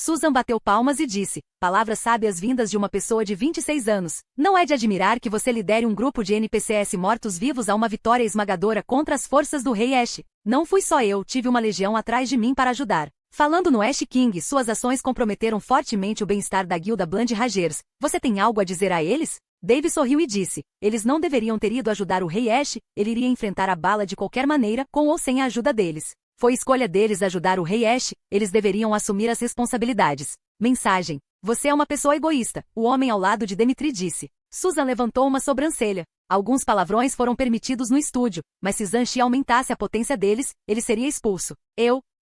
Susan bateu palmas e disse, palavras sábias vindas de uma pessoa de 26 anos. Não é de admirar que você lidere um grupo de NPCs mortos-vivos a uma vitória esmagadora contra as forças do Rei Ash. Não fui só eu, tive uma legião atrás de mim para ajudar. Falando no Ash King, suas ações comprometeram fortemente o bem-estar da guilda Bland Ragers. Você tem algo a dizer a eles? Dave sorriu e disse, eles não deveriam ter ido ajudar o Rei Ash, ele iria enfrentar a bala de qualquer maneira, com ou sem a ajuda deles. Foi escolha deles ajudar o Rei Ash, eles deveriam assumir as responsabilidades. Mensagem. Você é uma pessoa egoísta, o homem ao lado de Demetri disse. Susan levantou uma sobrancelha. Alguns palavrões foram permitidos no estúdio, mas se Zanshi aumentasse a potência deles, ele seria expulso.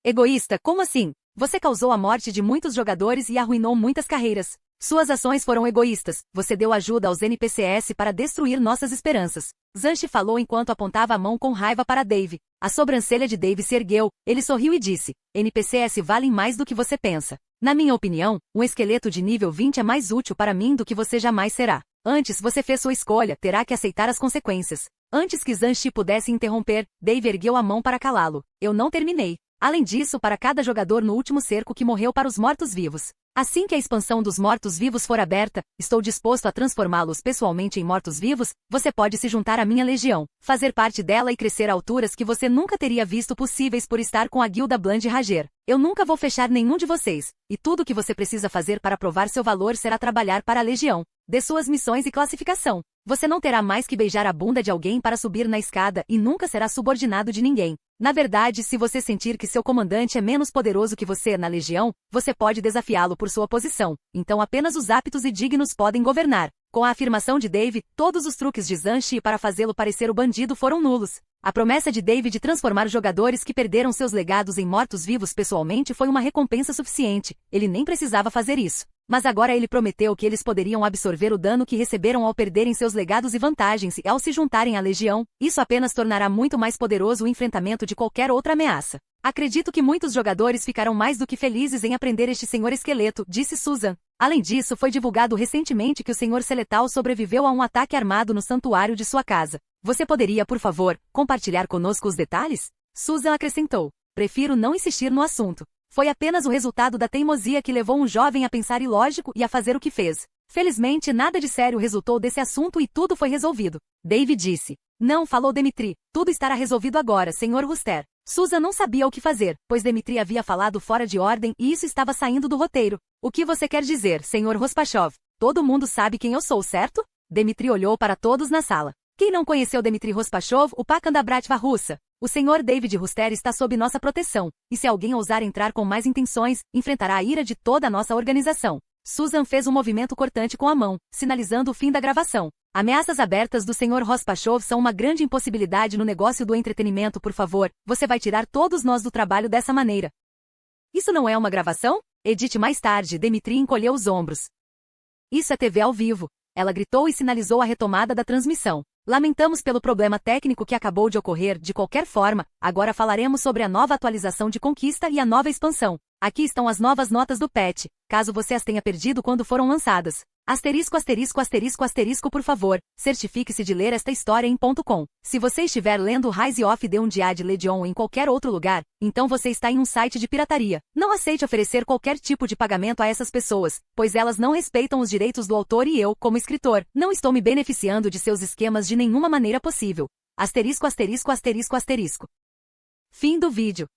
Egoísta, como assim? Você causou a morte de muitos jogadores e arruinou muitas carreiras. Suas ações foram egoístas, você deu ajuda aos NPCs para destruir nossas esperanças. Zanshi falou enquanto apontava a mão com raiva para Dave. A sobrancelha de Dave se ergueu, ele sorriu e disse, NPCs valem mais do que você pensa. Na minha opinião, um esqueleto de nível 20 é mais útil para mim do que você jamais será. Antes você fez sua escolha, terá que aceitar as consequências. Antes que Zanshi pudesse interromper, Dave ergueu a mão para calá-lo. Eu não terminei. Além disso, para cada jogador no último cerco que morreu para os mortos-vivos. Assim que a expansão dos mortos-vivos for aberta, estou disposto a transformá-los pessoalmente em mortos-vivos, você pode se juntar à minha legião, fazer parte dela e crescer a alturas que você nunca teria visto possíveis por estar com a guilda Bland Rager. Eu nunca vou fechar nenhum de vocês, e tudo o que você precisa fazer para provar seu valor será trabalhar para a legião. Dê suas missões e classificação. Você não terá mais que beijar a bunda de alguém para subir na escada e nunca será subordinado de ninguém. Na verdade, se você sentir que seu comandante é menos poderoso que você na legião, você pode desafiá-lo por sua posição. Então apenas os aptos e dignos podem governar. Com a afirmação de Dave, todos os truques de Zanshi para fazê-lo parecer o bandido foram nulos. A promessa de Dave de transformar jogadores que perderam seus legados em mortos-vivos pessoalmente foi uma recompensa suficiente. Ele nem precisava fazer isso. Mas agora ele prometeu que eles poderiam absorver o dano que receberam ao perderem seus legados e vantagens e ao se juntarem à legião. Isso apenas tornará muito mais poderoso o enfrentamento de qualquer outra ameaça. Acredito que muitos jogadores ficarão mais do que felizes em aprender este Senhor Esqueleto, disse Susan. Além disso, foi divulgado recentemente que o Senhor Seletal sobreviveu a um ataque armado no santuário de sua casa. Você poderia, por favor, compartilhar conosco os detalhes? Susan acrescentou. Prefiro não insistir no assunto. Foi apenas o resultado da teimosia que levou um jovem a pensar ilógico e a fazer o que fez. Felizmente, nada de sério resultou desse assunto e tudo foi resolvido. Dave disse. Não, falou Demitri. Tudo estará resolvido agora, Sr. Ruster. Susan não sabia o que fazer, pois Demitri havia falado fora de ordem e isso estava saindo do roteiro. O que você quer dizer, Sr. Rospachov? Todo mundo sabe quem eu sou, certo? Demitri olhou para todos na sala. Quem não conheceu Demitri Rospachov, o Pakandabratva russa? O Sr. David Ruster está sob nossa proteção, e se alguém ousar entrar com mais intenções, enfrentará a ira de toda a nossa organização. Susan fez um movimento cortante com a mão, sinalizando o fim da gravação. Ameaças abertas do Sr. Rospachov são uma grande impossibilidade no negócio do entretenimento, por favor. Você vai tirar todos nós do trabalho dessa maneira. Isso não é uma gravação? Edite mais tarde, Demitri encolheu os ombros. Isso é TV ao vivo. Ela gritou e sinalizou a retomada da transmissão. Lamentamos pelo problema técnico que acabou de ocorrer. De qualquer forma, agora falaremos sobre a nova atualização de Conquista e a nova expansão. Aqui estão as novas notas do patch, caso você as tenha perdido quando foram lançadas. Asterisco, asterisco, asterisco, asterisco, por favor, certifique-se de ler esta história em .com. Se você estiver lendo Rise of the Undead Legion em qualquer outro lugar, então você está em um site de pirataria. Não aceite oferecer qualquer tipo de pagamento a essas pessoas, pois elas não respeitam os direitos do autor e eu, como escritor, não estou me beneficiando de seus esquemas de nenhuma maneira possível. Asterisco, asterisco, asterisco, asterisco. Fim do vídeo.